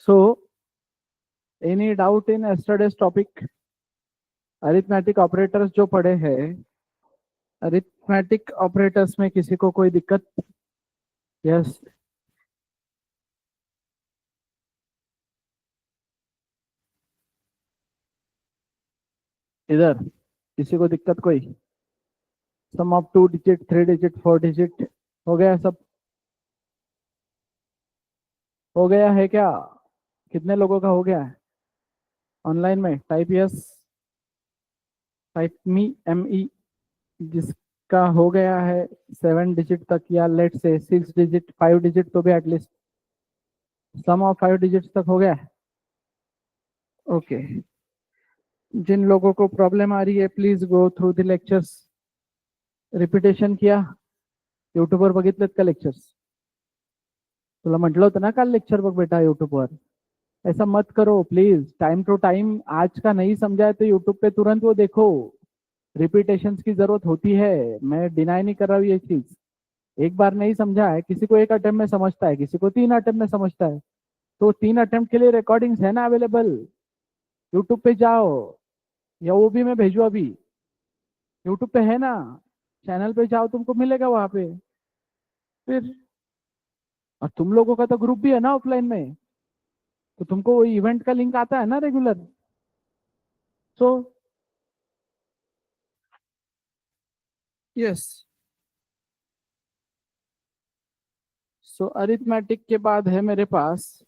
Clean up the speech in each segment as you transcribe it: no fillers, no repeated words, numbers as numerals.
So any doubt in yesterday's topic? Arithmetic operators जो पढ़े हैं, अरिथमेटिक ऑपरेटर्स में किसी को कोई दिक्कत? यस। इधर किसी को दिक्कत कोई? सम ऑफ 2 डिजिट, 3 डिजिट, 4 डिजिट हो गया सब? हो गया है क्या? कितने लोगों का हो गया है ऑनलाइन में? टाइप यस, टाइप मी जिसका हो गया है 7 डिजिट तक, या लेट से 6 डिजिट, 5 डिजिट तो भी एटलीस्ट सम ऑफ 5 डिजिट तक हो गया है। ओके। जिन लोगों को प्रॉब्लम आ रही है please go through the lectures. Repetition किया? युट्यूबवर बघितलेत का लेक्चर्स? तुला म्हटलं होतं ना काल लेक्चर बघ बेटा यूट्यूबवर। ऐसा मत करो प्लीज, टाइम टू टाइम। आज का नहीं समझा है तो यूट्यूब पे तुरंत वो देखो। रिपीटेशन की जरूरत होती है, मैं डिनाई नहीं कर रहा हूँ ये चीज। एक बार नहीं समझा है, किसी को एक अटेम्प्ट में समझता है, किसी को 3 अटेम्प्ट में समझता है, तो 3 अटेम्प्ट के लिए रिकॉर्डिंग्स है ना अवेलेबल। यूट्यूब पे जाओ, या वो भी मैं भेजू अभी। यूट्यूब पे है ना, चैनल पे जाओ, तुमको मिलेगा वहां पे। फिर और तुम लोगों का तो ग्रुप भी है ना ऑफलाइन में, तो तुमको वो इवेंट का लिंक आता है ना regular. So yes. So arithmetic के बाद है मेरे पास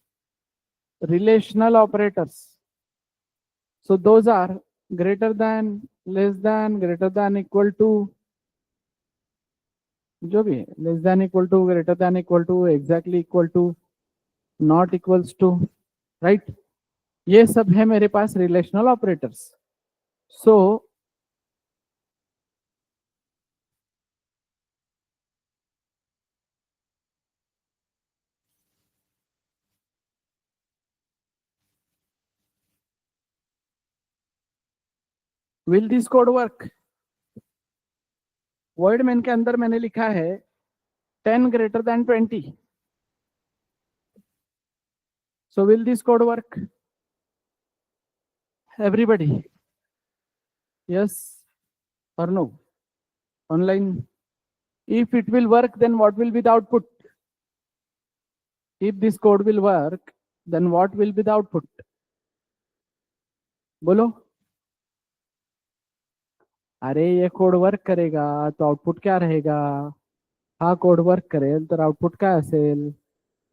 relational operators. So those are greater than, less than, greater than equal to, जो भी है, less than equal to, greater than equal to, exactly equal to, not equals to, right. ये सब है मेरे पास relational operators. So will this code work? Void main के अंदर मैंने लिखा है 10 greater than 20। So will this code work everybody? Yes और no online? if it will work then what will be the output? If this code will work then what will be the output? बोलो। अरे ये code work करेगा तो output क्या रहेगा? हा code work करेल तर आउटपुट काय असेल?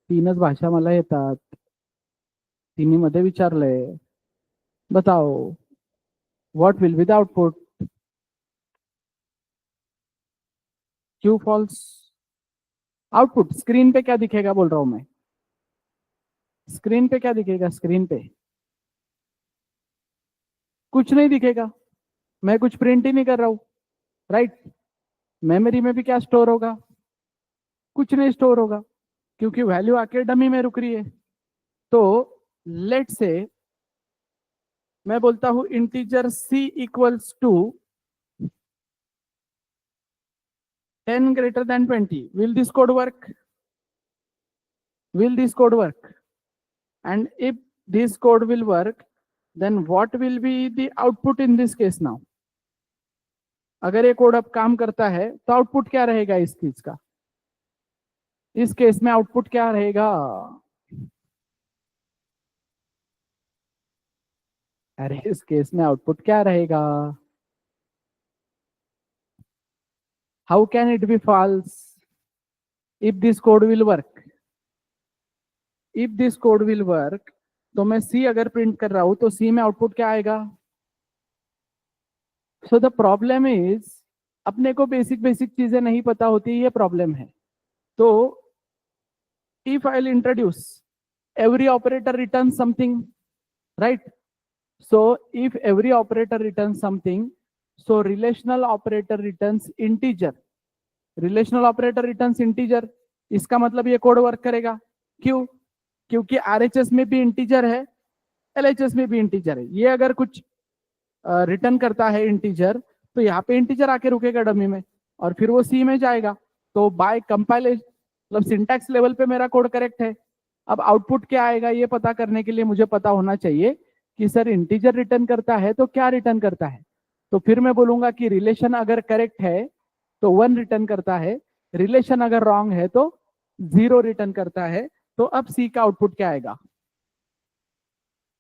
3च भाषा मला येतात, तिन्हीमध्ये विचारलंय, बताओ what will be the output? True false? Output screen पे क्या दिखेगा बोल रहा हूं मैं। स्क्रीन पे क्या दिखेगा? स्क्रीन पे कुछ नहीं दिखेगा, मैं कुछ प्रिंट ही नहीं कर रहा हूं, राइट। मेमोरी में भी क्या स्टोर होगा? कुछ नहीं स्टोर होगा, क्योंकि वैल्यू आके डमी में रुक रही है। तो लेट से मैं बोलता हूं integer c equals to 10 greater than 20। will this code work? will this code work? and if this code will work then what will be the output in this case now? अगर ये code अब काम करता है तो output क्या रहेगा इस चीज का? इस केस में आउटपुट क्या रहेगा? अरे इस केस में आउटपुट क्या रहेगा? How can it be false if this code will work? If this code will work, तो मैं सी अगर प्रिंट कर रहा हूं तो सी में आउटपुट क्या आएगा? सो द प्रॉब्लम इज, अपने को बेसिक बेसिक चीजें नहीं पता होती, ये प्रॉब्लम है। तो if I'll introduce, every operator returns something, right? So if every operator returns something, so relational operator returns integer। relational operator returns integer, इसका मतलब ये कोड वर्क करेगा। क्यों? क्योंकि RHS में भी इंटीजर है, LHS में भी इंटीजर है। ये अगर कुछ रिटर्न करता है इंटीजर, तो यहाँ पे इंटीजर आके रुकेगा डमी में, और फिर वो सी में जाएगा। तो बाय कंपाइलेशन, मतलब सिंटैक्स लेवल पे मेरा कोड करेक्ट है। अब आउटपुट क्या आएगा ये पता करने के लिए मुझे पता होना चाहिए कि सर इंटीजर रिटर्न करता है तो क्या रिटर्न करता है। तो फिर मैं बोलूंगा कि रिलेशन अगर करेक्ट है तो 1 रिटर्न करता है, रिलेशन अगर रॉन्ग है तो 0 रिटर्न करता है। तो अब सी का आउटपुट क्या आएगा?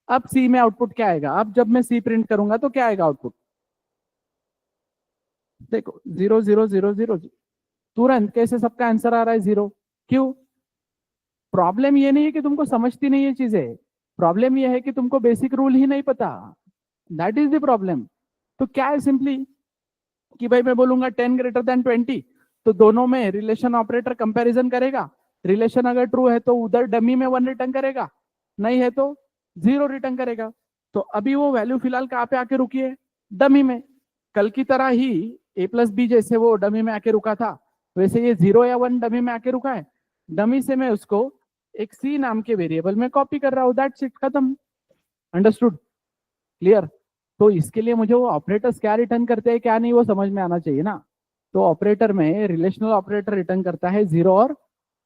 अब सी में आउटपुट क्या आएगा? अब जब मैं सी प्रिंट करूंगा तो क्या आएगा आउटपुट? देखो 0 0 0 0 तुरंत कैसे सबका आंसर आ रहा है 0? क्यों? प्रॉब्लम ये नहीं है कि तुमको समझती नहीं है चीजें, प्रॉब्लम ये है कि तुमको बेसिक रूल ही नहीं पता। That is the problem. तो क्या है सिंपली कि भाई मैं बोलूंगा 10 > 20, तो दोनों में रिलेशन ऑपरेटर कंपैरिजन करेगा। रिलेशन अगर ट्रू है तो उधर डमी में 1 रिटर्न करेगा, नहीं है तो 0 रिटर्न करेगा। तो अभी वो वैल्यू फिलहाल कहाँ पे आके रुकी है? डमी में। कल की तरह ही a+b जैसे वो डमी में आके रुका था, वैसे ये 0 या 1 डमी में आके रुका है। डमी से मैं उसको एक सी नाम के वेरिएबल में कॉपी कर रहा हूं, दैट्स इट, खत्म। अंडरस्टूड? क्लियर? तो इसके लिए मुझे वो ऑपरेटर्स क्या रिटर्न करते हैं क्या नहीं वो समझ में आना चाहिए ना। तो ऑपरेटर में रिलेशनल ऑपरेटर रिटर्न करता है 0 और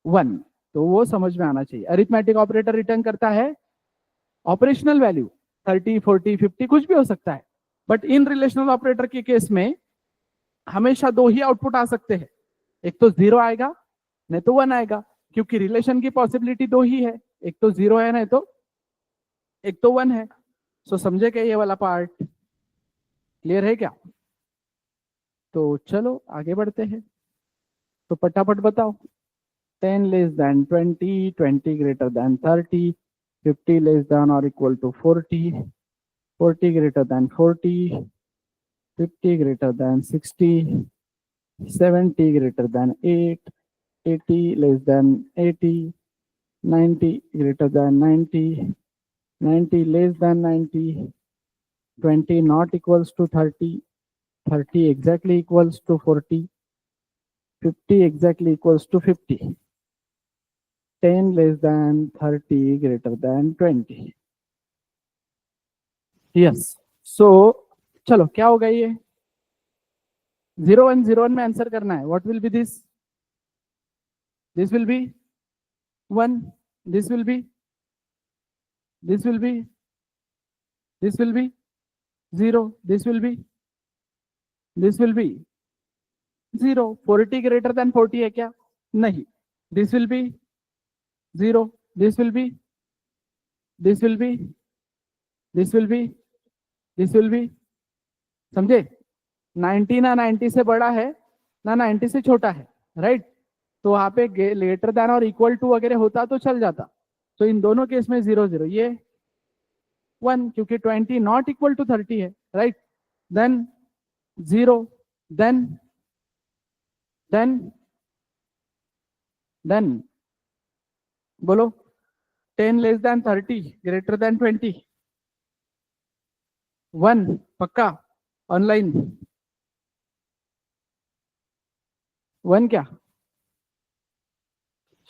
1, तो वो समझ में आना चाहिए। अरिथमेटिक ऑपरेटर रिटर्न करता है ऑपरेशनल वैल्यू 30 40 50 कुछ भी हो सकता है। बट इन रिलेशनल ऑपरेटर के केस में हमेशा दो ही आउटपुट आ सकते हैं, एक तो 0 आएगा नहीं तो 1 आएगा, क्योंकि रिलेशन की पॉसिबिलिटी दो ही है, एक तो 0 है नहीं तो एक तो 1 है। सो समझे क्या ये वाला पार्ट? क्लियर है क्या? तो चलो आगे बढ़ते हैं, तो फटाफट बताओ। 10 < 20, 20 > 30, 50 < 40, 40 < 40, 50 < 60, 70 < 8, 80 < 80, 90 < 90, 90 < 90, 20 not equals to 30, 30 exactly equals to 40, 50 exactly equals to 50, 10 < 30 < 20। Yes. सो चलो क्या होगा ये? 0 1 0 1 में आंसर करना है। What will B this? This will be 1, this will be, this will be, this will be 0, this will be, this will be 0। 40 < 40 है क्या? नहीं। This will be 0, this will be, this will be, this will be, this will be. समझे? 90 ना 90 से बड़ा है ना 90 से छोटा है, राइट? तो वहां पे लेटर देन और इक्वल टू वगैरह होता तो चल जाता। तो इन दोनों केस में 0 0, ये 1, क्योंकि 20 नॉट इक्वल टू 30 है, right? Then 0, then then then बोलो 10 < 30 < 20, 1 पक्का? ऑनलाइन 1 क्या?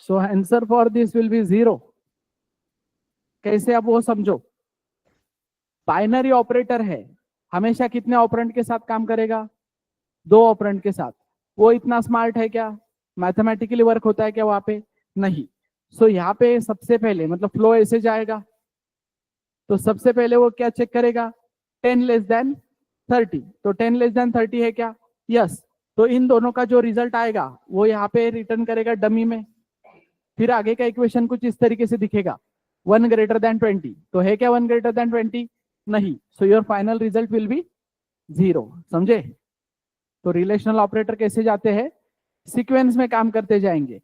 So answer for this will be 0। कैसे? अब वो समझो। बाइनरी ऑपरेटर है, हमेशा कितने ऑपरेंड के साथ काम करेगा? 2 ऑपरेंड के साथ। वो इतना स्मार्ट है क्या? मैथमेटिकली वर्क होता है क्या वहां पे? नहीं। सो यहाँ पे सबसे पहले मतलब फ्लो ऐसे जाएगा, तो सबसे पहले वो क्या चेक करेगा? 10 < 30, तो 10 < 30 है क्या? यस। तो इन दोनों का जो रिजल्ट आएगा वो यहाँ पे रिटर्न करेगा डमी में। फिर आगे का इक्वेशन कुछ इस तरीके से दिखेगा, 1 < 20, तो है क्या 1 < 20? नहीं। So your final result will be 0। समझे? तो रिलेशनल ऑपरेटर कैसे जाते हैं? सीक्वेंस में काम करते जाएंगे।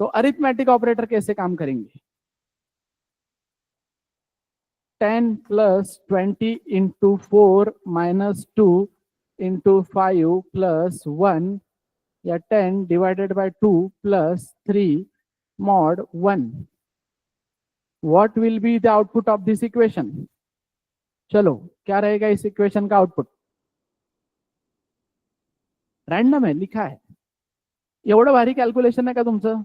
तो अरिथमेटिक ऑपरेटर कैसे काम करेंगे? 10 + 20 × 4 - 2 × 5 + 1, या 10 / 2 + 3 mod 1। What will be the output of this equation? चलो क्या रहेगा इस इक्वेशन का आउटपुट? रैंडम है, लिखा है। एवढं भारी कॅल्क्युलेशन आहे का तुमचं?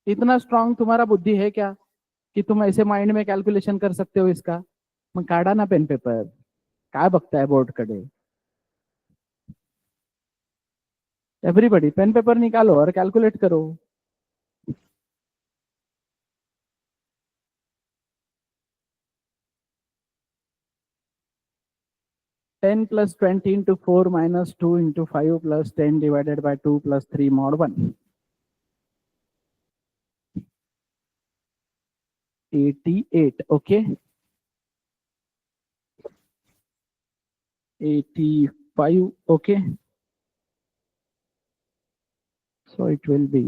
इतना स्ट्रांग तुम्हारा बुद्धि है क्या कि तुम ऐसे माइंड में कैलकुलेशन कर सकते हो इसका? मग काढा ना पेन पेपर, काय बघताय बोर्ड कडे? एवरीबडी पेन पेपर निकालो और कैलकुलेट करो। 10 plus 20 into 4 minus 2 into 5 plus 10 divided by 2 plus 3 mod 1. 88, okay. 85, okay. So it will be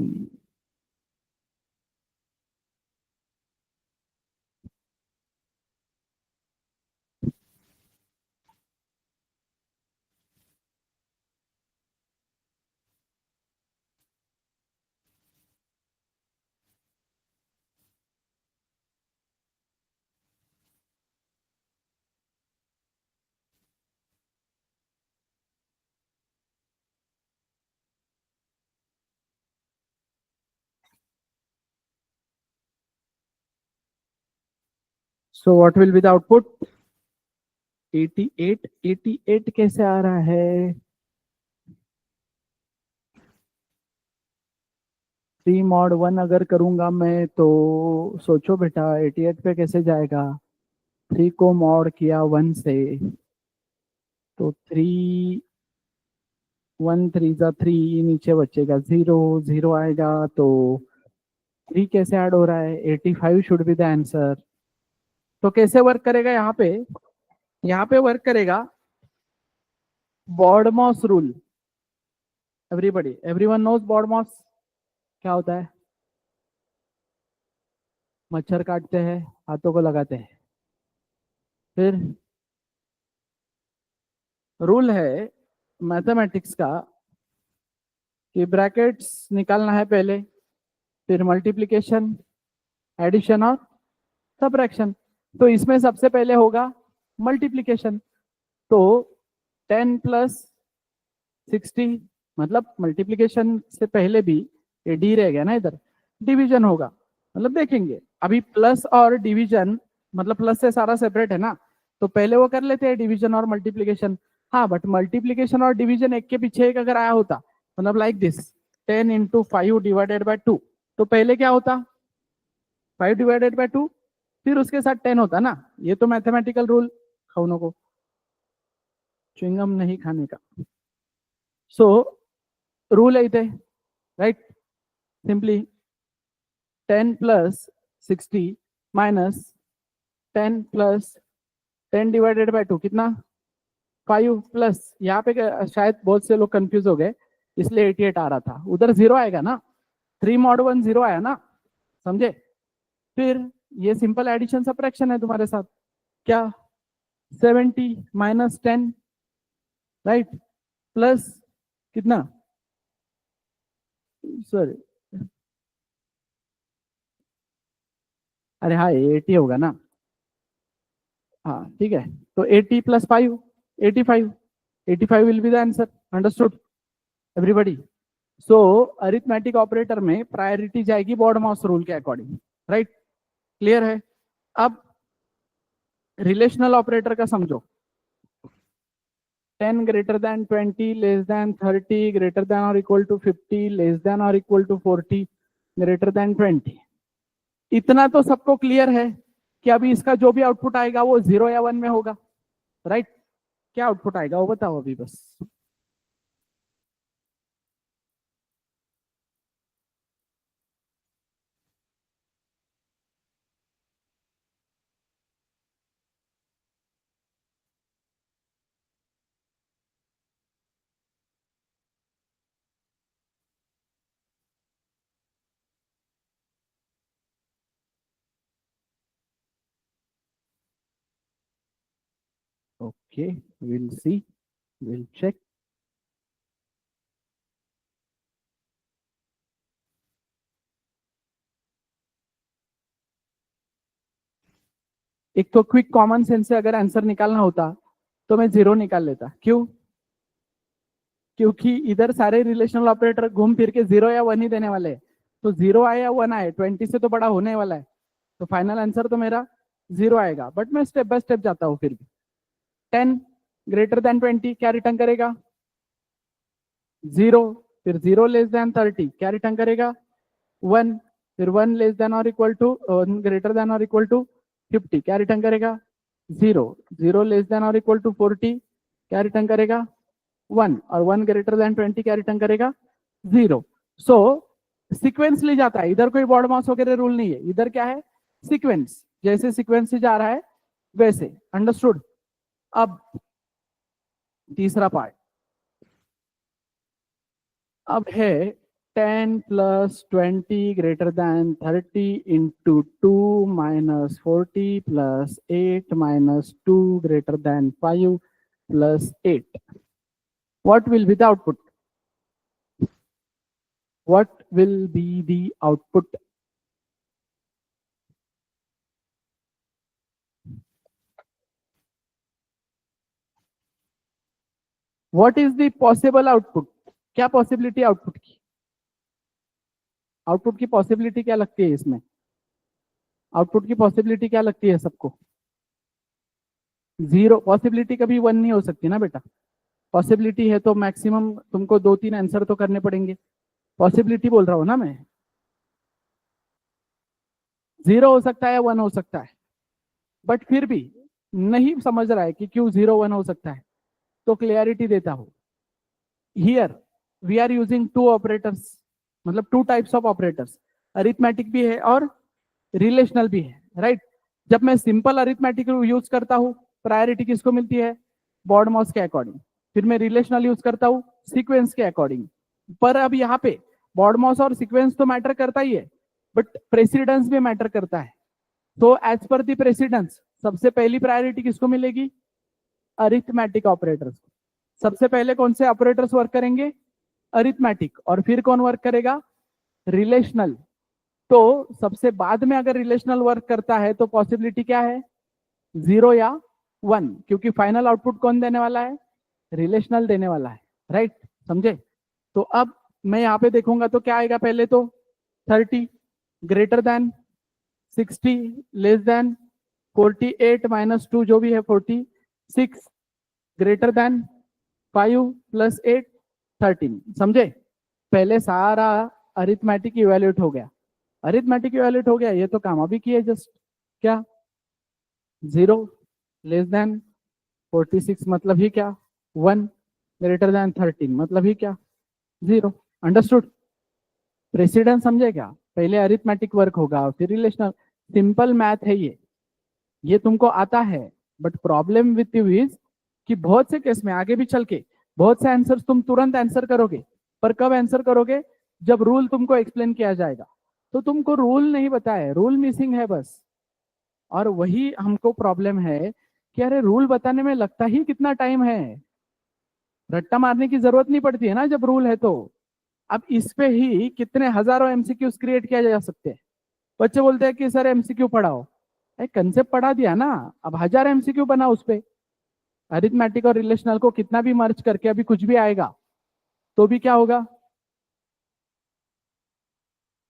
so what will be the output? 88, 88 कैसे आ रहा है? 3 mod 1 अगर करूंगा मैं तो सोचो बेटा 88 पे कैसे जाएगा? 3 को मॉड किया 1 से तो 3 1 3 जा 3 नीचे बचेगा 0 0 आएगा तो 3 कैसे ऐड हो रहा है? 85 शुड बी द आंसर. तो कैसे वर्क करेगा यहाँ पे? यहाँ पे वर्क करेगा BODMAS rule. Everybody, everyone knows BODMAS क्या होता है? मच्छर काटते हैं, हाथों को लगाते हैं. फिर रूल है मैथमेटिक्स का कि ब्रैकेट्स निकालना है पहले, फिर मल्टीप्लिकेशन, एडिशन और सबट्रैक्शन. तो इसमें सबसे पहले होगा मल्टीप्लिकेशन. तो 10 प्लस 60 मतलब मल्टीप्लिकेशन से पहले भी ये डी रह गया ना, इधर डिवीजन होगा. मतलब देखेंगे अभी प्लस और डिवीजन, मतलब प्लस से सारा सेपरेट है ना, तो पहले वो कर लेते हैं डिवीजन और मल्टीप्लिकेशन. हाँ, बट मल्टीप्लिकेशन और डिवीजन एक के पीछे एक अगर आया होता, मतलब like this 10 into 5 divided by 2, तो पहले क्या होता? 5 डिवाइडेड बाय 2, फिर उसके साथ 10 होता ना. ये तो मैथमेटिकल रूल, खाउनों को च्युइंगम नहीं खाने का. सो रूल है इथे, right? Simply 10 plus 60 minus 10 plus 10 divided by 2 कितना? 5 प्लस, यहाँ पे शायद बहुत से लोग कंफ्यूज हो गए इसलिए 88 आ रहा था. उधर 0 आएगा ना, 3 mod 1 0 आया ना, समझे? फिर ये सिंपल एडिशन सबट्रैक्शन है तुम्हारे साथ. क्या? 70 माइनस 10, राइट, प्लस कितना? सॉरी, अरे हाँ 80 होगा ना. हाँ ठीक है, तो 80 plus 5 85, 85 will be the answer. Understood everybody? So arithmetic operator में प्रायोरिटी जाएगी बॉडमॉस रूल के अकॉर्डिंग, राइट? क्लियर है? अब रिलेशनल ऑपरेटर का समझो. 10 greater than 20 less than 30 greater than or equal to 50 less than or equal to 40 greater than 20. इतना तो सबको क्लियर है कि अभी इसका जो भी आउटपुट आएगा वो 0 या 1 में होगा, राइट? क्या आउटपुट आएगा वो बताओ अभी बस. Okay, will see, will check. एक तो क्विक कॉमन सेंस से अगर आंसर निकालना होता तो मैं 0 निकाल लेता. क्यों? क्योंकि इधर सारे रिलेशनल ऑपरेटर घूम फिर के 0 या 1 ही देने वाले हैं. तो 0 आए या 1 आए 20 से तो बड़ा होने वाला है, तो फाइनल आंसर तो मेरा 0 आएगा. बट मैं स्टेप बाय स्टेप जाता हूँ. फिर भी 10 ग्रेटर देन 20 क्या रिटर्न करेगा? 0. फिर 0 लेस देन 30 क्या रिटर्न करेगा? 1. फिर 1 लेस देन और इक्वल टू ग्रेटर देन और इक्वल टू 50 क्या रिटर्न करेगा? 0. 0 लेस देन और इक्वल टू 40 क्या रिटर्न करेगा 1, और 1 ग्रेटर देन 20 क्या रिटर्न करेगा 0। सो सीक्वेंस ले जाता है, इधर कोई बॉड मास वगैरह रूल नहीं है, इधर क्या है सीक्वेंस, जैसे सीक्वेंस से जा रहा है वैसे। अंडरस्टूड। अब तीसरा पार्ट अब है 10 plus 20 greater than 30 into 2 minus 40 plus 8 minus 2 greater than 5 plus 8। What will be the output? What will be the output? What is the possible output? क्या पॉसिबिलिटी आउटपुट की, आउटपुट की पॉसिबिलिटी क्या लगती है इसमें, आउटपुट की पॉसिबिलिटी क्या लगती है सबको 0। पॉसिबिलिटी कभी 1 नहीं हो सकती ना बेटा, पॉसिबिलिटी है तो मैक्सिमम तुमको 2-3 आंसर तो करने पड़ेंगे। पॉसिबिलिटी बोल रहा हूं ना मैं, 0 हो सकता है 1 हो सकता है, बट फिर भी नहीं समझ रहा है कि क्यों 0 1 हो सकता है, तो क्लियरिटी देता हूं। Here we are using 2 operators, मतलब 2 टाइप्स ऑफ ऑपरेटर्स, अरिथमेटिक भी है और रिलेशनल भी है, राइट। जब मैं सिंपल अरिथमेटिक यूज करता हूं, प्रायोरिटी किसको मिलती है बॉड मॉस के अकॉर्डिंग। फिर मैं रिलेशनल यूज करता हूं सीक्वेंस के अकॉर्डिंग। पर अब यहाँ पे बॉड मॉस और सीक्वेंस तो मैटर करता ही है, बट प्रेसिडेंस भी मैटर करता है। तो एज पर दी प्रेसिडेंस सबसे पहली प्रायोरिटी किसको मिलेगी अरिथमेटिक ऑपरेटर्स को। सबसे पहले कौन से ऑपरेटर्स वर्क करेंगे अरिथमेटिक, और फिर कौन वर्क करेगा रिलेशनल। तो सबसे बाद में अगर रिलेशनल वर्क करता है तो पॉसिबिलिटी क्या है 0 या 1, क्योंकि फाइनल आउटपुट कौन देने वाला है रिलेशनल देने वाला है, राइट। समझे। तो अब मैं यहाँ पे देखूंगा तो क्या आएगा, पहले तो 30 greater than 60 less than 48 minus 2 जो भी है 46 ग्रेटर देन 5 प्लस 8 13। समझे। पहले सारा अरिथमेटिक इवेल्यूट हो गया, अरिथमेटिक इवेल्यूट हो गया, ये तो काम अभी किए जस्ट। क्या 0 लेस देन 46 मतलब ही क्या 1 ग्रेटर देन 13 मतलब ही क्या 0। अंडरस्टूड। प्रेसिडेंस समझे क्या, पहले अरिथमेटिक वर्क होगा फिर रिलेशनल। सिंपल मैथ है ये तुमको आता है, but problem with you is कि बहुत से केस में आगे भी चल के बहुत से आंसर्स तुम तुरंत आंसर करोगे, पर कब आंसर करोगे जब रूल तुमको एक्सप्लेन किया जाएगा। तो तुमको रूल नहीं बताए, रूल मिसिंग है बस। और वही हमको प्रॉब्लम है कि अरे रूल बताने में लगता ही कितना टाइम है, रट्टा मारने की जरूरत नहीं पड़ती है ना जब रूल है तो। अब इस पे ही कितने हजारों एमसीक्यूज क्रिएट किया जा सकते हैं। बच्चे बोलते हैं कि सर एमसीक्यू पढ़ाओ, कंसेप्ट पढ़ा दिया ना, अब 1000 एमसीक्यू बना उस पे। अरिथमेटिक और रिलेशनल को कितना भी मर्ज करके अभी कुछ भी आएगा तो भी क्या होगा,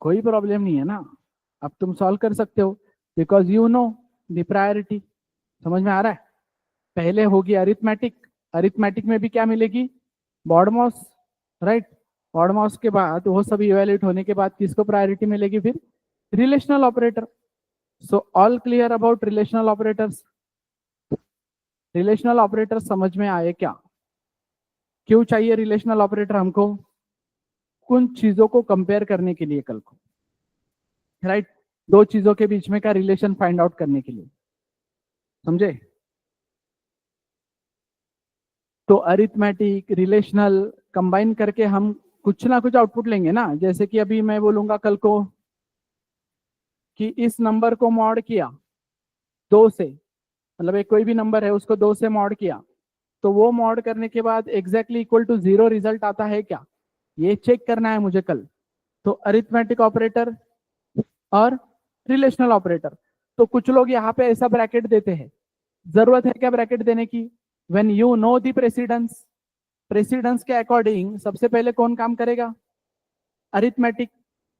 कोई प्रॉब्लम नहीं है ना। अब तुम सॉल्व कर सकते हो because you know the priority. समझ में आ रहा है। पहले होगी अरिथमेटिक, अरिथमेटिक में भी क्या मिलेगी BODMAS, right. BODMAS के बाद वो सभी इवेल्यूट होने के बाद किसको प्रायोरिटी मिलेगी फिर relational operator. So all clear about relational operators. Relational operator समझ में आए क्या, क्यों चाहिए रिलेशनल ऑपरेटर हमको, उन चीजों को कंपेयर करने के लिए कल को, राइट। दो चीजों के बीच में का रिलेशन फाइंड आउट करने के लिए। समझे। तो अरिथमेटिक रिलेशनल कंबाइन करके हम कुछ ना कुछ आउटपुट लेंगे ना। जैसे कि अभी मैं बोलूंगा कल को कि इस नंबर को मॉड किया 2 से, मतलब एक कोई भी नंबर है उसको 2 से मॉड किया, तो वो मॉड करने के बाद एग्जैक्टली इक्वल टू 0 रिजल्ट आता है क्या, ये चेक करना है मुझे कल। तो अरिथमेटिक ऑपरेटर और रिलेशनल ऑपरेटर। तो कुछ लोग यहाँ पे ऐसा ब्रैकेट देते हैं, जरूरत है क्या ब्रैकेट देने की, when you know the precedence, precedence के अकॉर्डिंग सबसे पहले कौन काम करेगा अरिथमेटिक,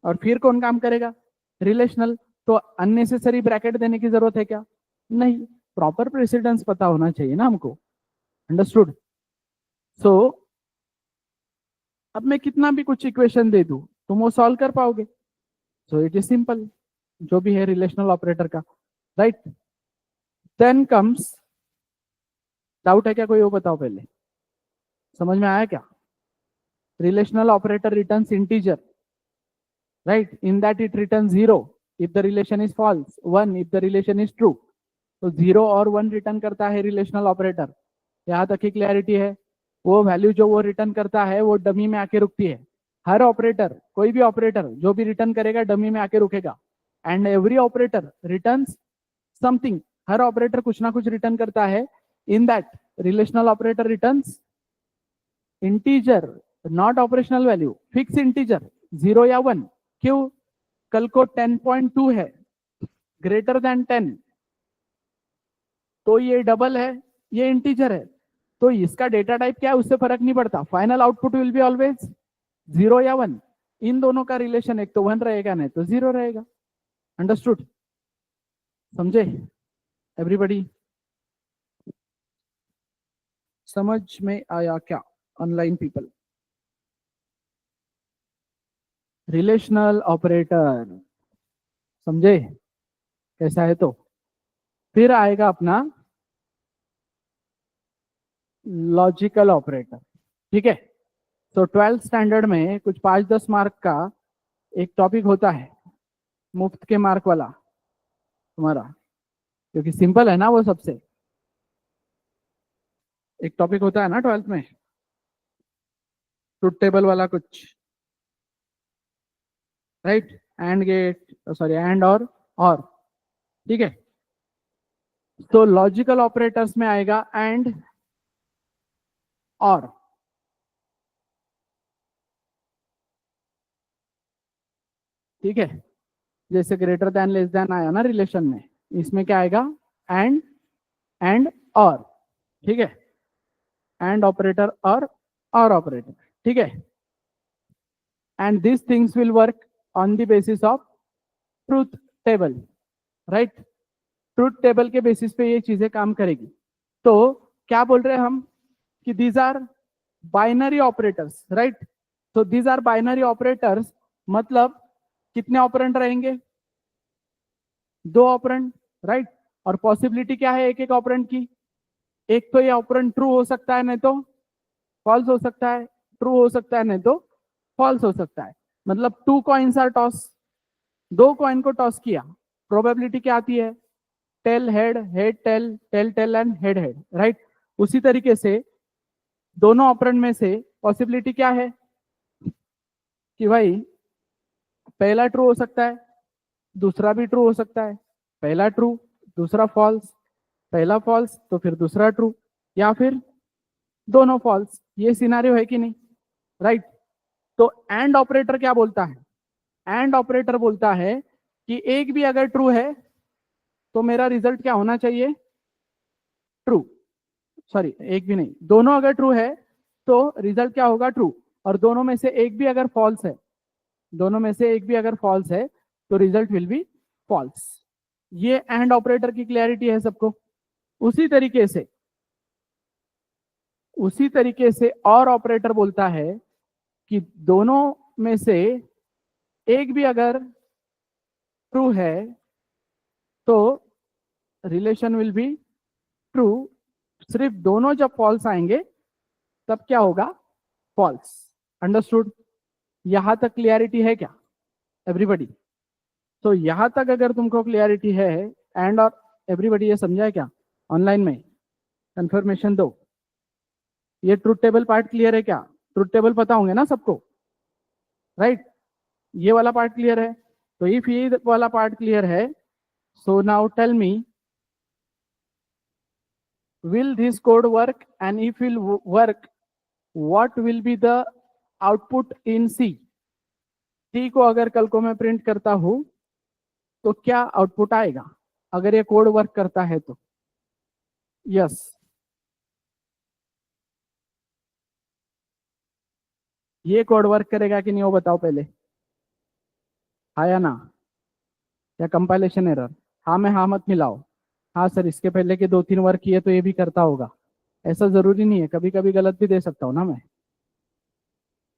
और फिर कौन काम करेगा रिलेशनल। तो अननेसेसरी ब्रैकेट देने की जरूरत है क्या, नहीं। प्रॉपर प्रेसिडेंस पता होना चाहिए ना हमको। अंडरस्टूड। सो अब मैं कितना भी कुछ इक्वेशन दे दूं तुम वो सॉल्व कर पाओगे। सो इट इज सिंपल, जो भी है रिलेशनल ऑपरेटर का, राइट। देन कम्स डाउट है क्या कोई, वो बताओ पहले, समझ में आया क्या? Relational operator returns integer, right? In that it returns 0 if the relation is false, 1 if the relation is true. तो 0 और 1 रिटर्न करता है रिलेशनल ऑपरेटर। यहाँ तक की क्लैरिटी है? वो वैल्यू जो वो रिटर्न करता है वो डमी में आके रुकती है। हर ऑपरेटर, कोई भी ऑपरेटर जो भी रिटर्न करेगा डमी में आके रुकेगा। And every operator returns something, her operator कुछ ना कुछ रिटर्न करता है। In that relational operator returns integer, not operational value, fix integer 0 या 1। क्यों? कल को 10.2 है, ग्रेटर देन 10, तो ये डबल है, ये इंटीजर है, तो इसका डेटा टाइप क्या है उससे फर्क नहीं पड़ता, final output will be always 0 या 1। इन दोनों का रिलेशन एक तो 1 रहेगा, नहीं तो 0 रहेगा। अंडरस्टूड? समझे एवरीबॉडी? समझ में आया क्या ऑनलाइन पीपल? रिलेशनल ऑपरेटर समझे कैसा है? तो फिर आएगा अपना लॉजिकल ऑपरेटर, ठीक है? तो 12th स्टैंडर्ड में कुछ 5-10 मार्क का एक टॉपिक होता है, मुफ्त के मार्क वाला तुम्हारा, क्योंकि सिंपल है ना वो सबसे। एक टॉपिक होता है ना 12th में, ट्रुथ टेबल वाला कुछ, right? AND gate, sorry AND और, ठीक है? तो लॉजिकल ऑपरेटर्स में आएगा एंड और, ठीक है? जैसे ग्रेटर देन लेस देन आया ना रिलेशन में, इसमें क्या आएगा? एंड और, ठीक है? एंड ऑपरेटर और ऑपरेटर, ठीक है? And this things will work on the basis of truth table, right? Truth table के बेसिस पे ये चीजें काम करेगी। तो क्या बोल रहे हैं हम कि these are binary operators, right? तो दीज आर बाइनरी ऑपरेटर्स, मतलब कितने ऑपरेंड रहेंगे? 2 ऑपरेंड, राइट? और पॉसिबिलिटी क्या है एक एक ऑपरेंड की? एक तो ये ऑपरेंड ट्रू हो सकता है, नहीं तो फॉल्स हो सकता है, ट्रू हो सकता है, नहीं तो फॉल्स हो सकता है। मतलब 2 कॉइन्स आर टॉस, 2 कॉइन को टॉस किया, प्रोबेबिलिटी क्या आती है? Tail head, head tail, tail tail and head head, right? उसी तरीके से दोनों ऑपरेंड में से पॉसिबिलिटी क्या है कि भाई पहला ट्रू हो सकता है, दूसरा भी ट्रू हो सकता है। पहला ट्रू, दूसरा फॉल्स, पहला फॉल्स तो फिर दूसरा ट्रू, या फिर दोनों फॉल्स। ये सिनारियो है कि नहीं, राइट? तो एंड ऑपरेटर क्या बोलता है? एंड ऑपरेटर बोलता है कि एक भी अगर ट्रू है तो मेरा रिजल्ट क्या होना चाहिए? ट्रू। सॉरी, एक भी नहीं, दोनों अगर ट्रू है तो रिजल्ट क्या होगा? ट्रू। और दोनों में से एक भी अगर फॉल्स है, दोनों में से एक भी अगर फॉल्स है तो रिजल्ट विल बी फॉल्स। ये एंड ऑपरेटर की क्लैरिटी है सबको? उसी तरीके से और ऑपरेटर बोलता है कि दोनों में से एक भी अगर ट्रू है तो रिलेशन विल बी ट्रू। सिर्फ दोनों जब फॉल्स आएंगे तब क्या होगा? फॉल्स। अंडरस्टूड? यहां तक क्लियरिटी है क्या एवरीबॉडी? तो यहां तक अगर तुमको क्लियरिटी है एंड और एवरीबॉडी, ये समझा है क्या ऑनलाइन में? कंफर्मेशन दो। ये ट्रुथ टेबल पार्ट क्लियर है क्या? ट्रुथ टेबल पता होंगे ना सबको, राइट? ये वाला पार्ट क्लियर है? तो इफ ये वाला पार्ट क्लियर है, so now tell me, will this code work, and if will work, what will be the output in C? C को अगर कल को मैं प्रिंट करता हूं तो क्या आउटपुट आएगा अगर ये कोड वर्क करता है तो? यस, ये कोड वर्क करेगा कि नहीं वो बताओ पहले, आया ना? या कंपाइलेशन एरर? हाँ में हाँ मत मिलाओ। हाँ सर, इसके पहले के 2-3 वर्क किए तो ये भी करता होगा, ऐसा जरूरी नहीं है, कभी कभी गलत भी दे सकता हूँ ना मैं।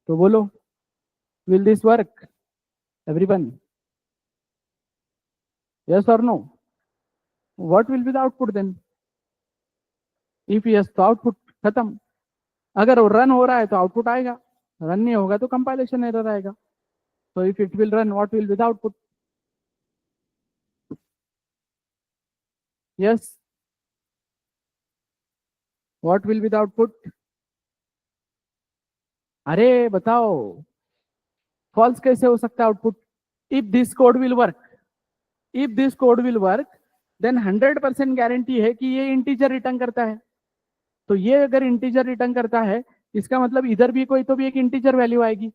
तो बोलो, will this work everyone? Yes और no? What will be the output then? If yes तो आउटपुट खत्म। अगर वो रन हो रहा है तो आउटपुट आएगा, रन नहीं होगा तो कंपाइलेशन एरर आएगा। So if it will run, what will be the output? Yes. What will be the output? अरे बताओ, फॉल्स कैसे हो सकता है output? If this code will work, if this code will work, then 100% guarantee है कि ये इंटीजर रिटर्न करता है। तो ये अगर इंटीजर रिटर्न करता है, इसका मतलब इधर भी कोई तो भी एक इंटीजर वैल्यू आएगी।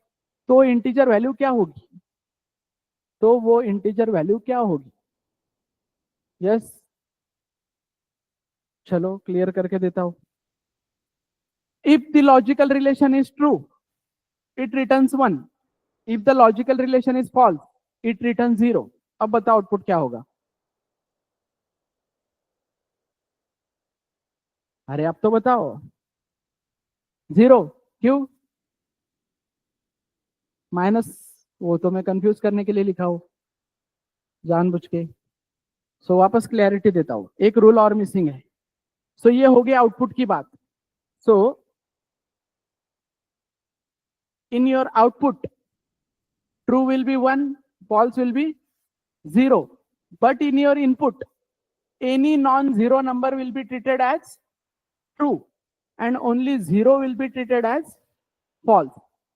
तो इंटीजर वैल्यू क्या होगी? तो वो इंटीजर वैल्यू क्या होगी? यस, चलो क्लियर करके देता हूं। If the logical relation is true, it returns 1। If the logical relation is false, it return 0। अब बताओ आउटपुट क्या होगा? अरे अब तो बताओ। 0। क्यों? माइनस, वो तो मैं कंफ्यूज करने के लिए लिखा हूं जानबूझ के। सो वापस क्लैरिटी देता हूं, एक रूल और मिसिंग है। सो ये हो गया आउटपुट की बात। So in your output, true will be 1, false will be 0। But in your input, any non-zero number will be treated as true and only 0 will be treated as false।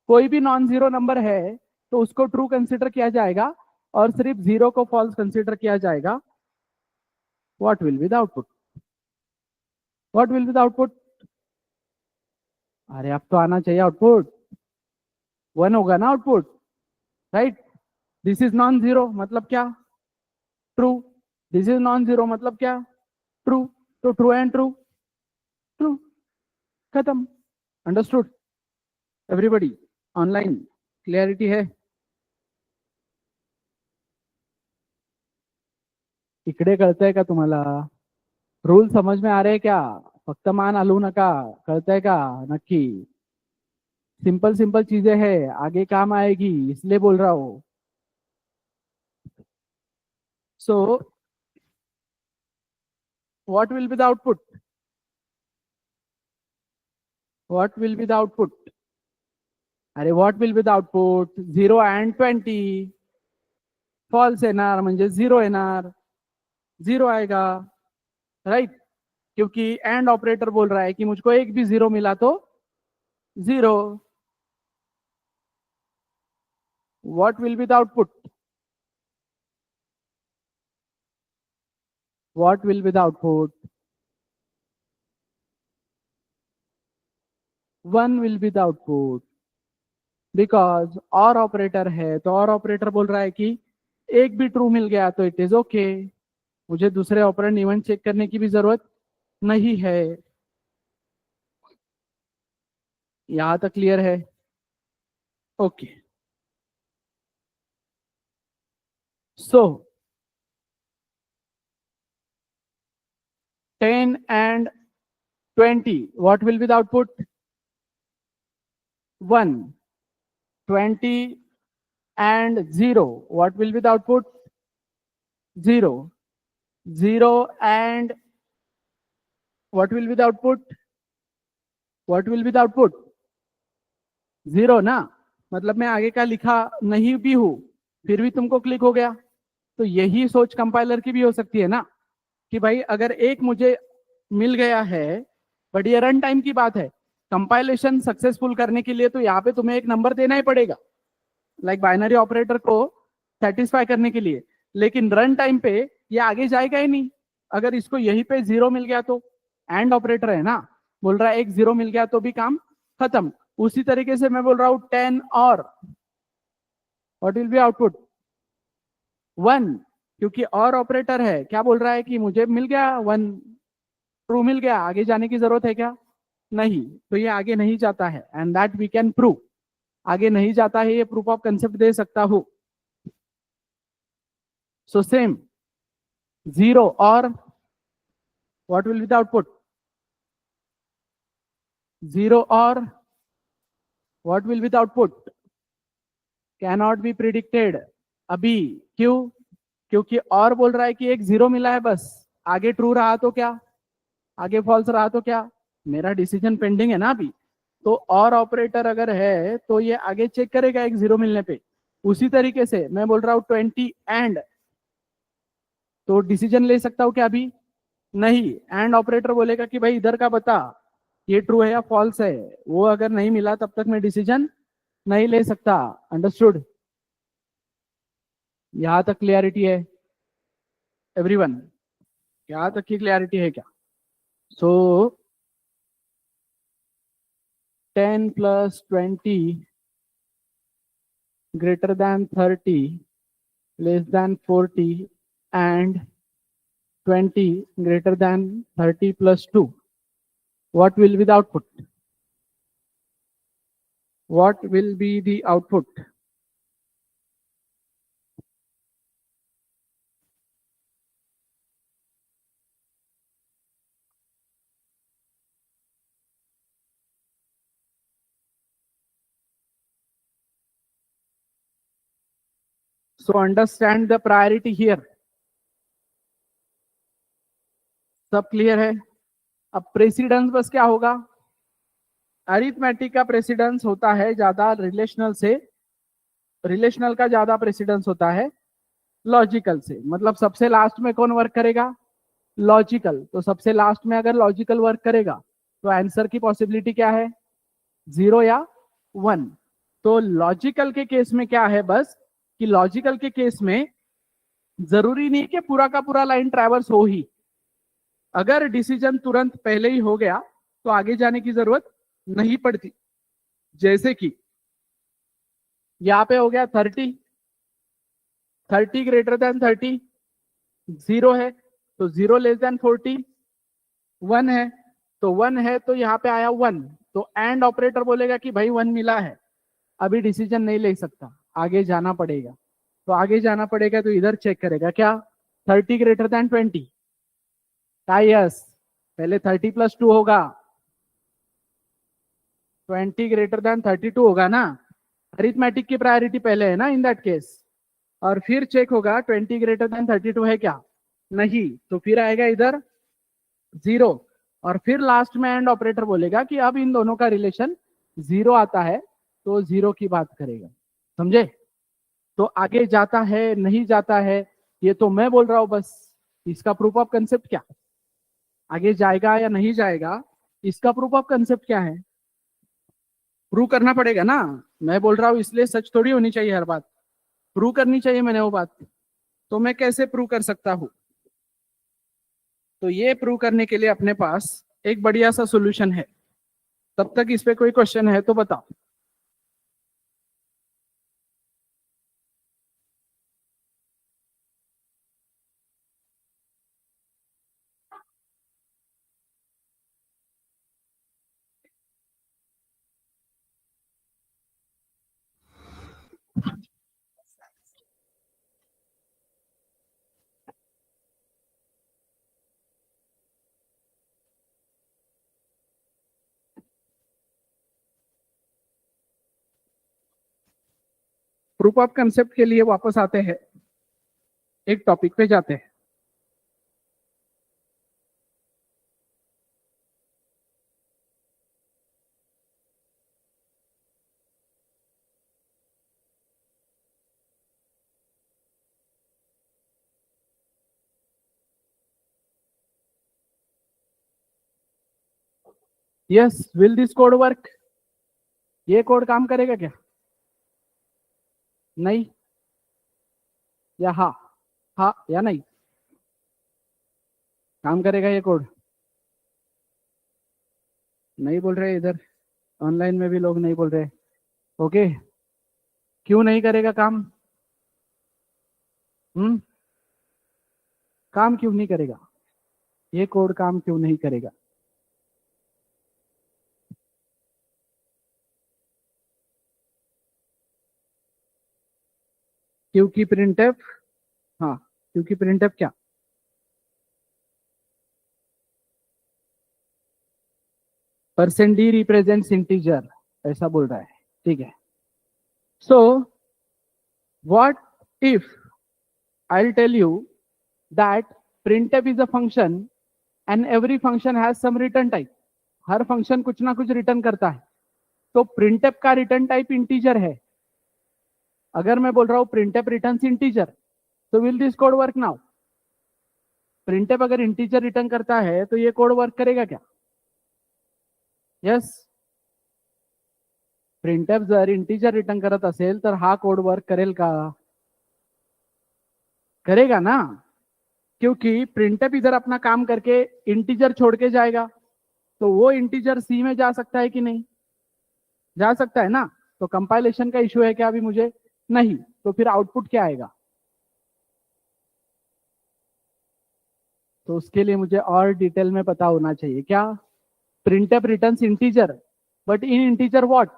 कोई भी non zero number है तो उसको true consider किया जाएगा और सिर्फ 0 को फॉल्स कंसिडर किया जाएगा। What will be the output? What will be the output? अरे अब तो आना चाहिए आउटपुट। 1 होगा ना output, right? This is non zero मतलब क्या? True. This is non zero मतलब क्या? ट्रू। तो ट्रू एंड ट्रू, ट्रू, खत्म। Understood everybody? ऑनलाइन क्लियरिटी है? इकडे कळतंय का तुम्हाला? रूल समझ में आ रहे क्या? फक्त मान हलवू नका, कळतंय का नक्की? सिंपल सिंपल चीजें हैं, आगे काम आएगी इसलिए बोल रहा हूं। So what will be the output? What will be the output? अरे what will be the output? 0 and 20 false येणार म्हणजे 0 येणार, 0 आएगा, राइट? क्योंकि एंड ऑपरेटर बोल रहा है कि मुझको एक भी 0 मिला तो 0। What will be the output? What will be the output? 1 will be the output, because और ऑपरेटर है तो और ऑपरेटर बोल रहा है कि एक भी ट्रू मिल गया तो इट इज ओके, मुझे दूसरे ऑपरेंड इवेंट चेक करने की भी जरूरत नहीं है। यहां तक क्लियर है? Okay. So 10 and 20, what will be the output? 1. 20 and 0, what will be the output? 0. 0 and what will be the output? What will be the output? 0 ना? मतलब मैं आगे का लिखा नहीं भी हूं फिर भी तुमको क्लिक हो गया। तो यही सोच कंपाइलर की भी हो सकती है ना, कि भाई अगर एक मुझे मिल गया है, बट ये रन टाइम की बात है, कंपाइलेशन सक्सेसफुल करने के लिए तो यहाँ पे तुम्हें एक नंबर देना ही पड़ेगा, लाइक बाइनरी ऑपरेटर को सेटिस्फाई करने के लिए। लेकिन रन टाइम पे ये आगे जाएगा ही नहीं। अगर इसको यहीं पे 0 मिल गया तो, एंड ऑपरेटर है ना, बोल रहा है एक 0 मिल गया तो भी काम खत्म। उसी तरीके से मैं बोल रहा हूं 10 और, व्हाट विल बी आउटपुट? 1, क्योंकि और ऑपरेटर है, क्या बोल रहा है कि मुझे मिल गया 1, ट्रू मिल गया, आगे जाने की जरूरत है क्या? नहीं। तो ये आगे नहीं जाता है, and that we can prove. आगे नहीं जाता है, ये प्रूफ ऑफ कंसेप्ट दे सकता हूं। सो सेम 0 और what will be the output? 0 और what will be the output? Cannot be predicted अभी। क्यों? क्योंकि और बोल रहा है कि एक 0 मिला है बस, आगे ट्रू रहा तो क्या? आगे फॉल्स रहा तो क्या, मेरा डिसीजन पेंडिंग है ना अभी। तो और ऑपरेटर अगर है तो ये आगे चेक करेगा एक जीरो मिलने पे। उसी तरीके से मैं बोल रहा हूं 20 एंड, तो डिसीजन ले सकता हूं क्या अभी, नहीं। एंड ऑपरेटर बोलेगा कि भाई इधर का बता, ये ट्रू है या फॉल्स है। वो अगर नहीं मिला तब तक मैं डिसीजन नहीं ले सकता। अंडरस्टूड? यहां तक क्लियरिटी है एवरीवन? यहां तक की क्लियरिटी है क्या? सो 10 + 20 greater than 30 less than 40 and 20 greater than 30 plus 2. What will be the output? What will be the output? So understand the priority here. सब क्लियर है? अब प्रेसिडेंस बस क्या होगा, अरिथमेटिक का प्रेसिडेंस होता है ज्यादा रिलेशनल से, रिलेशनल का ज्यादा प्रेसिडेंस होता है लॉजिकल से। मतलब सबसे लास्ट में कौन वर्क करेगा, लॉजिकल। तो सबसे लास्ट में अगर लॉजिकल वर्क करेगा तो आंसर की पॉसिबिलिटी क्या है, 0 या 1। तो लॉजिकल के केस में क्या है बस, कि लॉजिकल के केस में जरूरी नहीं कि पूरा का पूरा लाइन ट्रैवर्स हो ही। अगर डिसीजन तुरंत पहले ही हो गया तो आगे जाने की जरूरत नहीं पड़ती। जैसे कि यहां पे हो गया 30, 30 ग्रेटर देन 30, 0 है तो 0 लेस देन 40, 1 है तो 1 है तो यहाँ पे आया 1। तो एंड ऑपरेटर बोलेगा कि भाई 1 मिला है, अभी डिसीजन नहीं ले सकता, आगे जाना पड़ेगा। तो आगे जाना पड़ेगा तो इधर चेक करेगा क्या, 30 ग्रेटर देन 20, यस। पहले 30 + 2 होगा, 20 ग्रेटर देन 32 होगा ना। अरिथमेटिक की प्रायोरिटी पहले है ना इन दैट केस। और फिर चेक होगा 20 ग्रेटर देन 32 है क्या, नहीं। तो फिर आएगा इधर 0। और फिर लास्ट में एंड ऑपरेटर बोलेगा कि अब इन दोनों का रिलेशन 0 आता है तो 0 की बात करेगा। समझे? तो आगे जाता है नहीं जाता है ये तो मैं बोल रहा हूं बस। इसका प्रूफ ऑफ कंसेप्ट क्या, आगे जाएगा या नहीं जाएगा, इसका प्रूफ ऑफ कंसेप्ट क्या है, प्रूव करना पड़ेगा ना। मैं बोल रहा हूं इसलिए सच थोड़ी होनी चाहिए हर बात, प्रूव करनी चाहिए मैंने वो बात। तो मैं कैसे प्रूव कर सकता हूं, तो ये प्रूव करने के लिए अपने पास एक बढ़िया सा सोल्यूशन है। तब तक इस पे कोई क्वेश्चन है तो बताओ। प्रूफ ऑफ कंसेप्ट के लिए वापस आते हैं, एक टॉपिक पे जाते हैं। Yes, will this code work, ये कोड काम करेगा क्या, नहीं या हाँ, हाँ या नहीं, काम करेगा ये कोड, नहीं बोल रहे इधर ऑनलाइन में भी लोग नहीं बोल रहे। ओके, क्यों नहीं करेगा काम, काम क्यों नहीं करेगा, ये कोड काम क्यों नहीं करेगा? क्योंकि प्रिंटफ, हाँ क्योंकि प्रिंटफ क्या, परसेंट डी रिप्रेजेंट्स इंटीजर, ऐसा बोल रहा है। ठीक है, so what if I'll tell you that printf is a function and every function has some return type, हर फंक्शन कुछ ना कुछ रिटर्न करता है। तो प्रिंटफ का रिटर्न टाइप इंटीजर है। अगर मैं बोल रहा हूं प्रिंटफ रिटर्न्स इंटीजर, तो will this code work now? Printf अगर इंटीजर रिटर्न करता है तो ये कोड वर्क करेगा क्या? यस, प्रिंटफ जर इंटीजर रिटर्न करत असेल तर हा कोड वर्क करेल का? करेगा ना, क्योंकि प्रिंटफ इधर अपना काम करके इंटीजर छोड़ के जाएगा, तो वो इंटीजर सी में जा सकता है कि नहीं? जा सकता है ना। तो कंपाइलेशन का इश्यू है क्या अभी मुझे? नहीं। तो फिर आउटपुट क्या आएगा? तो उसके लिए मुझे और डिटेल में पता होना चाहिए क्या? Printf returns integer, but in integer what?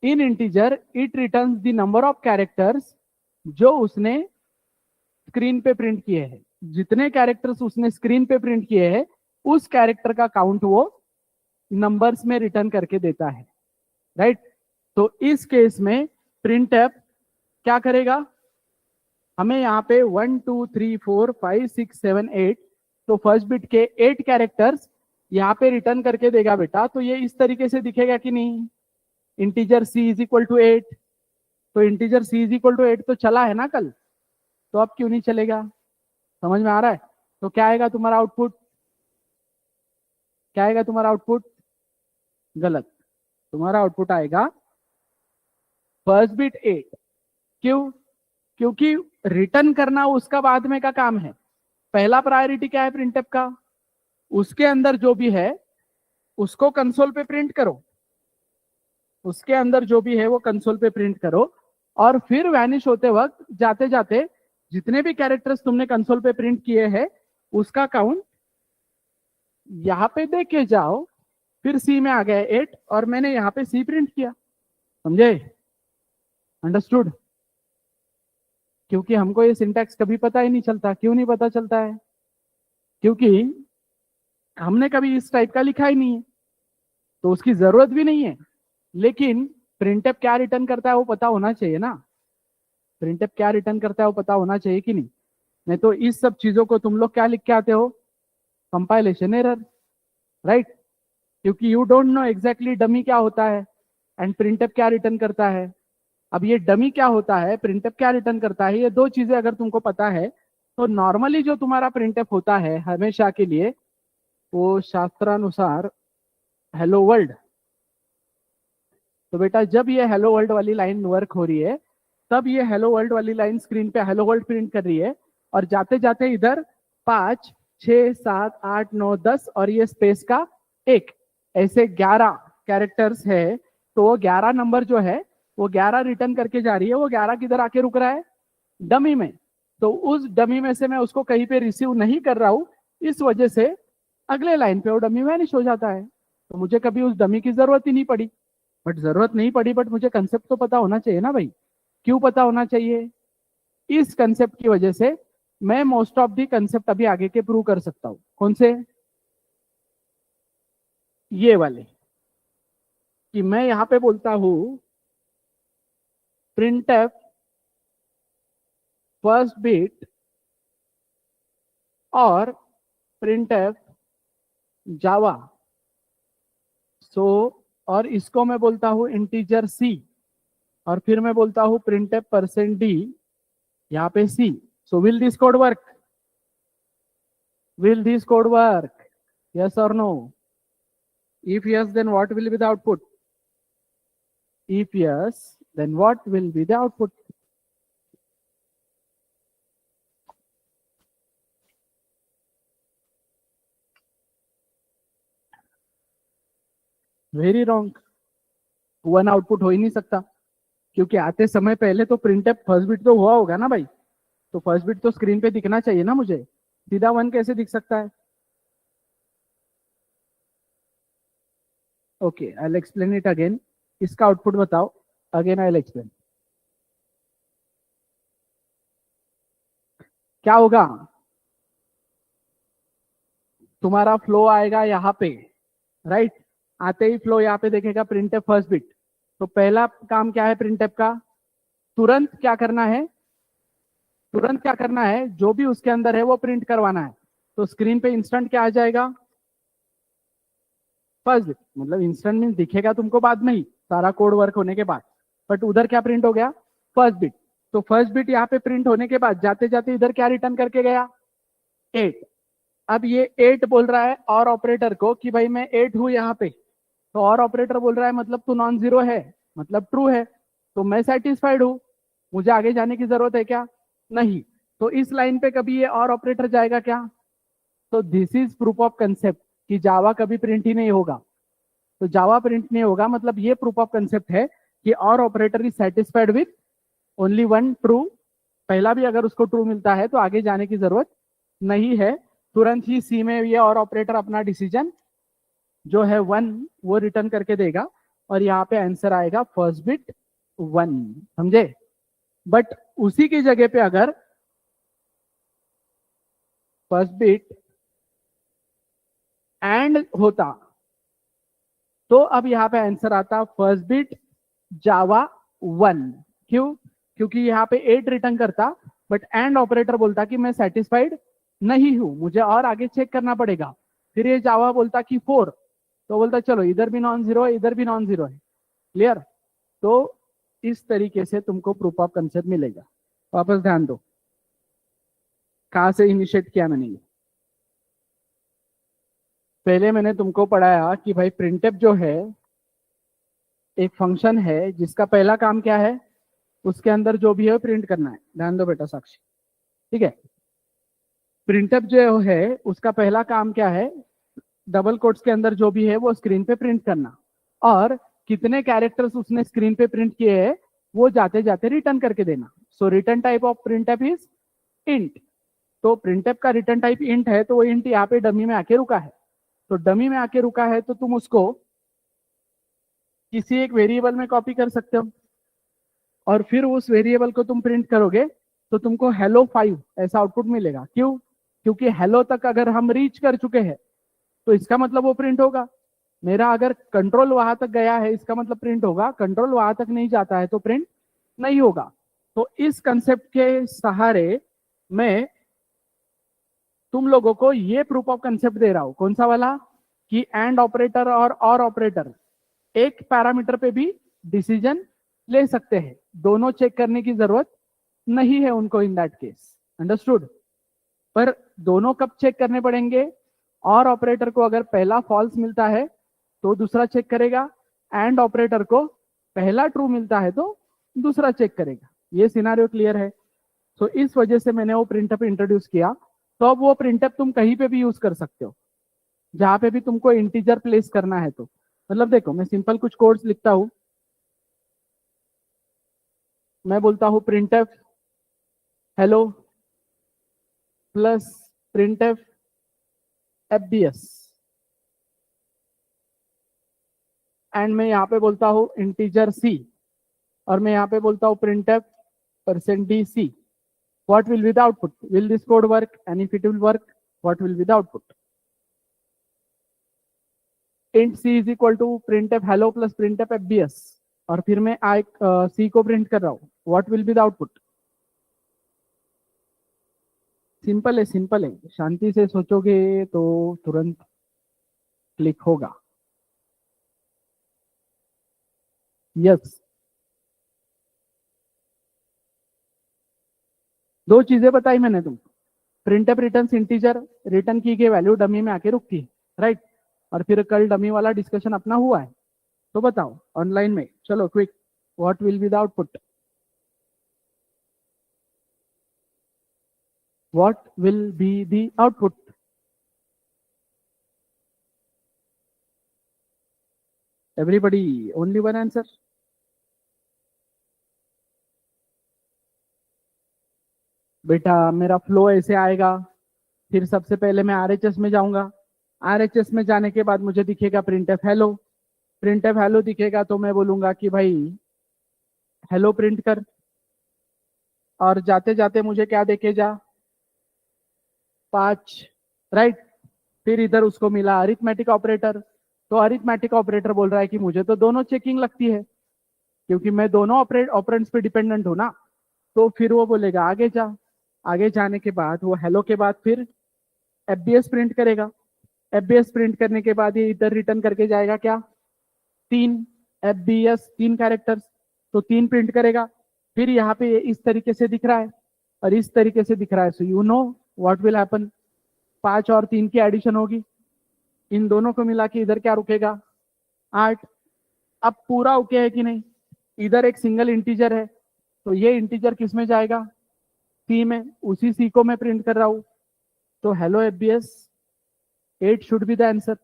In integer it returns the number of characters जो उसने स्क्रीन पे प्रिंट किए हैं। जितने कैरेक्टर्स उसने स्क्रीन पे प्रिंट किए हैं उस कैरेक्टर का काउंट वो नंबर्स में रिटर्न करके देता है, राइट? तो इस केस में प्रिंटफ क्या करेगा? हमें यहाँ पे 1 2 3 4 5 6 7 8, तो फर्स्ट बिट के 8 कैरेक्टर्स यहाँ पे रिटर्न करके देगा बेटा। तो ये इस तरीके से दिखेगा कि नहीं? Integer c is equal to 8, तो integer c is equal to 8 तो चला है ना कल, तो अब क्यों नहीं चलेगा? समझ में आ रहा है? तो क्या आएगा तुम्हारा आउटपुट? क्या आएगा तुम्हारा आउटपुट? गलत, तुम्हारा आउटपुट आएगा फर्स्ट बिट 8। क्यों? क्योंकि रिटर्न करना उसका बाद में का काम है। पहला प्रायोरिटी क्या है प्रिंटफ का? उसके अंदर जो भी है उसको कंसोल पे प्रिंट करो, उसके अंदर जो भी है वो कंसोल पे प्रिंट करो, और फिर वैनिश होते वक्त जाते जाते जितने भी कैरेक्टर्स तुमने कंसोल पे प्रिंट किए हैं उसका काउंट यहां पे दे के जाओ। फिर सी में आ गया 8 और मैंने यहां पे सी प्रिंट किया। समझे? अंडरस्टूड? क्योंकि हमको ये सिंटैक्स कभी पता ही नहीं चलता। क्यों नहीं पता चलता है? क्योंकि हमने कभी इस टाइप का लिखा ही नहीं है, तो उसकी जरूरत भी नहीं है। लेकिन प्रिंटफ क्या रिटर्न करता है वो पता होना चाहिए ना। प्रिंटफ क्या रिटर्न करता है वो पता होना चाहिए कि नहीं? नहीं तो इस सब चीजों को तुम लोग क्या लिख के आते हो? Compilation error, right? क्योंकि you don't know exactly dummy क्या होता है एंड प्रिंटफ क्या रिटर्न करता है। अब ये डमी क्या होता है, प्रिंटफ क्या रिटर्न करता है, ये दो चीजें अगर तुमको पता है तो नॉर्मली जो तुम्हारा प्रिंटफ होता है हमेशा के लिए वो शास्त्रानुसार हेलो वर्ल्ड। तो बेटा जब ये हेलो वर्ल्ड वाली लाइन वर्क हो रही है तब ये हेलो वर्ल्ड वाली लाइन स्क्रीन पे हेलो वर्ल्ड प्रिंट कर रही है, और जाते जाते इधर 5 6 7 8 9 10 और ये स्पेस का 1, ऐसे 11 कैरेक्टर्स है। तो वो 11 नंबर जो है वो 11 रिटर्न करके जा रही है। वो 11 किधर आके रुक रहा है? डमी में। तो उस डमी में से मैं उसको कहीं पे रिसीव नहीं कर रहा हूं, इस वजह से अगले लाइन पे वो डमी वैनिश हो जाता है। तो मुझे कभी उस डमी की जरूरत ही नहीं पड़ी। बट जरूरत नहीं पड़ी, बट मुझे कंसेप्ट तो पता होना चाहिए ना भाई। क्यों पता होना चाहिए? इस कंसेप्ट की वजह से मैं मोस्ट ऑफ दी कंसेप्ट अभी आगे के प्रूव कर सकता हूं। कौन से? ये वाले, कि मैं यहां पे बोलता हूं प्रिंटफ फर्स्ट बिट और प्रिंटफ जावा। सो और इसको मैं बोलता हूं इंटीजर सी, और फिर मैं बोलता हूं प्रिंटफ परसेंट डी यहाँ पे see. So will this code work? Will this code work? Yes or no? If yes, then what will be the output? If yes, then what will be the output? Very wrong. One output हो ही नहीं सकता, क्योंकि आते समय पहले तो printf first bit तो हुआ होगा ना भाई। तो फर्स्ट बिट तो स्क्रीन पे दिखना चाहिए ना मुझे। सीधा वन कैसे दिख सकता है? Okay, I will explain it again. इसका आउटपुट बताओ। Again I will explain. क्या होगा? तुम्हारा फ्लो आएगा यहाँ पे, राइट? आते ही फ्लो यहाँ पे देखेगा प्रिंटफ फर्स्ट बिट। तो पहला काम क्या है प्रिंटफ का? तुरंत क्या करना है? तुरंत क्या करना है? जो भी उसके अंदर है वो प्रिंट करवाना है। तो स्क्रीन पे इंस्टेंट क्या आ जाएगा, फर्स्ट बिट, मतलब इंस्टेंट मीन दिखेगा तुमको बाद में ही सारा कोड वर्क होने के बाद, बट उधर क्या प्रिंट हो गया, फर्स्ट बिट। तो फर्स्ट बिट यहाँ पे प्रिंट होने के बाद जाते जाते इधर क्या रिटर्न करके गया, 8। अब ये 8 बोल रहा है और ऑपरेटर को कि भाई मैं 8 हूं यहाँ पे, तो और ऑपरेटर बोल रहा है मतलब तू नॉन जीरो है, मतलब ट्रू है, तो मैं सेटिस्फाइड हूं, मुझे आगे जाने की जरूरत है क्या, नहीं। तो इस लाइन पे कभी ये और ऑपरेटर जाएगा क्या, तो this is proof of concept कि जावा कभी प्रिंट ही नहीं होगा। तो जावा प्रिंट नहीं होगा मतलब ये प्रूफ ऑफ कंसेप्ट है कि और operator is satisfied with only one true. पहला भी अगर उसको ट्रू मिलता है तो आगे जाने की जरूरत नहीं है, तुरंत ही सी में ये और ऑपरेटर अपना डिसीजन जो है 1 वो रिटर्न करके देगा और यहाँ पे आंसर आएगा फर्स्ट बिट 1, समझे। बट उसी की जगह पे अगर फर्स्ट बिट एंड होता तो अब यहाँ पे आंसर आता फर्स्ट बिट जावा 1। क्यों, क्योंकि यहाँ पे 8 रिटर्न करता बट एंड ऑपरेटर बोलता कि मैं सेटिस्फाइड नहीं हूं, मुझे और आगे चेक करना पड़ेगा। फिर ये जावा बोलता कि 4, तो बोलता चलो इधर भी नॉन जीरो है इधर भी नॉन जीरो है, क्लियर। तो इस तरीके से तुमको प्रूफ ऑफ कंसेप्ट मिलेगा। वापस ध्यान दो कहां से इनिशिएट किया मैंने ये। पहले मैंने तुमको पढ़ाया कि भाई प्रिंटफ जो है एक फंक्शन है जिसका पहला काम क्या है, उसके अंदर जो भी है प्रिंट करना है। ध्यान दो बेटा साक्षी, ठीक है। प्रिंटफ जो है उसका पहला काम क्या है, डबल कोट्स के अंदर जो भी है वो स्क्रीन पे प्रिंट करना, और कितने कैरेक्टर्स उसने स्क्रीन पे प्रिंट किए हैं वो जाते जाते रिटर्न करके देना। सो return type of printf is int. तो प्रिंटफ का रिटर्न टाइप इंट है, तो वो इंट यहाँ पे डमी में आके रुका है। तो डमी में आके रुका है तो तुम उसको किसी एक वेरिएबल में कॉपी कर सकते हो और फिर उस वेरिएबल को तुम प्रिंट करोगे तो तुमको हेलो 5 ऐसा आउटपुट मिलेगा। क्यों, क्योंकि हेलो तक अगर हम रीच कर चुके हैं तो इसका मतलब वो प्रिंट होगा। मेरा अगर कंट्रोल वहां तक गया है इसका मतलब प्रिंट होगा, कंट्रोल वहां तक नहीं जाता है तो प्रिंट नहीं होगा। तो इस कंसेप्ट के सहारे मैं तुम लोगों को ये प्रूफ ऑफ कंसेप्ट दे रहा हूं। कौन सा वाला, कि एंड ऑपरेटर और ऑपरेटर एक पैरामीटर पे भी डिसीजन ले सकते हैं, दोनों चेक करने की जरूरत नहीं है उनको इन दैट केस, अंडरस्टूड। पर दोनों कब चेक करने पड़ेंगे, और ऑपरेटर को अगर पहला फॉल्स मिलता है तो दूसरा चेक करेगा, एंड ऑपरेटर को पहला ट्रू मिलता है तो दूसरा चेक करेगा। ये सिनारियो क्लियर है। तो इस वजह से मैंने वो प्रिंटअप इंट्रोड्यूस किया। तो अब वो प्रिंटअप तुम कहीं पे भी यूज कर सकते हो जहां पे भी तुमको इंटीजर प्लेस करना है। तो मतलब देखो मैं सिंपल कुछ कोड्स लिखता हूं, मैं बोलता हूं printf hello plus printf FBS, and मैं यहाँ पे बोलता हूं इंटीजर सी, और मैं यहाँ पे बोलता हूं printf %dc। what will be the output, will this code work, and if it will work what will be the output। int c is equal to printf hello plus printf fbs, और फिर मैं c को print कर रहा हूं, what will be the output। Simple है, simple है, शांति से सोचोगे तो तुरंत क्लिक होगा। यस, दो चीजें बताई मैंने तुमको, प्रिंटफ रिटर्न इंटीजर, रिटर्न की गई वैल्यू डमी में आके रुकती है, राइट। और फिर कल डमी वाला डिस्कशन अपना हुआ है, तो बताओ ऑनलाइन में, चलो quick, what will be the output, what will be the output. Everybody only one answer. बेटा मेरा फ्लो ऐसे आएगा, फिर सबसे पहले मैं आरएचएस में जाऊंगा, आरएचएस में जाने के बाद मुझे दिखेगा प्रिंटफ हेलो, प्रिंटफ हेलो दिखेगा तो मैं बोलूंगा कि भाई हेलो प्रिंट कर, और जाते जाते मुझे क्या देखे जा, 5, राइट। फिर इधर उसको मिला अरिथमेटिक ऑपरेटर, तो अरिथमेटिक ऑपरेटर बोल रहा है कि मुझे तो दोनों चेकिंग लगती है क्योंकि मैं दोनों ऑपरेंड्स पे डिपेंडेंट हूं ना। तो फिर वो बोलेगा आगे जा, आगे जाने के बाद वो हेलो के बाद फिर एफबीएस प्रिंट करेगा। एफबीएस प्रिंट करने के बाद ये इधर रिटर्न करके जाएगा क्या, 3 एफबीएस 3 कैरेक्टर्स, तो 3 प्रिंट करेगा। फिर यहाँ पे ये इस तरीके से दिख रहा है और इस तरीके से दिख रहा है, so you know what will happen, 5 और 3 की एडिशन होगी, इन दोनों को मिला के इधर क्या रुकेगा, 8। अब पूरा ओके है कि नहीं, इधर एक सिंगल इंटीजर है, तो ये इंटीजर किस में जाएगा, सी में, उसी सी को मैं प्रिंट कर रहा हूं, तो hello FBS 8 should be the answer.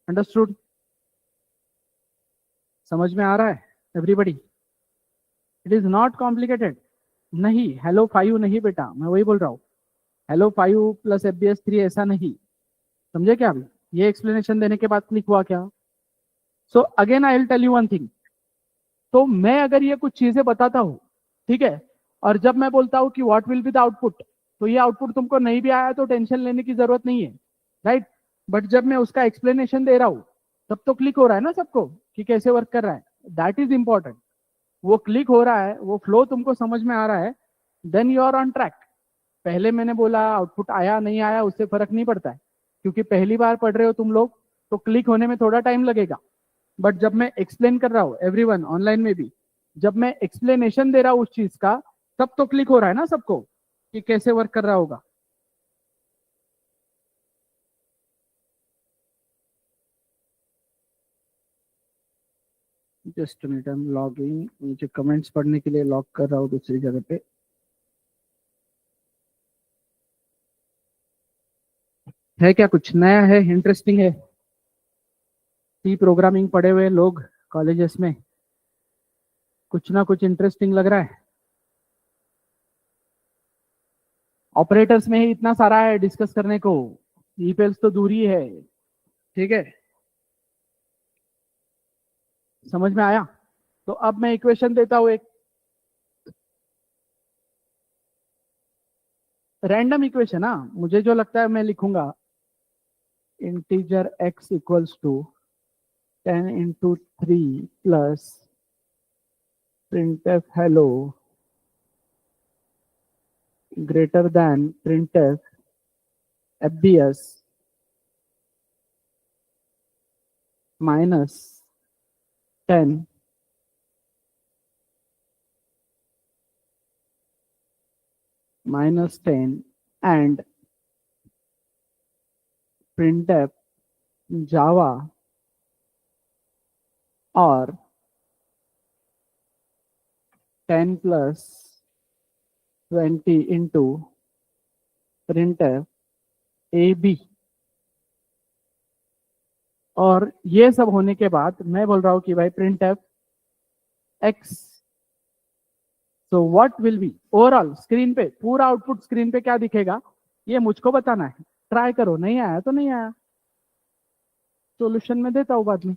Understood, समझ में आ रहा है everybody? It is not complicated. नहीं, हेलो 5 नहीं बेटा, मैं वही बोल रहा हूँ, हेलो 5 प्लस एफबीएस 3 ऐसा नहीं, समझे क्या अभी? ये एक्सप्लेनेशन देने के बाद क्लिक हुआ क्या? So again I will tell you one thing, तो मैं अगर ये कुछ चीजें बताता हूं, ठीक है, और जब मैं बोलता हूं कि what will be the output, तो ये आउटपुट तुमको नहीं भी आया तो टेंशन लेने की जरूरत नहीं है, राइट? बट जब मैं उसका एक्सप्लेनेशन दे रहा हूं, तब तो क्लिक हो रहा है ना सबको कि कैसे वर्क कर रहा है, दैट इज इंपॉर्टेंट। वो क्लिक हो रहा है, वो फ्लो तुमको समझ में आ रहा है, then you are on track. पहले मैंने बोला आउटपुट आया नहीं आया उससे फर्क नहीं पड़ता है, क्योंकि पहली बार पढ़ रहे हो तुम लोग, तो क्लिक होने में थोड़ा टाइम लगेगा। बट जब मैं एक्सप्लेन कर रहा हूँ, एवरीवन ऑनलाइन में भी, जब मैं एक्सप्लेनेशन दे रहा हूँ उस चीज का, तब तो क्लिक हो रहा है ना सबको कि कैसे वर्क कर रहा होगा। Just minute, I am logging, मुझे कमेंट्स पढ़ने के लिए लॉग कर रहा हूँ दूसरी जगह पे। है क्या कुछ नया है, इंटरेस्टिंग है? सी प्रोग्रामिंग पढ़े हुए लोग कॉलेजेस में, कुछ ना कुछ इंटरेस्टिंग लग रहा है? ऑपरेटर्स में ही इतना सारा है डिस्कस करने को, ईपेल्स तो दूर ही है, ठीक है? समझ में आया? तो अब मैं इक्वेशन देता हूं एक, रैंडम इक्वेशन, हाँ, मुझे जो लगता है मैं लिखूंगा, integer x equals to 10 into 3 plus printf hello greater than printf fbs minus 10 and printf Java और 10 plus 20 into printf a b. और ये सब होने के बाद मैं बोल रहा हूं कि भाई printf x, so what will B overall screen पे, पूरा आउटपुट स्क्रीन पे क्या दिखेगा, ये मुझको बताना है। ट्राई करो, नहीं आया तो नहीं आया, सॉल्यूशन में देता हूँ बाद में।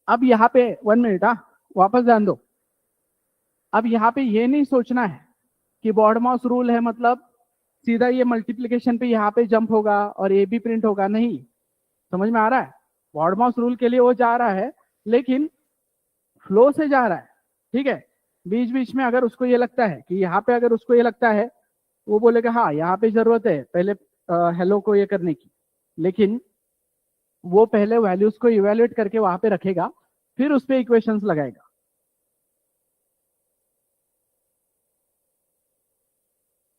अब यहाँ पे 1 मिनट, हाँ, वापस ध्यान दो। अब यहाँ पे ये नहीं सोचना है कि बॉर्ड माउस रूल है मतलब सीधा ये मल्टीप्लीकेशन पे यहाँ पे जंप होगा और ए बी प्रिंट होगा, नहीं। समझ में आ रहा है? बॉर्ड माउस रूल के लिए वो जा रहा है, लेकिन फ्लो से जा रहा है, ठीक है? बीच बीच में अगर उसको ये लगता है कि यहाँ पे, अगर उसको ये लगता है, वो बोलेगा हाँ यहाँ पे जरूरत है पहले हेलो को ये करने की, लेकिन वो पहले वैल्यूज को इवेल्युएट करके वहां पे रखेगा, फिर उस पर इक्वेशंस लगाएगा।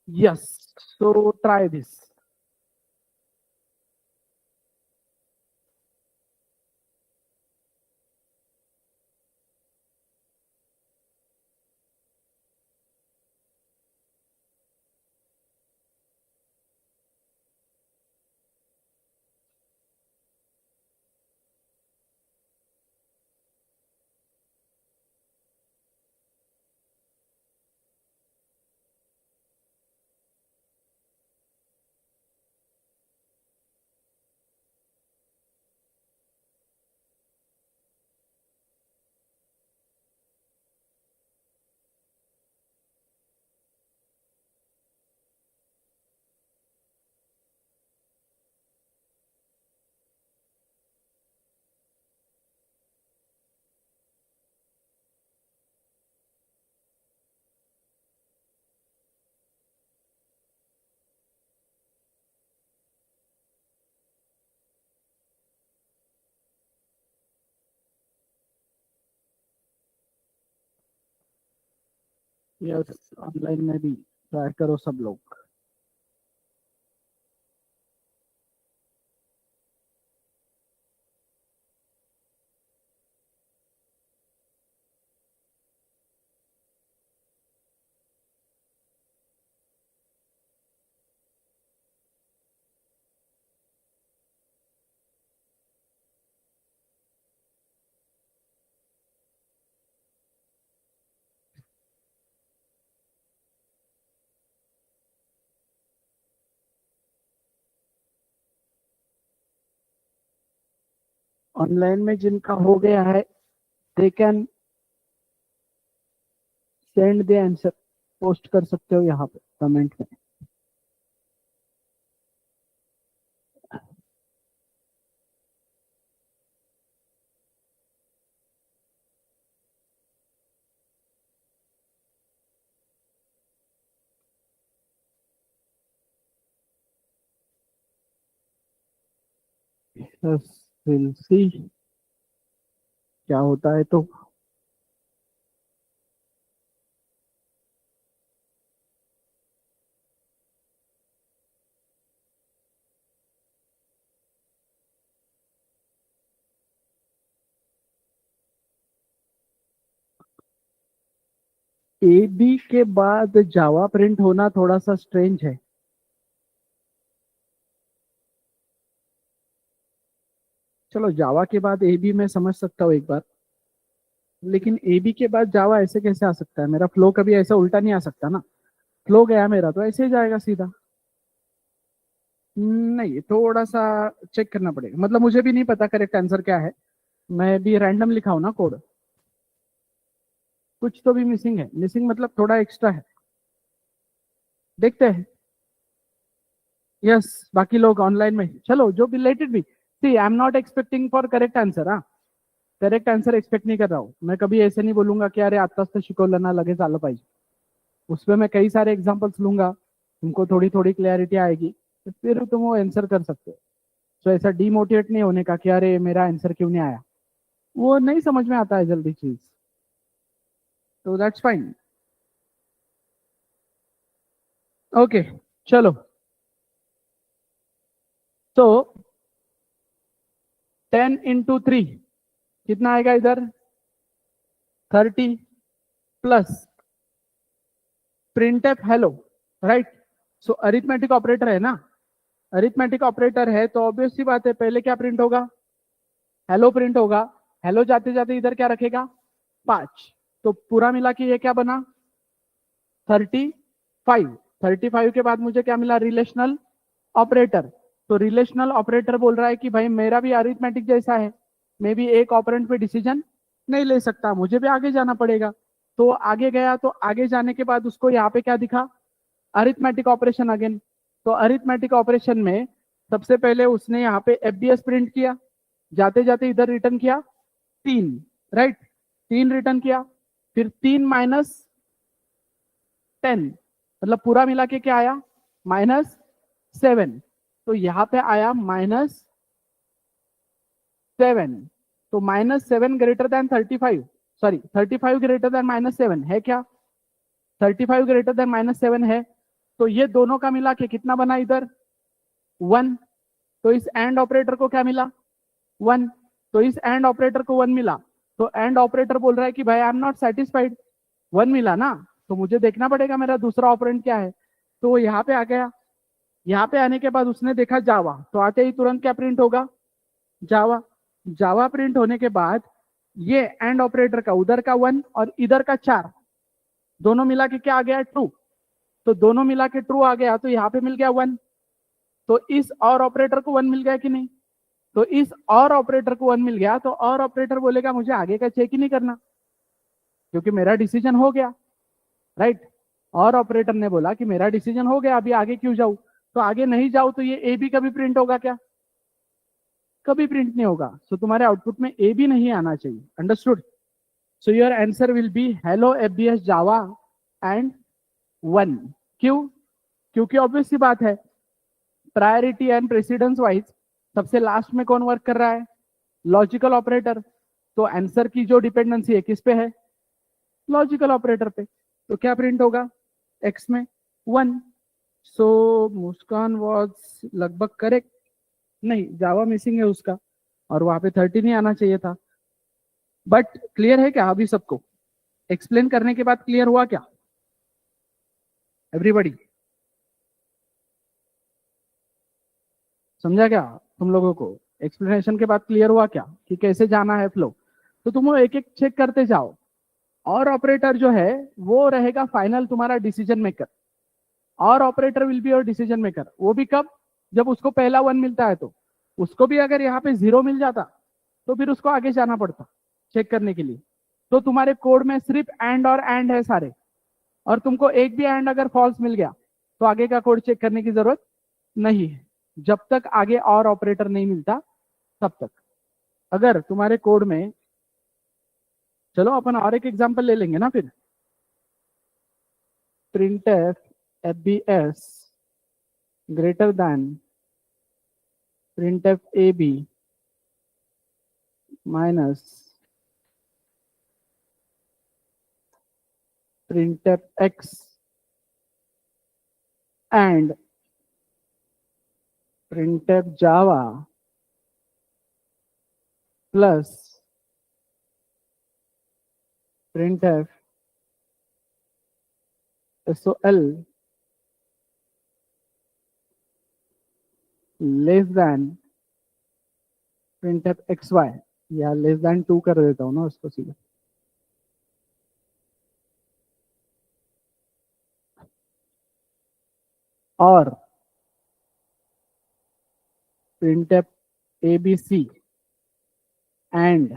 Yes, so try this. Yes, online में भी ट्राई करो सब लोग। ऑनलाइन में जिनका हो गया है, they can send the answer, post कर सकते हो यहाँ पे कमेंट में। यस, विल सी क्या होता है। तो ए बी के बाद जावा प्रिंट होना थोड़ा सा स्ट्रेंज है। चलो, जावा के बाद ए बी मैं समझ सकता हूँ एक बार, लेकिन ए बी के बाद जावा ऐसे कैसे आ सकता है? मेरा फ्लो कभी ऐसा उल्टा नहीं आ सकता ना। फ्लो गया मेरा तो ऐसे ही जाएगा सीधा। नहीं, थोड़ा सा चेक करना पड़ेगा, मतलब मुझे भी नहीं पता करेक्ट आंसर क्या है। मैं भी रैंडम लिखा हूं ना कोड, कुछ तो भी मिसिंग है। मिसिंग मतलब थोड़ा एक्स्ट्रा है, देखते हैं। यस, बाकी लोग ऑनलाइन में, चलो जो रिलेटेड भी। See, I am not expecting for correct answer. हाँ, करेक्ट आंसर एक्सपेक्ट नहीं कर रहा हूँ मैं। कभी ऐसे नहीं बोलूंगा कि अरे आत्ताच तर शिकवलं ना लगेच आलं पाहिजे। उसमें मैं कई सारे एग्जांपल्स लूंगा, तुमको थोड़ी थोड़ी क्लैरिटी आएगी, तो फिर तुम वो आंसर कर सकते हो। तो ऐसा डीमोटिवेट नहीं होने का कि अरे मेरा आंसर क्यों नहीं आया। वो नहीं समझ में आता है जल्दी चीज, तो दैट्स फाइन। ओके, चलो। तो 10 into 3 कितना आएगा इधर? 30 plus printf hello, right. So arithmetic operator है ना, अरिथमेटिक ऑपरेटर है तो ऑब्वियस सी बात है, पहले क्या प्रिंट होगा? हेलो प्रिंट होगा। हेलो जाते जाते इधर क्या रखेगा? 5। तो पूरा मिला के ये क्या बना? 35। 35 के बाद मुझे क्या मिला? Relational operator. तो रिलेशनल ऑपरेटर बोल रहा है कि भाई मेरा भी अरिथमेटिक जैसा है, मैं भी एक ऑपरेंड पे डिसीजन नहीं ले सकता, मुझे भी आगे जाना पड़ेगा। तो आगे गया, तो आगे जाने के बाद उसको यहाँ पे क्या दिखा? Arithmetic operation again. तो अरिथमेटिक ऑपरेशन में सबसे पहले उसने यहाँ पे एफडीएस प्रिंट किया, जाते जाते इधर रिटर्न किया 3, राइट। 3 रिटर्न किया, फिर 3 - 10, मतलब पूरा मिला के क्या आया? -7। तो यहाँ पे आया -7। तो -7 greater than 35, sorry 35 greater than -7 है क्या? 35 ग्रेटर देन -7 है। तो ये दोनों का मिला के कितना बना इधर? 1। तो इस एंड ऑपरेटर को क्या मिला? 1। तो इस एंड ऑपरेटर को 1 मिला। तो एंड ऑपरेटर बोल रहा है कि भाई आई एम नॉट सेटिस्फाइड, 1 मिला ना, तो मुझे देखना पड़ेगा मेरा दूसरा ऑपरेंड क्या है। तो वो यहाँ पे आ गया। यहाँ पे आने के बाद उसने देखा जावा, तो आते ही तुरंत क्या प्रिंट होगा? जावा। जावा प्रिंट होने के बाद ये एंड ऑपरेटर का उधर का 1 और इधर का 4, दोनों मिला के क्या आ गया? ट्रू। तो दोनों मिला के ट्रू आ गया, तो यहाँ पे मिल गया 1। तो इस और ऑपरेटर को 1 मिल गया कि नहीं? तो इस और ऑपरेटर को 1 मिल गया, तो और ऑपरेटर बोलेगा मुझे आगे का चेक ही नहीं करना, क्योंकि मेरा डिसीजन हो गया, राइट। और ऑपरेटर ने बोला कि मेरा डिसीजन हो गया, अभी आगे क्यों जाऊं? तो आगे नहीं जाऊं तो ये ए बी कभी प्रिंट होगा क्या? कभी प्रिंट नहीं होगा। सो तुम्हारे आउटपुट में ए बी नहीं आना चाहिए। Understood? So your answer will B hello FBS Java and 1। क्यों? क्योंकि ऑब्वियस सी बात है, प्रायोरिटी एंड प्रेसिडेंस वाइज सबसे लास्ट में कौन वर्क कर रहा है? Logical operator. तो आंसर की जो डिपेंडेंसी है किस पे है? लॉजिकल ऑपरेटर पे। तो क्या प्रिंट होगा x में 1। सो मुस्कान वॉज लगभग करेक्ट। नहीं, जावा मिसिंग है उसका, और वहां पे 30 नहीं आना चाहिए था। बट क्लियर है क्या अभी सबको? एक्सप्लेन करने के बाद क्लियर हुआ क्या एवरीबॉडी? समझा क्या तुम लोगों को? एक्सप्लेनेशन के बाद क्लियर हुआ क्या कि कैसे जाना है फ्लो? तो तुम एक एक चेक करते जाओ। और ऑपरेटर जो है वो रहेगा फाइनल तुम्हारा डिसीजन मेकर। और operator will be your decision maker. वो भी कब? जब उसको पहला 1 मिलता है तो। उसको भी अगर यहाँ पे 0 मिल जाता तो फिर उसको आगे जाना पड़ता चेक करने के लिए। तो तुम्हारे कोड में सिर्फ एंड और एंड है सारे, और तुमको एक भी एंड अगर फॉल्स मिल गया तो आगे का कोड चेक करने की जरूरत नहीं है, जब तक आगे और ऑपरेटर नहीं मिलता तब तक। अगर तुम्हारे कोड में, चलो अपन और एक एग्जांपल ले लेंगे ना फिर। printf fbs greater than printf ab minus printf x and printf java plus printf sol less than printf xy, या लेस देन 2 कर देता हूँ ना उसको सीधा। और printf abc and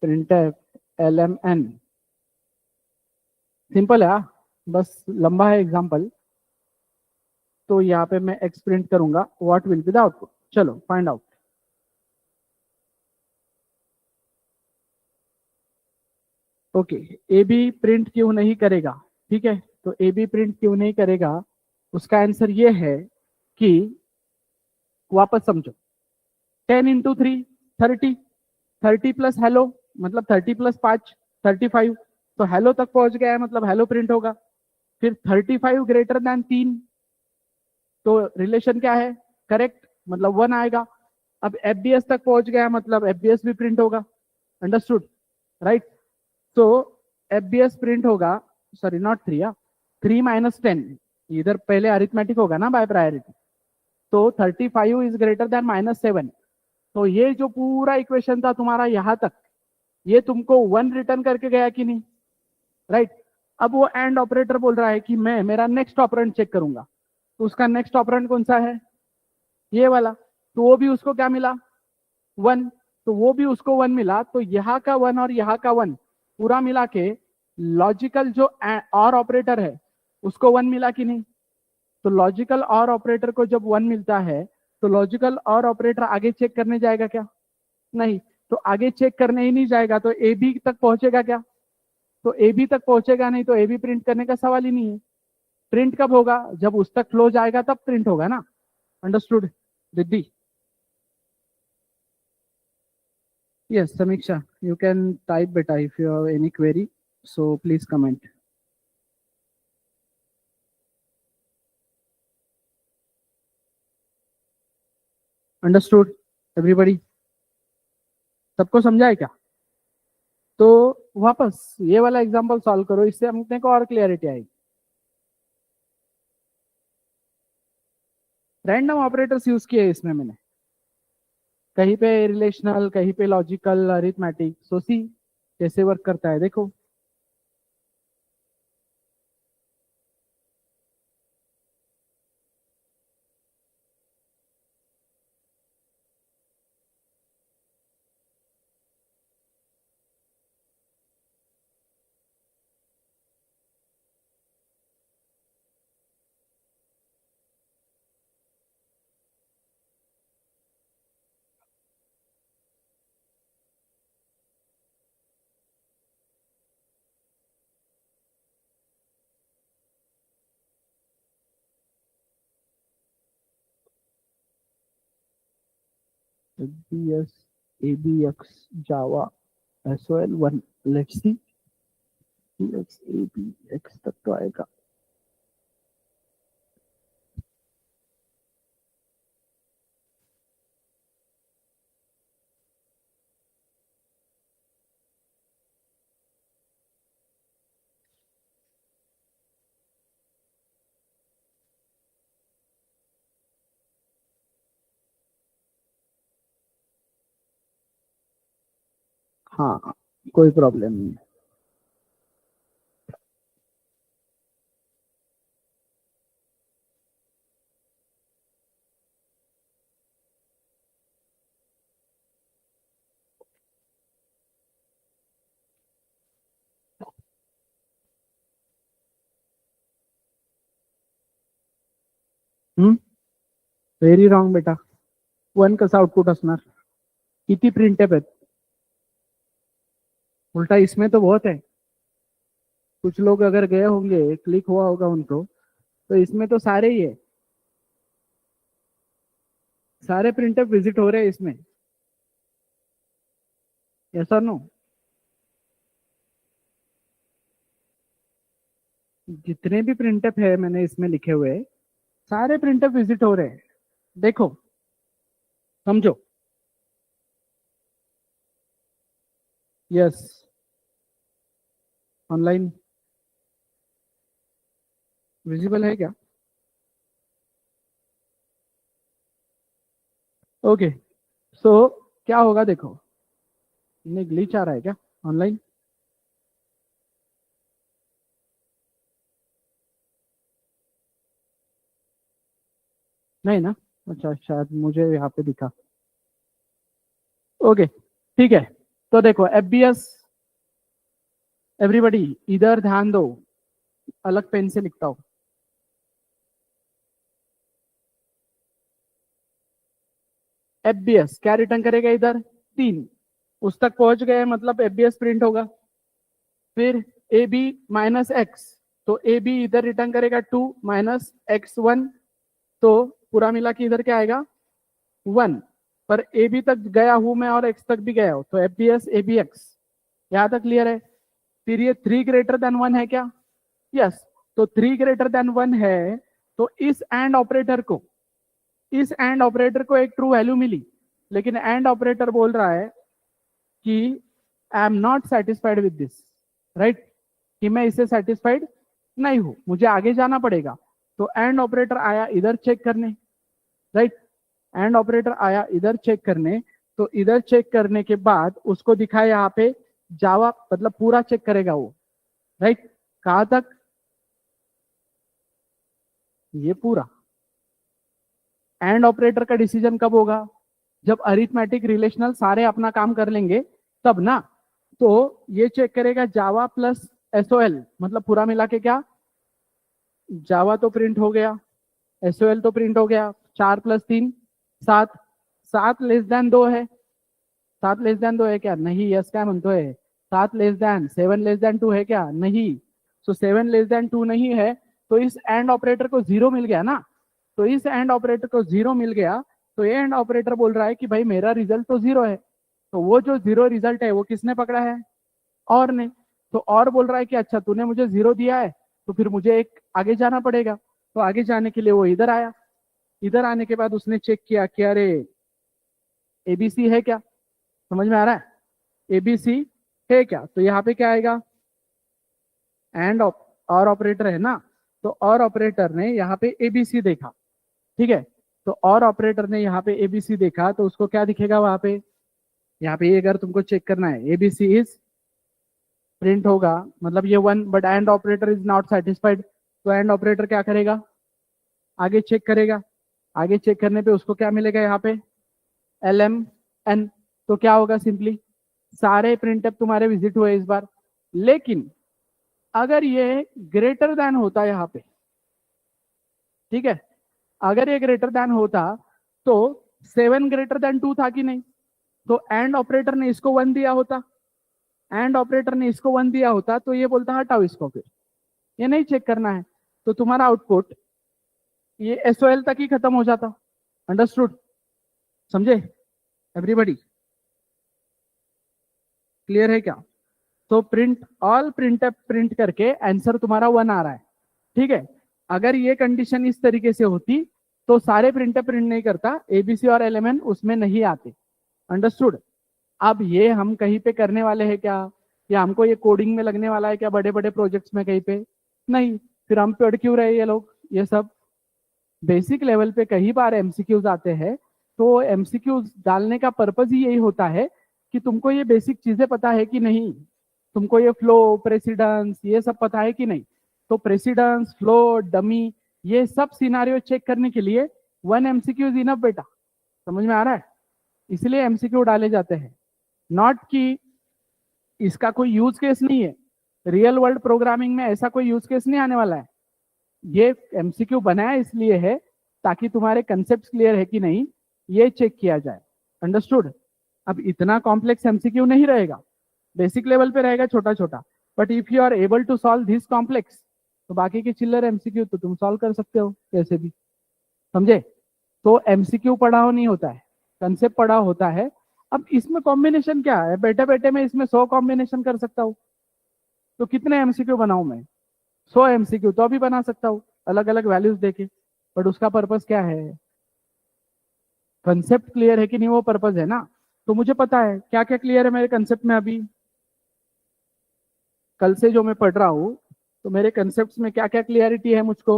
printf lmn। Simple है हाँ? बस लंबा है एग्जांपल। तो यहाँ पे मैं एक्स प्रिंट करूंगा, what will be the output. चलो find out. Okay, A B print क्यों नहीं करेगा? ठीक है, तो ए बी प्रिंट क्यों नहीं करेगा? उसका आंसर ये है कि, वापस समझो, 10 × 3 30, 30 प्लस हेलो मतलब 30 + 5 35। तो हेलो तक पहुंच गया है मतलब हेलो प्रिंट होगा। फिर 35 ग्रेटर देन 3, तो रिलेशन क्या है? करेक्ट, मतलब 1 आएगा। अब एफ बी एस तक पहुंच गया मतलब एफ बी एस भी प्रिंट होगा। Understood, right? तो एफ बी एस प्रिंट होगा, सॉरी नॉट 3, 3 - 10, इधर पहले अरिथमेटिक होगा ना बाय प्रायोरिटी। तो 35 इज ग्रेटर देन -7। तो ये जो पूरा इक्वेशन था तुम्हारा यहां तक, ये तुमको 1 रिटर्न करके गया कि नहीं? राइट। अब वो एंड ऑपरेटर बोल रहा है कि मैं मेरा नेक्स्ट ऑपरेंड चेक करूंगा। तो उसका नेक्स्ट ऑपरेंड कौन सा है? ये वाला। तो वो भी उसको क्या मिला? 1। तो वो भी उसको 1 मिला, तो यहाँ का 1 और यहाँ का 1 पूरा मिला के लॉजिकल जो और ऑपरेटर है उसको 1 मिला कि नहीं? तो लॉजिकल और ऑपरेटर को जब 1 मिलता है तो लॉजिकल और ऑपरेटर आगे चेक करने जाएगा क्या? नहीं। तो आगे चेक करने ही नहीं जाएगा तो ए बी तक पहुंचेगा क्या? तो ए बी तक पहुंचेगा नहीं तो ए बी प्रिंट करने का सवाल ही नहीं है। प्रिंट कब होगा? जब उस तक फ्लो जाएगा तब प्रिंट होगा ना। Understood Riddhi? Yes, Samiksha, you can type beta if you have any query. So please comment. Understood, everybody? सबको समझा है क्या? तो वापस ये वाला एग्जांपल सॉल्व करो, इससे हमने को और क्लियरिटी आएगी। रैंडम ऑपरेटर्स यूज किए इसमें मैंने, कहीं पे रिलेशनल, कहीं पे लॉजिकल, अरिथमेटिक। सो सी कैसे वर्क करता है देखो। ABS, ABX, Java, SOL1, let's see. X a b x तक तो आएगा। हाँ, कोई प्रॉब्लम नहीं। व्हेरी रॉंग बेटा, वन कसं आउटपुट असणार? किती प्रिंटफ आहेत? उल्टा इसमें तो बहुत है। कुछ लोग अगर गए होंगे, क्लिक हुआ होगा उनको, तो इसमें तो सारे ही है, सारे प्रिंटफ विजिट हो रहे हैं इसमें। ऐसा नो, जितने भी प्रिंटफ है मैंने इसमें लिखे हुए, सारे प्रिंटफ विजिट हो रहे हैं। देखो, समझो। यस, ऑनलाइन विजिबल है क्या? ओके, सो क्या होगा देखो, इन्हें ग्लिच आ रहा है क्या ऑनलाइन? नहीं ना? अच्छा, शायद मुझे यहाँ पे दिखा। ओके, ठीक है। तो देखो एफबीएस, एवरीबॉडी इधर ध्यान दो, अलग पेन से लिखता हूं। एफबीएस क्या रिटर्न करेगा इधर? 3। उस तक पहुंच गए मतलब एफबीएस प्रिंट होगा। फिर ए बी माइनस एक्स, तो ए बी इधर रिटर्न करेगा 2 माइनस x1, तो पूरा मिला के इधर क्या आएगा? 1। पर ए बी तक गया हूं मैं और एक्स तक भी गया हूं, तो एफबीएस ए बी एक्स, यहां तक क्लियर है? फिर ये 3 ग्रेटर देन 1 है क्या? यस। तो 3 ग्रेटर देन 1 है, तो इस एंड ऑपरेटर को, इस एंड ऑपरेटर को एक ट्रू वैल्यू मिली, लेकिन एंड ऑपरेटर बोल रहा है कि आई am not satisfied with this, right? कि मैं इससे सेटिस्फाइड नहीं हूं, मुझे आगे जाना पड़ेगा। तो एंड ऑपरेटर आया इधर चेक करने, राइट? एंड ऑपरेटर आया इधर चेक करने, तो इधर चेक करने के बाद उसको दिखाया यहाँ पे जावा, मतलब पूरा चेक करेगा वो, राइट? कहां तक? ये पूरा। एंड ऑपरेटर का डिसीजन कब होगा? जब अरिथमेटिक रिलेशनल सारे अपना काम कर लेंगे तब ना। तो ये चेक करेगा जावा प्लस एसओएल, मतलब पूरा मिला के क्या? जावा तो प्रिंट हो गया, एसओएल तो प्रिंट हो गया। 4 + 3 7, 7 लेस देन 2 है। 7 लेस देन 2 है क्या? नहीं। यस क्या म्हणतोय? 7 लेस देन 7 लेस देन 2 है क्या? नहीं। सो 7 लेस देन 2 नहीं है, तो इस एंड ऑपरेटर को 0 मिल गया ना। तो इस एंड ऑपरेटर को 0 मिल गया, तो ये एंड ऑपरेटर बोल रहा है कि भाई मेरा रिजल्ट तो 0 है। तो वो जो 0 रिजल्ट है वो किसने पकड़ा है? और ने। तो और बोल रहा है कि अच्छा तूने मुझे 0 दिया है, तो फिर मुझे एक आगे जाना पड़ेगा। तो आगे जाने के लिए वो इधर आया। इधर आने के बाद उसने चेक किया कि अरे एबीसी है क्या? समझ में आ रहा है? एबीसी है क्या? तो यहाँ पे क्या आएगा? एंड और ऑपरेटर है ना, तो और ऑपरेटर ने यहाँ पे एबीसी देखा, ठीक है? तो और ऑपरेटर ने यहाँ पे एबीसी देखा, तो उसको क्या दिखेगा वहां पे? यहाँ पे अगर तुमको चेक करना है, एबीसी इज प्रिंट होगा, मतलब ये 1, but and operator is not satisfied. तो एंड ऑपरेटर क्या करेगा? आगे चेक करेगा। आगे चेक करने पे उसको क्या मिलेगा यहाँ पे? LMN। तो क्या होगा? सिंपली सारे प्रिंटअप तुम्हारे विजिट हुए इस बार। लेकिन अगर ये ग्रेटर देन होता यहाँ पे, ठीक है, अगर ये ग्रेटर देन होता, तो 7 ग्रेटर देन 2 था कि नहीं? तो एंड ऑपरेटर ने इसको 1 दिया होता, एंड ऑपरेटर ने इसको 1 दिया होता, तो ये बोलता हटाओ इसको, फिर ये नहीं चेक करना है। तो तुम्हारा आउटपुट ये एसओएल तक ही खत्म हो जाता। अंडरस्टूड? समझे एवरीबॉडी? क्लियर है क्या? तो प्रिंट ऑल प्रिंटअप प्रिंट करके आंसर तुम्हारा 1 आ रहा है, ठीक है। अगर ये कंडीशन इस तरीके से होती तो सारे प्रिंटअप प्रिंट नहीं करता, एबीसी और एलएमएन उसमें नहीं आते। अंडरस्टूड। अब ये हम कहीं पे करने वाले हैं क्या, या हमको ये कोडिंग में लगने वाला है क्या, बड़े बड़े प्रोजेक्ट्स में कहीं पे नहीं, फिर हम पढ़ क्यों रहे ये लोग ये सब। बेसिक लेवल पे कई बार एमसीक्यूज आते हैं, तो एमसीक्यूज डालने का पर्पज ही यही होता है कि तुमको ये बेसिक चीजें पता है कि नहीं, तुमको ये फ्लो प्रेसिडेंस ये सब पता है कि नहीं। तो प्रेसिडेंस फ्लो डमी ये सब सिनारियो चेक करने के लिए 1 एमसीक्यू इज इनफ बेटा। समझ में आ रहा है, इसलिए एमसीक्यू डाले जाते हैं, नॉट कि इसका कोई यूज केस नहीं है। रियल वर्ल्ड प्रोग्रामिंग में ऐसा कोई यूज केस नहीं आने वाला है। ये एमसीक्यू बनाया इसलिए है ताकि तुम्हारे कंसेप्ट क्लियर है कि नहीं ये चेक किया जाए। अंडरस्टूड। अब इतना कॉम्प्लेक्स एमसीक्यू नहीं रहेगा, बेसिक लेवल पे रहेगा छोटा छोटा, but if you are able to solve this complex तो बाकी के चिल्लर एमसीक्यू तो तुम सॉल्व कर सकते हो कैसे भी। समझे। तो एमसीक्यू पढ़ाओ नहीं होता है, कंसेप्ट पढ़ाओ होता है। अब इसमें कॉम्बिनेशन क्या है, बैठे बैठे मैं इसमें 100 कॉम्बिनेशन कर सकता हूँ, तो कितने एमसीक्यू बनाऊं मैं, 100 एमसीक्यू तो अभी बना सकता हूँ अलग अलग वैल्यूज देके। बट उसका पर्पस क्या है, कंसेप्ट क्लियर है कि नहीं वो पर्पस है ना। तो मुझे पता है क्या क्या क्लियर है मेरे कंसेप्ट में। अभी कल से जो मैं पढ़ रहा हूँ तो मेरे कंसेप्ट में क्या क्या क्लियरिटी है मुझको।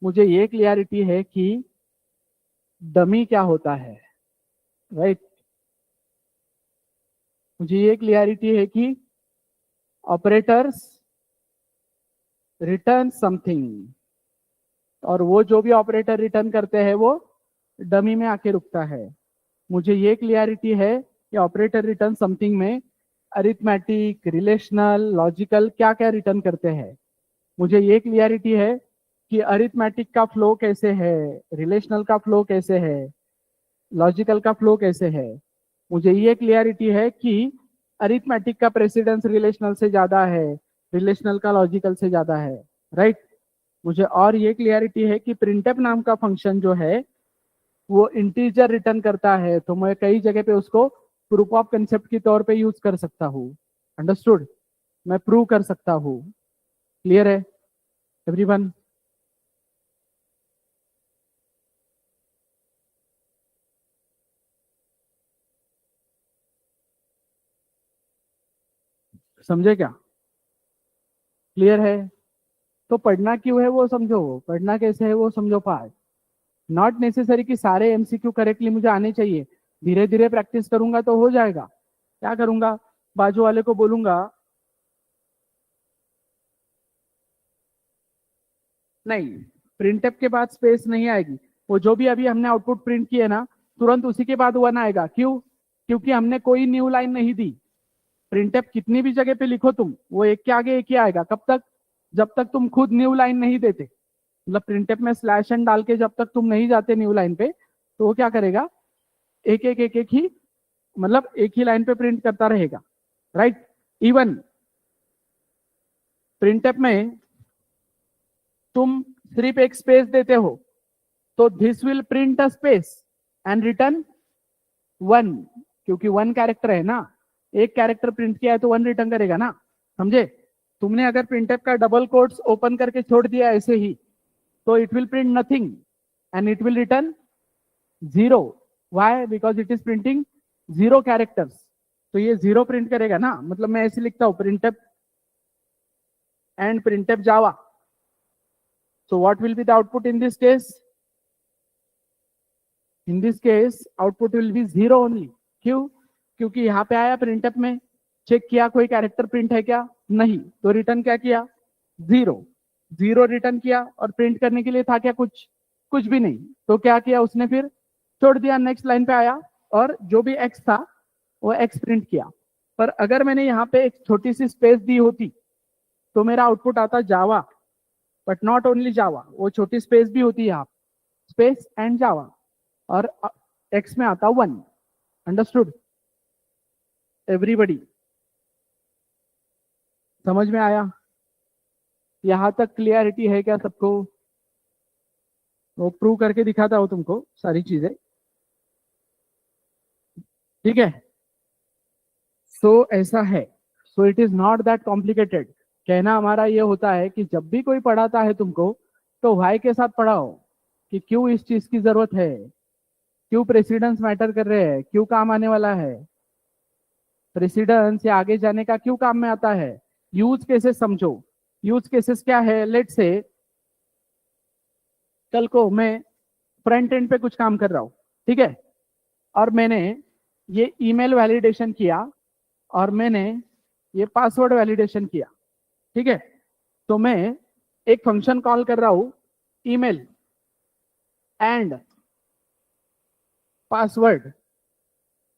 मुझे ये क्लियरिटी है कि डमी क्या होता है, राइट। मुझे ये क्लियरिटी है कि ऑपरेटर्स रिटर्न समथिंग, और वो जो भी ऑपरेटर रिटर्न करते हैं वो डमी में आके रुकता है। मुझे ये क्लियरिटी है कि ऑपरेटर रिटर्न समथिंग में अरिथमेटिक रिलेशनल लॉजिकल क्या क्या रिटर्न करते हैं। मुझे ये क्लियरिटी है कि अरिथमेटिक का फ्लो कैसे है, रिलेशनल का फ्लो कैसे है, लॉजिकल का फ्लो कैसे है। मुझे ये क्लियरिटी है कि अरिथमेटिक का प्रेसिडेंस रिलेशनल से ज्यादा है, रिलेशनल का लॉजिकल से ज्यादा है, राइट। मुझे और ये क्लियरिटी है कि प्रिंटफ नाम का फंक्शन जो है वो इंटीजर रिटर्न करता है, तो मैं कई जगह पे उसको प्रूफ ऑफ कंसेप्ट के तौर पे यूज कर सकता हूँ। अंडरस्टूड। मैं प्रूव कर सकता हूँ। क्लियर है एवरीवन। समझे क्या, क्लियर है। तो पढ़ना क्यों है वो समझो, पढ़ना कैसे है वो समझो पार्ट। नॉट नेसेसरी कि सारे एमसीक्यू करेक्टली मुझे आने चाहिए, धीरे धीरे प्रैक्टिस करूंगा तो हो जाएगा। क्या करूंगा, बाजू वाले को बोलूंगा नहीं प्रिंटअप के बाद स्पेस नहीं आएगी, वो जो भी अभी हमने आउटपुट प्रिंट किए ना तुरंत उसी के बाद 1 आएगा। क्यों, क्योंकि हमने कोई न्यू लाइन नहीं दी। प्रिंटअप कितनी भी जगह पे लिखो तुम वो एक के आगे एक ही आएगा, कब तक, जब तक तुम खुद न्यू लाइन नहीं देते। मतलब प्रिंटअप में स्लैश एन डाल के जब तक तुम नहीं जाते न्यू लाइन पे तो वो क्या करेगा, एक एक ही मतलब एक ही लाइन पे प्रिंट करता रहेगा, राइट। इवन प्रिंटअप में तुम सिर्फ एक स्पेस देते हो तो this will print a space and return 1, क्योंकि 1 कैरेक्टर है ना, एक कैरेक्टर प्रिंट किया है तो 1 रिटर्न करेगा ना। समझे। तुमने अगर प्रिंटअप का डबल कोट्स ओपन करके छोड़ दिया ऐसे ही तो it will print nothing and it will return 0। Why, because it is printing 0 characters, तो ये 0 प्रिंट करेगा ना। मतलब मैं ऐसे लिखता हूं printf and printf Java, so what will be the output in this case, in this case output will be 0 only। क्यों, क्योंकि यहाँ पे आया प्रिंटअप में चेक किया कोई कैरेक्टर प्रिंट है क्या, नहीं, तो रिटर्न क्या किया 0, 0 रिटर्न किया। और प्रिंट करने के लिए था क्या कुछ, कुछ भी नहीं, तो क्या किया उसने फिर छोड़ दिया, नेक्स्ट लाइन पे आया और जो भी एक्स था वो एक्स प्रिंट किया। पर अगर मैंने यहाँ पे एक छोटी सी स्पेस दी होती तो मेरा आउटपुट आता जावा, बट नॉट ओनली जावा, वो छोटी स्पेस भी होती है यहाँ, स्पेस एंड जावा, और एक्स में आता 1। अंडरस्टूड एवरीबडी, समझ में आया, यहां तक क्लियरिटी है क्या सबको। वो प्रूव करके दिखाता हूं तुमको सारी चीजें, ठीक है। सो ऐसा है, so it is not that complicated. कहना हमारा ये होता है कि जब भी कोई पढ़ाता है तुमको, तो वाई के साथ पढ़ाओ कि क्यों इस चीज की जरूरत है, क्यों प्रेसिडेंस मैटर कर रहे हैं, क्यों काम आने वाला है, प्रेसिडेंस या आगे जाने का क्यों काम में आता है। यूज केसेस समझो। यूज केसेस क्या है? लेट से कल को मैं फ्रंट एंड पे कुछ काम कर रहा हूं, ठीक है, और मैंने ये ईमेल वैलिडेशन किया, और मैंने ये पासवर्ड वैलिडेशन किया, ठीक है। तो मैं एक फंक्शन कॉल कर रहा हूं, ईमेल एंड पासवर्ड।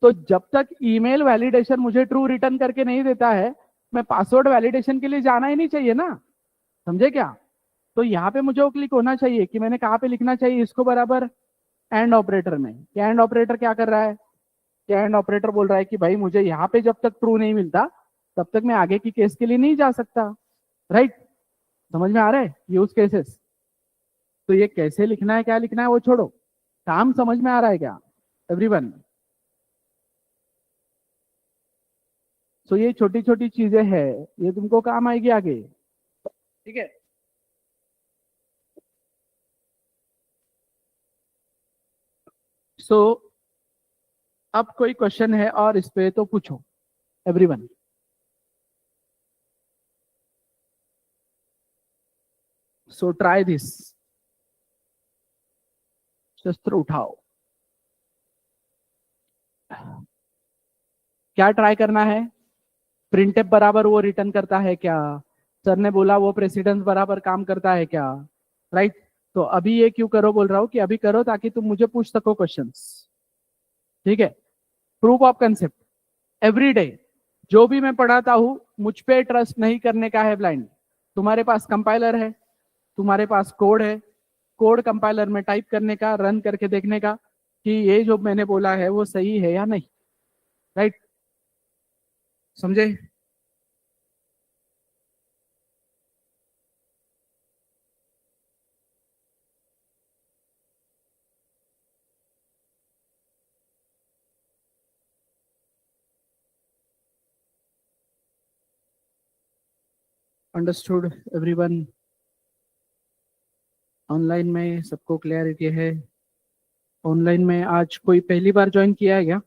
तो जब तक ईमेल वैलिडेशन मुझे ट्रू रिटर्न करके नहीं देता है, मैं पासवर्ड वैलिडेशन के लिए जाना ही नहीं चाहिए ना। समझे क्या? तो यहाँ पे मुझे वो क्लिक होना चाहिए कि मैंने कहाँ पे लिखना चाहिए इसको बराबर, एंड ऑपरेटर में। क्या एंड ऑपरेटर क्या कर रहा है? क्या एंड ऑपरेटर बोल रहा है कि भाई मुझे यहाँ पे जब तक ट्रू नहीं मिलता, तब तक मैं आगे की केस के लिए नहीं जा सकता। राइट? समझ में आ रहा है यूज केसेस? तो ये कैसे लिखना है, क्या लिखना है, वो छोड़ो, काम समझ में आ रहा है क्या एवरीवन? सो ये छोटी छोटी चीजें हैं, ये तुमको काम आएगी आगे, ठीक है। सो अब कोई क्वेश्चन है और इस पे तो पूछो एवरीवन। So try this. शस्त्र उठाओ। क्या ट्राई करना है? प्रिंटफ बराबर वो रिटर्न करता है क्या? सर ने बोला वो प्रेसिडेंस बराबर काम करता है क्या? राइट? तो अभी ये क्यों करो बोल रहा हूँ कि अभी करो ताकि तुम मुझे पूछ सको क्वेश्चंस, ठीक है। Proof of concept every day जो भी मैं पढ़ाता हूं, मुझ पे ट्रस्ट नहीं करने का है ब्लाइंड। तुम्हारे पास कंपाइलर है, तुम्हारे पास कोड है, कोड कंपाइलर में टाइप करने का, रन करके देखने का कि ये जो मैंने बोला है वो सही है या नहीं। राइट? समझे? Understood everyone? ऑनलाइन में सबको क्लियरिटी है? ऑनलाइन में आज कोई पहली बार ज्वाइन किया है क्या?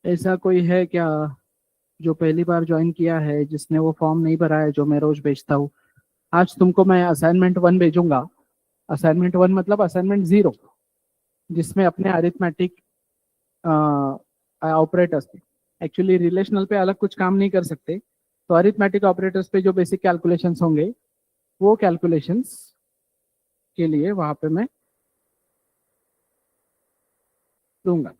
ऐसा कोई है क्या जो पहली बार ज्वाइन किया है, जिसने वो फॉर्म नहीं भरा है जो मैं रोज भेजता हूँ? आज तुमको मैं असाइनमेंट 1 भेजूंगा। असाइनमेंट 1 मतलब असाइनमेंट 0, जिसमें अपने अरिथमेटिक ऑपरेटर्स पे, एक्चुअली रिलेशनल पे अलग कुछ काम नहीं कर सकते, तो अरिथमेटिक ऑपरेटर्स पे जो बेसिक कैलकुलेशंस होंगे, वो कैलकुलेशंस के लिए वहां पे मैं दूंगा।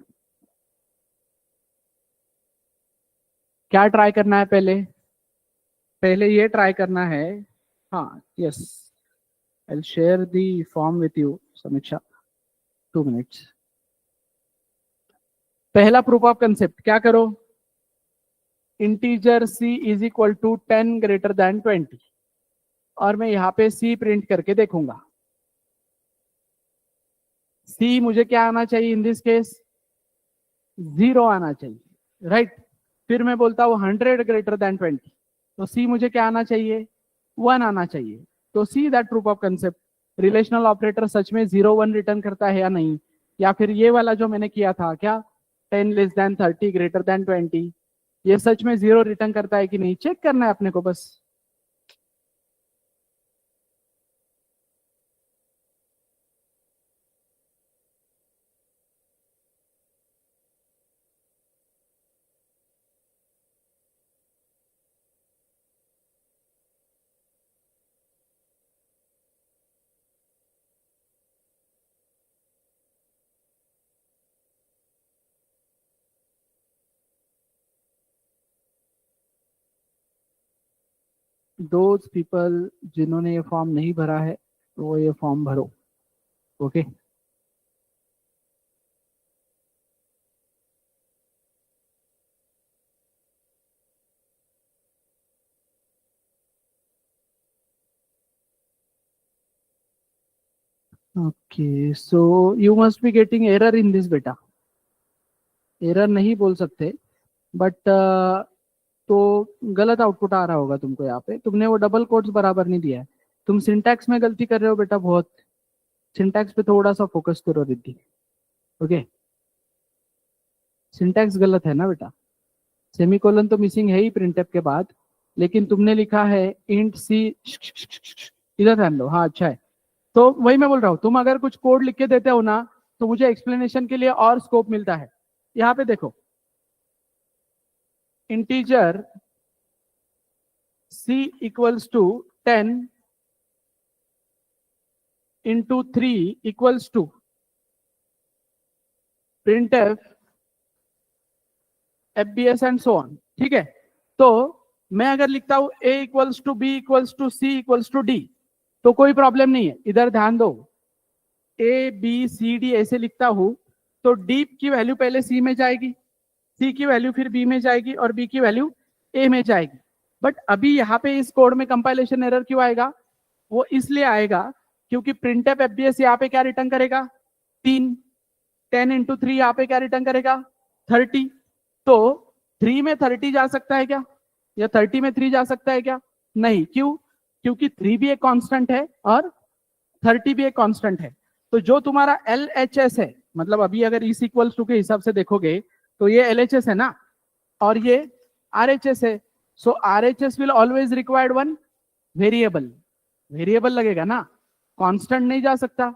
क्या ट्राई करना है पहले? पहले ये ट्राई करना है। हाँ, yes, I will share the form with you Samiksha. 2 minutes. पहला प्रूफ ऑफ कंसेप्ट क्या करो? Integer c is equal to 10 greater than 20, और मैं यहाँ पे c प्रिंट करके देखूंगा। c मुझे क्या आना चाहिए इन दिस केस? 0 आना चाहिए। राइट? फिर मैं बोलता हूँ 100 ग्रेटर देन 20, तो c मुझे क्या आना चाहिए? 1 आना चाहिए। तो see that proof of concept, relational operator सच में 0 1 रिटर्न करता है या नहीं, या फिर ये वाला जो मैंने किया था क्या, 10 < 30 ग्रेटर देन 20, ये सच में 0 रिटर्न करता है कि नहीं, चेक करना है अपने को बस। दोज पीपल जिन्होंने ये फॉर्म नहीं भरा है, तो वो ये फॉर्म भरो। Okay? Okay, so you must be getting error in this बेटा। एरर नहीं बोल सकते, बट तो गलत आउटपुट आ रहा होगा तुमको। यहाँ पे तुमने वो डबल कोट्स बराबर नहीं दिया है। तुम सिंटैक्स में गलती कर रहे हो बेटा बहुत। सिंटैक्स पे थोड़ा सा फोकस करो रिद्धि। ओके, सिंटैक्स गलत है ना बेटा। सेमीकोलन तो मिसिंग है ही प्रिंटफ के बाद, लेकिन तुमने लिखा है इंट सी। इधर ध्यान दो, हाँ अच्छा है। तो वही मैं बोल रहा हूँ, तुम अगर कुछ कोड लिख के देते हो ना, तो मुझे एक्सप्लेनेशन के लिए और स्कोप मिलता है। यहाँ पे देखो, integer c equals to 10 into 3 equals to printf fbs and so on. ठीक है, तो मैं अगर लिखता हूं a equals to b equals to c equals to d, तो कोई प्रॉब्लम नहीं है। इधर ध्यान दो, a b c d ऐसे लिखता हूं, तो d की वैल्यू पहले c में जाएगी, c की वैल्यू फिर b में जाएगी, और b की वैल्यू a में जाएगी। बट अभी यहाँ पे इस कोड में कंपाइलेशन एरर क्यों आएगा? वो इसलिए आएगा क्योंकि प्रिंटफ एफबीएस यहाँ पे क्या रिटर्न करेगा? 3। 10 इंटू 3 यहाँ पे क्या रिटर्न करेगा? 30। तो 3 में 30 जा सकता है क्या? या 30 में 3 जा सकता है क्या? नहीं। क्यों? क्योंकि 3 भी एक कांस्टेंट है और 30 भी एक कांस्टेंट है। तो जो तुम्हारा एल एच एस है, मतलब अभी अगर इस इक्वल्स टू के हिसाब से देखोगे, तो ये एल एच एस है ना, और ये आर एच एस है। So R H S will always required one variable. Variable लगेगा ना, कांस्टेंट नहीं जा सकता।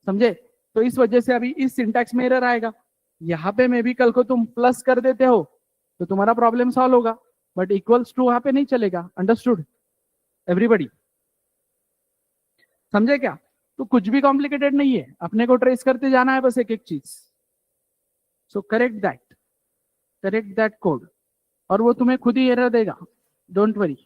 समझे? तो इस वजह से अभी इस सिंटैक्स में एरर आएगा। यहाँ पे मैं भी कल को तुम प्लस कर देते हो तो तुम्हारा प्रॉब्लम सॉल्व होगा, बट इक्वल्स टू वहां पे नहीं चलेगा। Understood everybody? समझे क्या? तो कुछ भी कॉम्प्लिकेटेड नहीं है, अपने को ट्रेस करते जाना है बस एक एक चीज। सो करेक्ट दैट कोड, और वो तुम्हें खुद ही एरर देगा, डोंट वरी।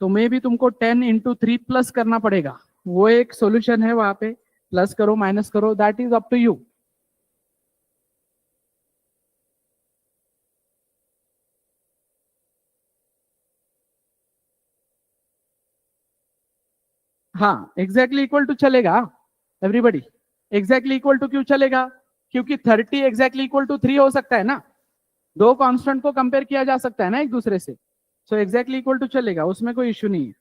तो मे भी तुमको 10 इंटू 3 प्लस करना पड़ेगा, वो एक सॉल्यूशन है वहां पे। प्लस करो माइनस करो, that is up to you. हाँ, एग्जैक्टली इक्वल टू चलेगा एवरीबडी। एग्जैक्टली इक्वल टू क्यों चलेगा? क्योंकि 30 एग्जैक्टली इक्वल टू 3 हो सकता है ना, दो कांस्टेंट को कंपेयर किया जा सकता है ना एक दूसरे से। सो एग्जैक्टली इक्वल टू चलेगा, उसमें कोई इश्यू नहीं है।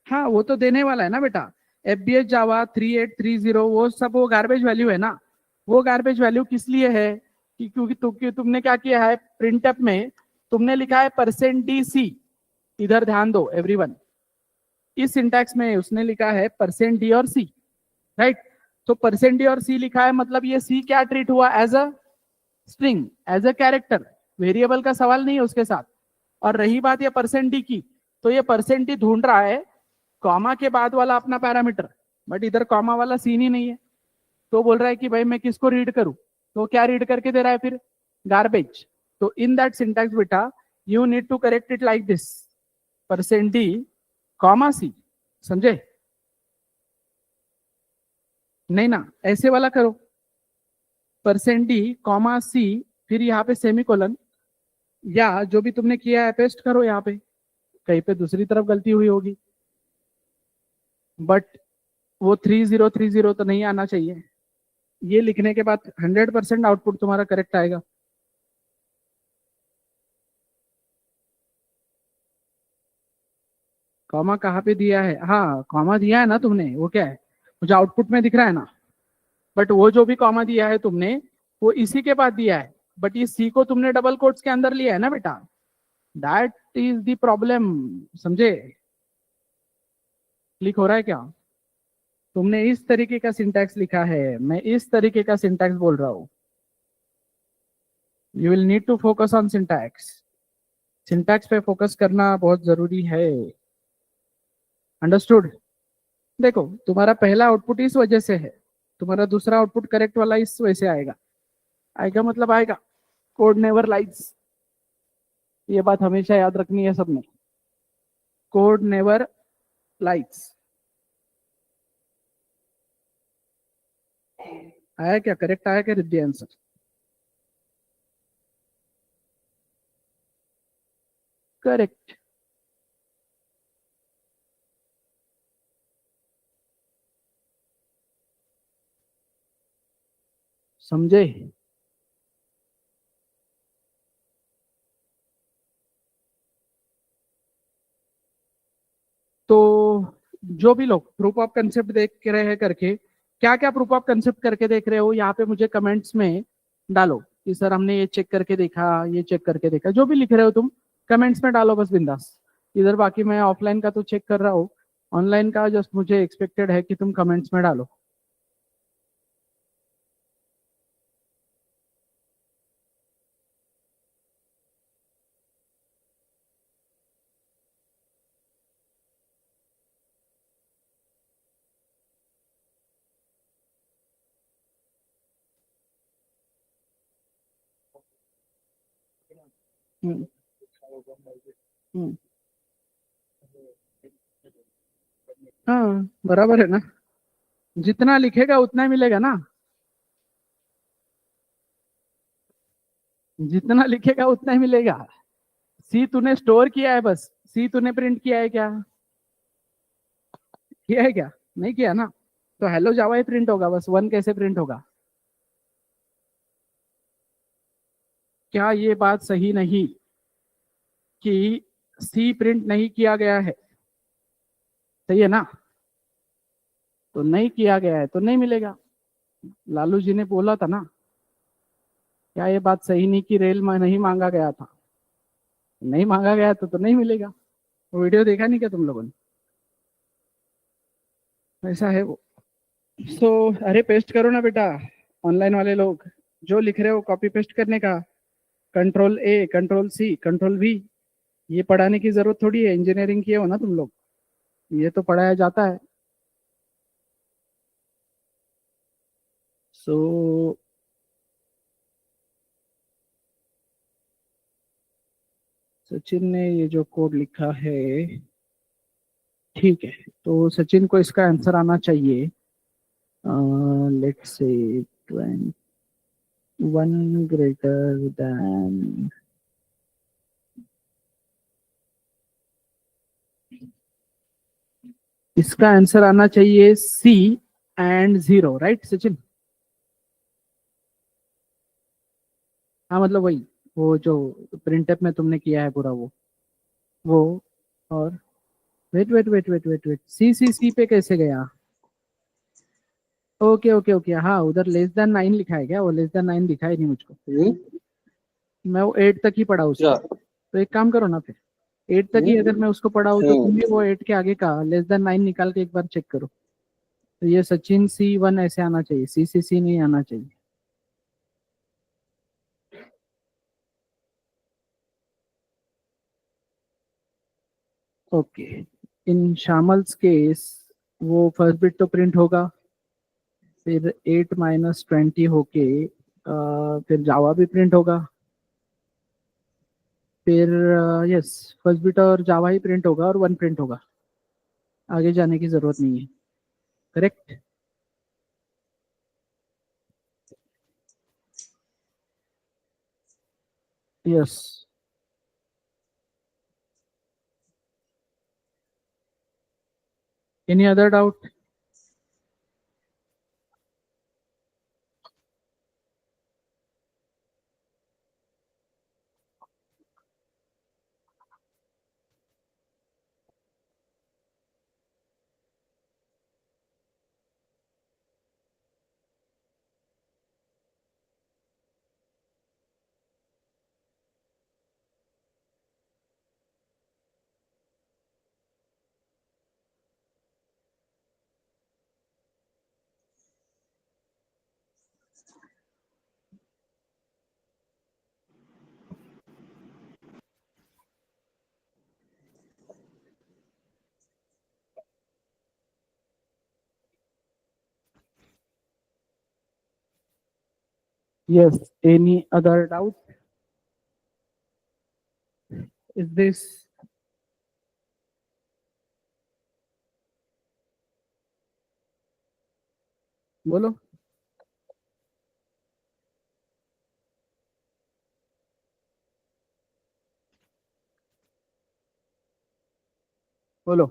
हाँ, वो तो देने वाला है ना बेटा। FBS जावा 3830 वो सब वो गार्बेज वैल्यू है ना। वो गार्बेज वैल्यू किस लिए है? क्योंकि तुमने क्या किया है प्रिंटअप में, तुमने लिखा है %dc। इधर ध्यान दो एवरीवन, इस सिंटैक्स में उसने लिखा है %d और c, राइट? तो %d और c लिखा है, मतलब ये c क्या ट्रीट हुआ? As a string, as a character. Variable का सवाल नहीं है उसके साथ। और रही बात ये %d की, तो ये %d ढूंढ रहा है कॉमा के बाद वाला अपना पैरामीटर, बट इधर कॉमा वाला सीन ही नहीं है। तो बोल रहा है कि भाई मैं किसको रीड करूं? तो क्या रीड करके दे रहा है फिर? गार्बेज। तो इन दैट सिंटैक्स बेटा, you need to correct it like this, %d comma c। समझे? नहीं ना, ऐसे वाला करो, %d कॉमा c, फिर यहाँ पे सेमीकोलन, या जो भी तुमने किया है पेस्ट करो यहाँ पे। कहीं पे दूसरी तरफ गलती हुई होगी, बट वो 3030 तो नहीं आना चाहिए। ये लिखने के बाद 100% आउटपुट तुम्हारा करेक्ट आएगा। कॉमा कहाँ पे दिया है? हाँ, कॉमा दिया है ना तुमने, वो क्या है मुझे आउटपुट में दिख रहा है ना। बट वो जो भी कॉमा दिया है तुमने, वो इसी के बाद दिया है, बट ये सी को तुमने डबल कोट्स के अंदर लिया है ना बेटा। That is the problem. समझे? क्लिक हो रहा है क्या? तुमने इस तरीके का सिंटैक्स लिखा है, मैं इस तरीके का सिंटैक्स बोल रहा हूँ। You will need to focus on syntax. Syntax पे फोकस करना बहुत जरूरी है। अंडरस्टूड? देखो, तुम्हारा पहला आउटपुट इस वजह से है, तुम्हारा दूसरा आउटपुट करेक्ट वाला इस वजह से आएगा। आएगा मतलब आएगा। कोड नेवर लाइज, ये बात हमेशा याद रखनी है सबने। Code never lies. आया क्या? करेक्ट आया क्या रिद्धि आंसर? करेक्ट। समझे? तो जो भी लोग प्रूफ ऑफ कंसेप्ट देख के रहे हैं करके, क्या क्या प्रूफ ऑफ कंसेप्ट करके देख रहे हो यहाँ पे मुझे कमेंट्स में डालो कि सर हमने ये चेक करके देखा, ये चेक करके देखा, जो भी लिख रहे हो तुम कमेंट्स में डालो बस बिंदास। इधर बाकी मैं ऑफलाइन का तो चेक कर रहा हूँ, ऑनलाइन का जस्ट मुझे एक्सपेक्टेड है कि तुम कमेंट्स में डालो। हम्म। हम्म। हाँ बराबर है ना, जितना लिखेगा उतना ही मिलेगा ना, जितना लिखेगा उतना ही मिलेगा। सी तूने स्टोर किया है बस, सी तूने प्रिंट किया है क्या? किया है क्या? नहीं किया ना, तो हेलो जावा ही प्रिंट होगा, बस वन कैसे प्रिंट होगा? क्या ये बात सही नहीं कि सी प्रिंट नहीं किया गया है? सही है ना? तो नहीं किया गया है तो नहीं मिलेगा। लालू जी ने बोला था ना, क्या ये बात सही नहीं कि रेल में नहीं मांगा गया था? नहीं मांगा गया तो नहीं मिलेगा। वो वीडियो देखा नहीं क्या तुम लोगों ने? ऐसा है वो। सो अरे पेस्ट करो ना बेटा, ऑनलाइन वाले लोग जो लिख रहे हो कॉपी पेस्ट करने का, control A control C control V. ये पढ़ाने की जरूरत थोड़ी है, इंजीनियरिंग किए हो ना तुम लोग, ये तो पढ़ाया जाता है। सो सचिन ने ये जो कोड लिखा है, ठीक है, तो सचिन को इसका आंसर आना चाहिए। लेट्स से 21 ग्रेटर देन, इसका आंसर आना चाहिए सी एंड जीरो, राइट सचिन? हाँ मतलब वही, वो जो प्रिंटअप में तुमने किया है पूरा वो और wait wait wait wait wait wait, C C C पे कैसे गया? ओके ओके ओके, हाँ उधर लेस देन 9 लिखा है क्या? वो लेस देन 9 दिखा ही नहीं मुझको। मैं वो 8 तक ही पढ़ा उसको। तो एक काम करो ना फिर, 8 तक ही अगर मैं उसको पढ़ाऊँ तो तुम भी वो 8 के आगे का लेस देन 9 निकाल के एक बार चेक करो। तो ये सचिन C1 ऐसे आना चाहिए, सी नहीं आना चाहिए। ओके, इन शामल्स केस वो फर्स्ट बिट तो प्रिंट होगा, फिर 8 - 20 होके फिर जावा भी प्रिंट होगा, फिर यस फर्स्ट बिट और जावा ही प्रिंट होगा और वन प्रिंट होगा, आगे जाने की जरूरत नहीं है। Correct. Yes. Any other doubt? Yes, any other doubt? Is this, बोलो बोलो।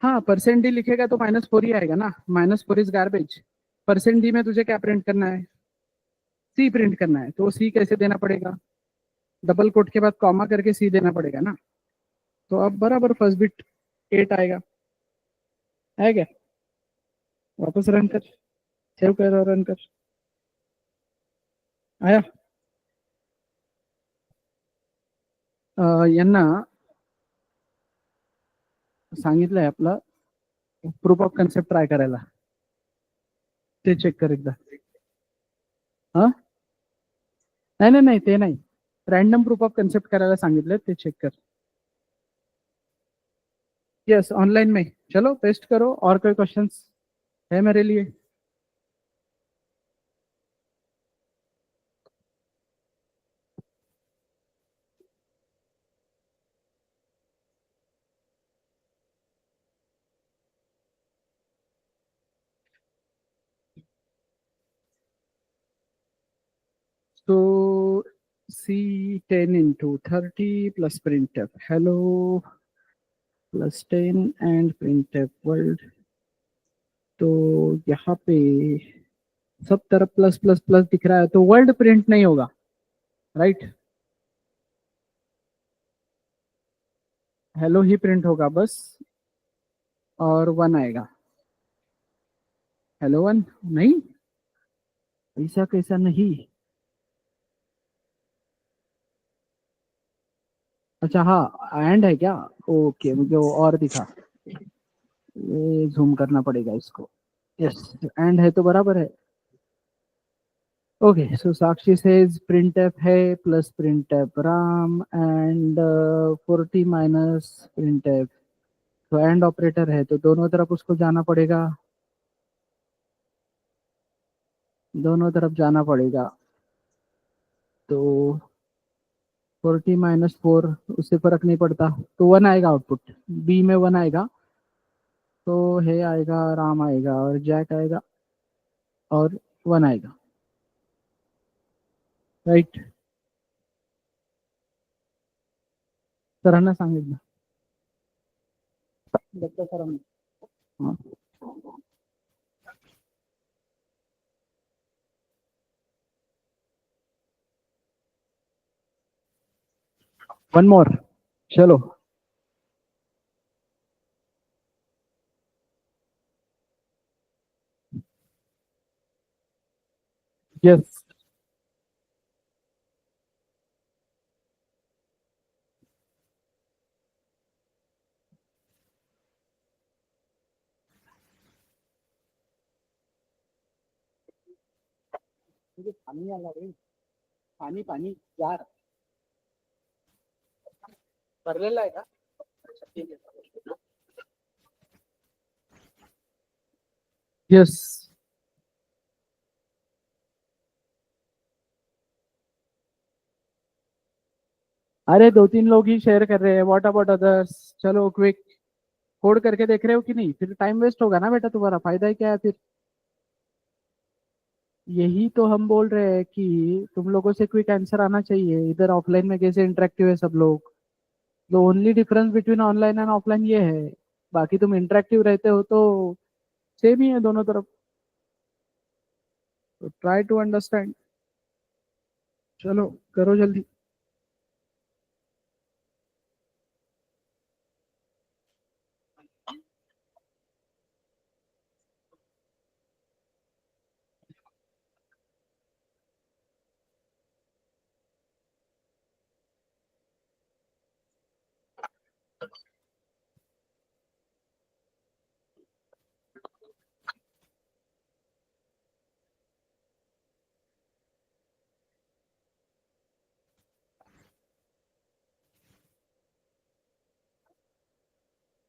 हाँ, परसेंट डी लिखेगा तो -4 ही आएगा ना, -4 इज गार्बेज। परसेंट डी में तुझे क्या प्रिंट करना है? सी प्रिंट करना है, तो सी कैसे देना पड़ेगा? डबल कोट के बाद कॉमा करके सी देना पड़ेगा ना। तो अब बराबर फर्स्ट बिट 8 आएगा। है क्या? वापस रन कर, सेव कर और रन कर। आया? यांना सांगितलंय आपलं प्रूफ ऑफ कन्सेप्ट ट्राय करायला, ते चेक कर एकदा. हा, नाही नाही नाही, ते नाही. रॅन्डम प्रूफ ऑफ कन्सेप्ट करायला सांगितलं, ते चेक कर. यस, ऑनलाइन में. चलो पेस्ट करो, और कोई क्वेश्चंस है मेरे लिए? तो C10 into 30 plus printf hello plus 10 and printf world. तो यहाँ पे सब तरफ प्लस प्लस प्लस दिख रहा है, तो वर्ल्ड प्रिंट नहीं होगा, राइट? हेलो ही प्रिंट होगा बस, और 1 आएगा. हेलो 1 नहीं, ऐसा कैसा नहीं? अच्छा हाँ, एंड है क्या? ओके, मुझे वो और दिखा, ये जूम करना पड़ेगा इसको. यस, एंड है तो बराबर है. ओके, सो साक्षी सेज printf है plus printf Ram and 40 minus printf. तो एंड ऑपरेटर है, तो दोनों तरफ उसको जाना पड़ेगा, दोनों तरफ जाना पड़ेगा. तो 40 - 4, उससे फर्क नहीं पड़ता, तो 1 आएगा आउटपुट. बी में 1 आएगा, तो है आएगा, राम आएगा और जैक आएगा और 1 आएगा, राइट? सरांना सांगितलं, दत्ता सरांना. हाँ. वन मोर, चलो. यस. मुझे पानी आला रे, पाणी पाणी जार भरलेला आहे का? अच्छा, ठीक आहे. यस. अरे 2-3 लोग ही शेयर कर रहे हैं, व्हाट अबाउट अदर्स? चलो क्विक, कोड करके देख रहे हो कि नहीं? फिर टाइम वेस्ट होगा ना बेटा, तुम्हारा फायदा ही क्या है फिर? यही तो हम बोल रहे हैं कि तुम लोगों से क्विक आंसर आना चाहिए. इधर ऑफलाइन में कैसे इंटरेक्टिव है सब लोग. The only difference between online and offline ये है, बाकी तुम इंटरेक्टिव रहते हो तो सेम ही है दोनों तरफ. तो ट्राई टू अंडरस्टैंड. चलो करो जल्दी.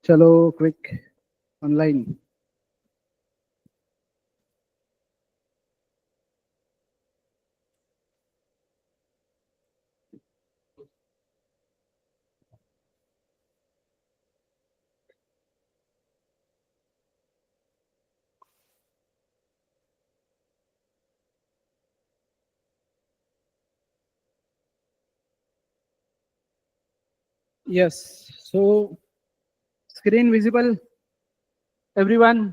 चलो quick online. Yes. So screen visible? Everyone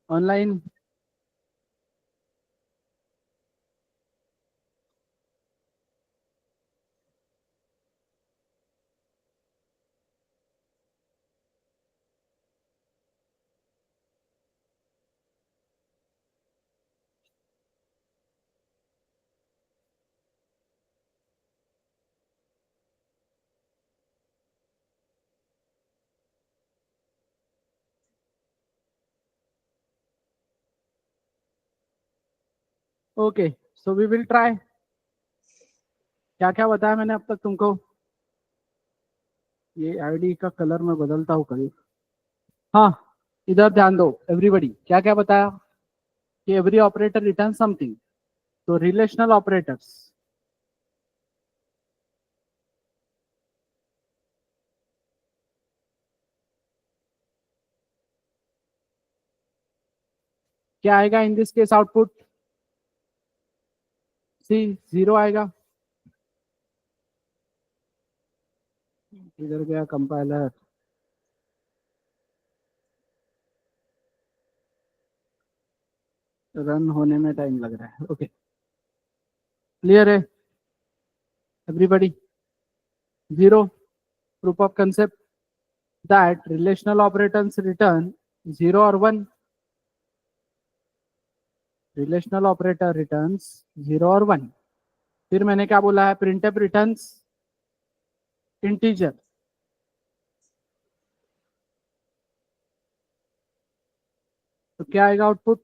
online? Okay, so we will try. क्या क्या बताया मैंने अब तक तुमको? ये आईडी का कलर मैं बदलता हूँ कभी। हाँ, इधर ध्यान दो एवरीबॉडी। क्या क्या बताया? कि एवरी ऑपरेटर रिटर्न समथिंग, तो रिलेशनल ऑपरेटर्स। क्या आएगा इन दिस केस आउटपुट? सी, 0 आएगा। इधर गया कंपाइलर। रन होने में टाइम लग रहा है। ओके, क्लियर है everybody? 0, proof of concept that relational operators return 0 और 1। रिलेशनल ऑपरेटर रिटर्न्स 0 और 1। फिर मैंने क्या बोला है? Printf returns integer. तो क्या आएगा output?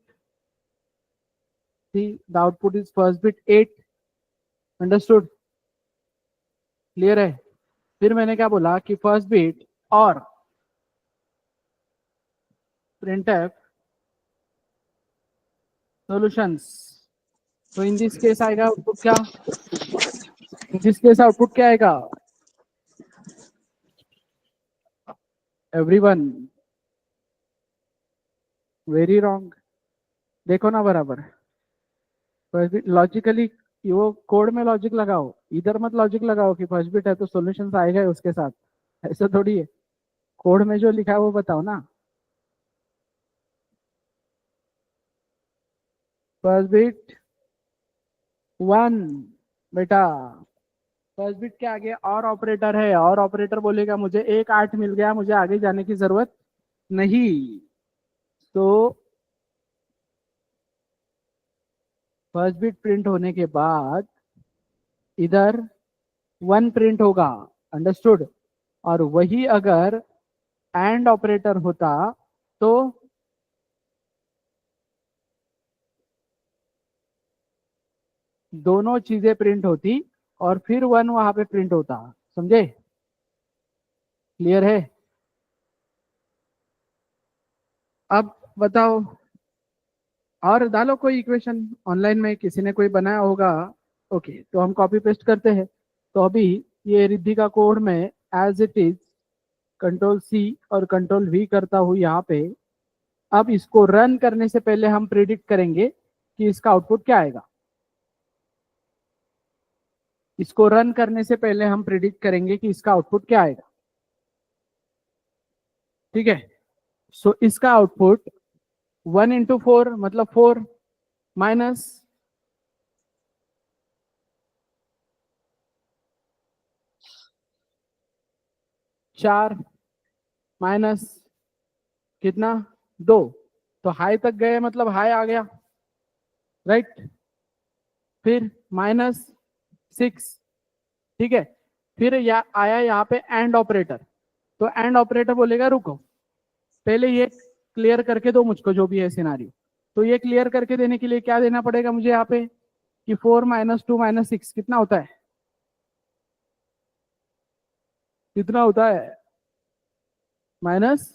See, the output is First Bit 8। Understood? Clear है? फिर मैंने क्या बोला कि फर्स्ट बिट और प्रिंटफ सॉल्यूशंस। तो इन दिस केस आएगा आउटपुट क्या? इन दिस केस आउटपुट क्या आएगा एवरीवन? Very wrong. देखो ना बराबर। फर्स्ट बिट लॉजिकली, वो कोड में लॉजिक लगाओ, इधर मत लॉजिक लगाओ कि फर्स्ट बिट है तो सॉल्यूशंस आएगा ही उसके साथ। ऐसा थोड़ी है। कोड में जो लिखा है वो बताओ ना। फर्स्ट बिट 1 बेटा। फर्स्ट बिट के आगे और ऑपरेटर है, और ऑपरेटर बोलेगा मुझे 1 8 मिल गया, मुझे आगे जाने की जरूरत नहीं। तो फर्स्ट बिट प्रिंट होने के बाद इधर 1 प्रिंट होगा। अंडरस्टूड? और वही अगर एंड ऑपरेटर होता तो दोनों चीजें प्रिंट होती और फिर 1 वहां पे प्रिंट होता। समझे? क्लियर है? अब बताओ, और डालो कोई इक्वेशन ऑनलाइन में किसी ने कोई बनाया होगा। ओके, तो हम कॉपी पेस्ट करते हैं। तो अभी ये रिद्धि का कोड में as it is control C और कंट्रोल वी करता हूँ यहाँ पे। अब इसको रन करने से पहले हम प्रिडिक्ट करेंगे कि इसका आउटपुट क्या आएगा। इसको रन करने से पहले हम प्रिडिक्ट करेंगे कि इसका आउटपुट क्या आएगा। ठीक है? सो इसका आउटपुट 1 × 4 मतलब 4 माइनस 4 माइनस कितना 2। तो हाई तक गए मतलब हाई आ गया, राइट? फिर -6। ठीक है? फिर आया यहाँ पे एंड ऑपरेटर। तो एंड ऑपरेटर बोलेगा रुको, पहले ये क्लियर करके दो मुझको जो भी है सिनारियो। तो ये क्लियर करके देने के लिए क्या देना पड़ेगा मुझे यहाँ पे कि 4 - 2 - 6 कितना होता है? कितना होता है? Minus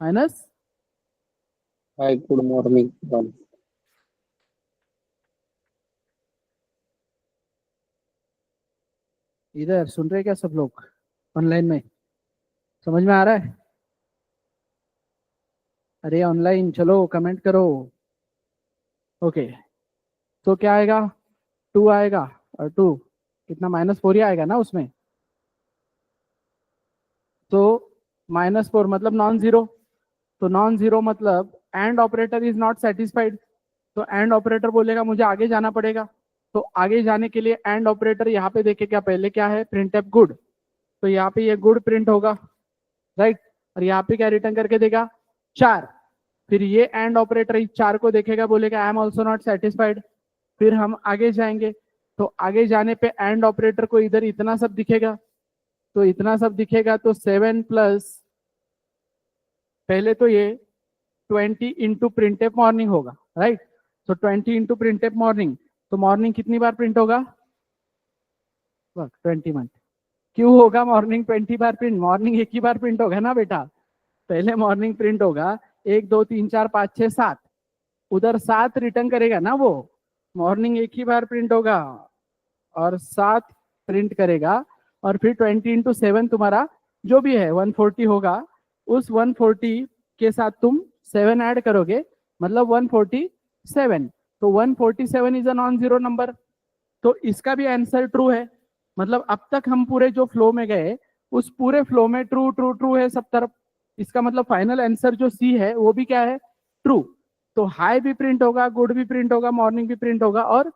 minus. Hi good morning. इधर सुन रहे क्या सब लोग ऑनलाइन में? समझ में आ रहा है? अरे ऑनलाइन चलो कमेंट करो। ओके, तो क्या आएगा? 2 आएगा। और 2 कितना? -4 ही आएगा ना उसमें। तो -4 मतलब नॉन जीरो। तो नॉन जीरो मतलब and operator is not satisfied, तो एंड ऑपरेटर बोलेगा मुझे आगे जाना पड़ेगा। तो आगे जाने के लिए एंड ऑपरेटर यहाँ पे देखेगा पहले क्या है, प्रिंट एफ गुड, तो यहाँ पे ये गुड प्रिंट होगा, राइट। और यहाँ पे क्या रिटर्न करके देगा, 4। फिर ये एंड ऑपरेटर इस 4 को देखेगा, बोलेगा I am also not satisfied. फिर हम आगे जाएंगे, तो आगे जाने पे एंड ऑपरेटर को इधर इतना सब दिखेगा, तो इतना सब दिखेगा, तो 7 प्लस पहले तो ये 20 इंटू प्रिंट मॉर्निंग होगा, राइट। तो 20 इंटू प्रिंट मॉर्निंग, तो मॉर्निंग कितनी बार प्रिंट होगा, 20 मंथ। क्यों होगा मॉर्निंग 20 बार प्रिंट, मॉर्निंग एक ही बार प्रिंट होगा ना बेटा। पहले मॉर्निंग प्रिंट होगा 1 2 3 4 5 6 7, उधर 7 रिटर्न करेगा ना वो, मॉर्निंग एक ही बार प्रिंट होगा और 7 प्रिंट करेगा। और फिर 20 इंटू 7 तुम्हारा जो भी है 140 होगा, उस 140 के साथ तुम 7 ऐड करोगे, मतलब 147। तो 147 is a non zero number, तो इसका भी आंसर ट्रू है। मतलब अब तक हम पूरे जो फ्लो में गए, उस पूरे फ्लो में ट्रू ट्रू ट्रू है सब तरफ। इसका मतलब फाइनल आंसर जो सी है वो भी क्या है, ट्रू। तो हाई भी प्रिंट होगा, गुड भी प्रिंट होगा, मॉर्निंग भी प्रिंट होगा और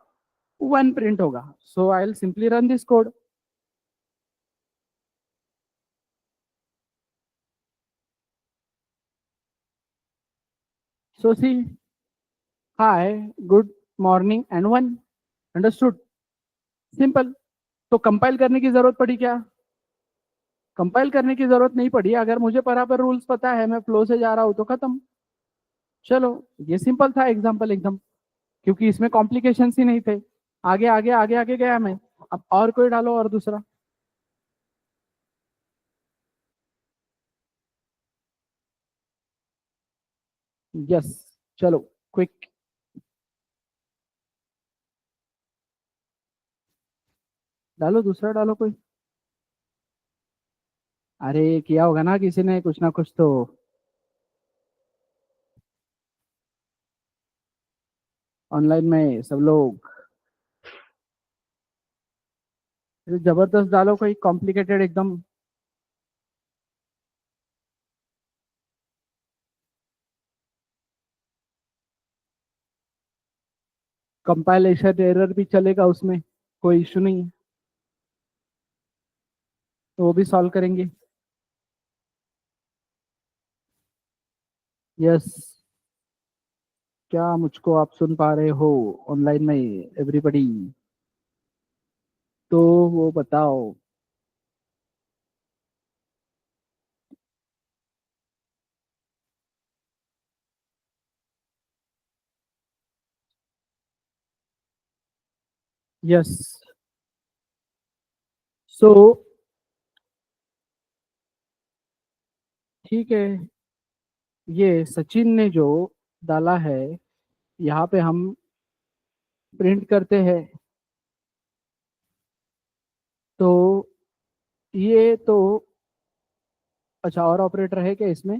1 प्रिंट होगा। So I will simply run this code. So see, hi, good, morning and 1, understood, simple. तो कंपाइल करने की जरूरत पड़ी क्या, कंपाइल करने की जरूरत नहीं पड़ी। अगर मुझे बराबर रूल्स पता है, मैं फ्लो से जा रहा हूं तो खत्म। चलो, ये सिंपल था एग्जाम्पल एकदम, क्योंकि इसमें कॉम्प्लिकेशंस ही नहीं थे। आगे आगे आगे आगे गया मैं। अब और कोई डालो और दूसरा। यस, चलो क्विक, डालो दूसरा, डालो कोई। अरे किया होगा ना किसी ने कुछ ना कुछ तो। ऑनलाइन में सब लोग जबरदस्त डालो, कोई कॉम्प्लिकेटेड एकदम। कंपाइलेशन एरर भी चलेगा उसमें, कोई इशू नहीं है, तो वो भी सॉल्व करेंगे। यस, क्या मुझको आप सुन पा रहे हो ऑनलाइन में एवरीबडी, तो वो बताओ। यस, सो ठीक है, ये सचिन ने जो डाला है, यहाँ पे हम प्रिंट करते हैं। तो ये तो, अच्छा और ऑपरेटर है क्या इसमें,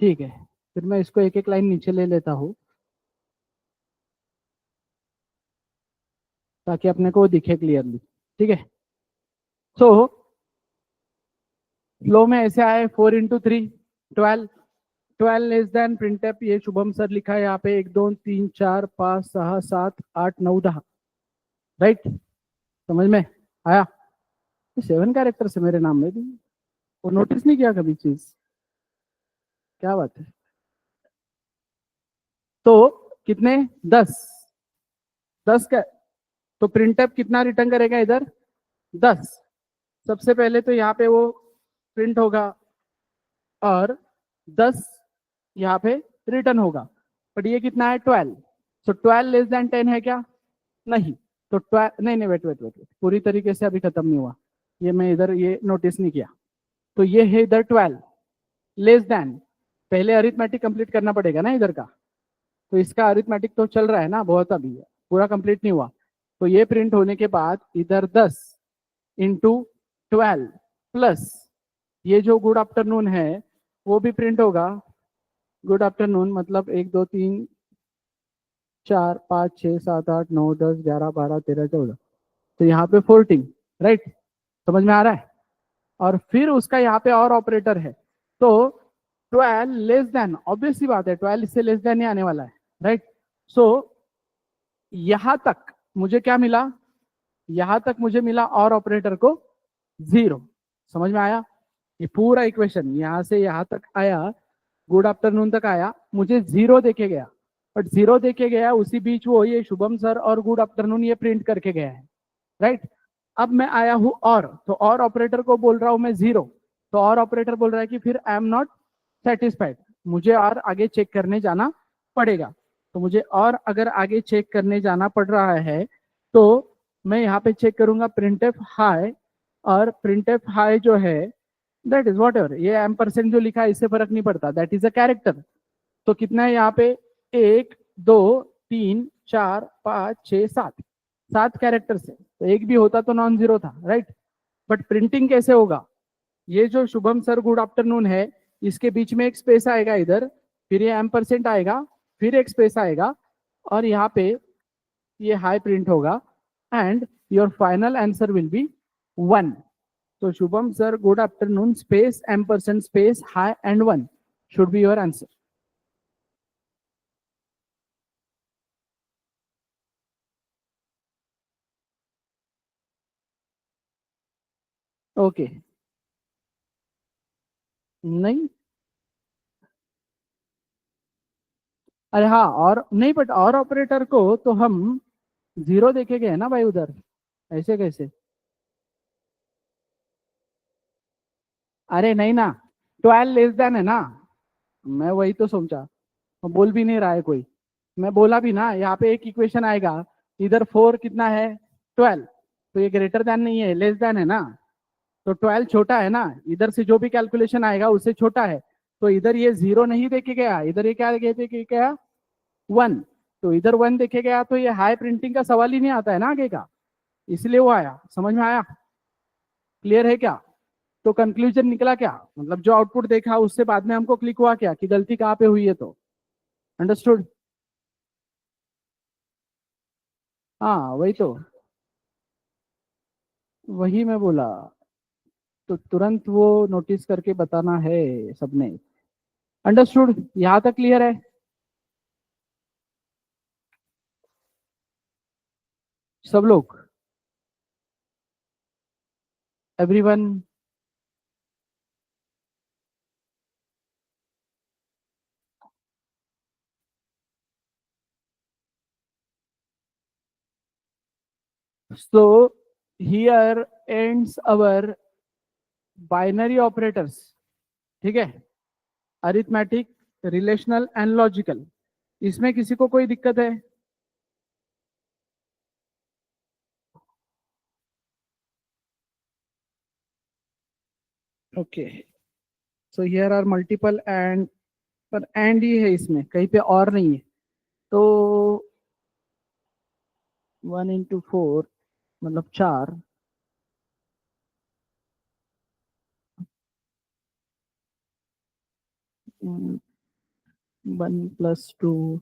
ठीक है। फिर मैं इसको एक एक लाइन नीचे ले लेता हूँ, ताकि अपने को दिखे क्लियरली, ठीक है। सो फ्लो में ऐसे आए, 4 into 3, 12, 12 less than print app, ये शुभम सर लिखा है यहाँ पे, 1 2 3 4 5 6 7 8 9 10, राइट। समझ में आया, 7 कैरेक्टर से मेरे नाम में भी, और नोटिस नहीं किया कभी चीज, क्या बात है। तो कितने, 10, 10 का, तो प्रिंट एप कितना रिटर्न करेगा इधर, 10। सबसे पहले तो यहाँ पे वो प्रिंट होगा और 10 यहाँ पे रिटर्न होगा। बट ये कितना है, 12, सो 12 लेस देन 10 है क्या, नहीं। तो 12, नहीं नहीं, वेट वेट वेट, पूरी तरीके से अभी खत्म नहीं हुआ, ये मैं इधर ये नोटिस नहीं किया। तो ये है इधर 12 लेस देन, पहले अरिथमेटिक कंप्लीट करना पड़ेगा ना इधर का। तो इसका अरिथमेटिक तो चल रहा है ना बहुत, अभी पूरा कंप्लीट नहीं हुआ। तो ये प्रिंट होने के बाद इधर 10 इंटू 12 प्लस ये जो गुड आफ्टरनून है वो भी प्रिंट होगा। गुड आफ्टरनून मतलब 1 2 3 4 5 6 7 8 9 10 11 12 13 14, तो यहाँ पे 14, राइट। समझ में आ रहा है। और फिर उसका यहाँ पे और ऑपरेटर है, तो 12 लेस देन, ऑब्वियस सी बात है 12 इससे लेस देन ही आने वाला है, राइट। सो यहां तक मुझे क्या मिला, यहां तक मुझे मिला और ऑपरेटर को 0। समझ में आया? ये पूरा इक्वेशन यहां से यहां तक आया, गुड आफ्टरनून तक आया, मुझे 0 देके गया, बट 0 देके गया उसी बीच वो ये शुभम सर और गुड आफ्टरनून ये प्रिंट करके गया है, राइट। अब मैं आया हूं और, तो और ऑपरेटर को बोल रहा हूं मैं 0, तो और ऑपरेटर बोल रहा है कि फिर आई एम नॉट सेटिस्फाइड, मुझे और आगे चेक करने जाना पड़ेगा। तो मुझे और अगर आगे चेक करने जाना पड़ रहा है तो मैं यहाँ पे चेक करूंगा प्रिंट एफ हाई, और प्रिंट एफ हाई जो है दैट इज वॉट एवर, ये एम% जो लिखा है इससे फर्क नहीं पड़ता, दैट इज अ कैरेक्टर। तो कितना है यहाँ पे, 1 2 3 4 5 6 7, 7 कैरेक्टर्स है, तो एक भी होता तो नॉन जीरो था, राइट। बट प्रिंटिंग कैसे होगा, ये जो शुभम सर गुड आफ्टरनून है इसके बीच में एक स्पेस आएगा इधर, फिर ये एम% आएगा, फिर एक स्पेस आएगा, और यहाँ पे ये हाई प्रिंट होगा, and your final answer will be 1। तो Shubham sir good afternoon space एम% space hi and 1 should be your answer. Okay, नहीं, अरे हाँ, और नहीं, बट और ऑपरेटर को तो हम 0 देखे गए ना भाई उधर, ऐसे कैसे? अरे नहीं ना, 12 लेस देन है ना, मैं वही तो समझा, बोल भी नहीं रहा है कोई, मैं बोला भी ना यहाँ पे एक इक्वेशन आएगा, इधर 4 कितना है, 12, तो ये ग्रेटर देन नहीं है, लेस देन है ना, तो 12 छोटा है ना, इधर से जो भी कैलकुलेशन आएगा उससे छोटा है, तो इधर ये 0 नहीं देखे गया, इधर ये क्या देखे गया, 1, तो इधर 1 देखे गया, तो ये हाई प्रिंटिंग का सवाल ही नहीं आता है ना आगे का, इसलिए वो आया। समझ में आया? क्लियर है क्या? तो कंक्लूजन निकला क्या, मतलब जो आउटपुट देखा उससे बाद में हमको क्लिक हुआ क्या कि गलती कहाँ पे हुई है, तो अंडरस्टूड। हाँ वही तो, वही मैं बोला, तो तुरंत वो नोटिस करके बताना है सबने। अंडरस्टूड, यहाँ तक क्लियर है सब लोग, everyone? So here ends our binary operators, ठीक है, अरिथमेटिक, रिलेशनल एंड लॉजिकल। इसमें किसी को कोई दिक्कत है? Okay, so here are multiple and, पर एंड ही है इसमें, कहीं पे और नहीं है, तो 1 into 4 मतलब 4, 1 + 2,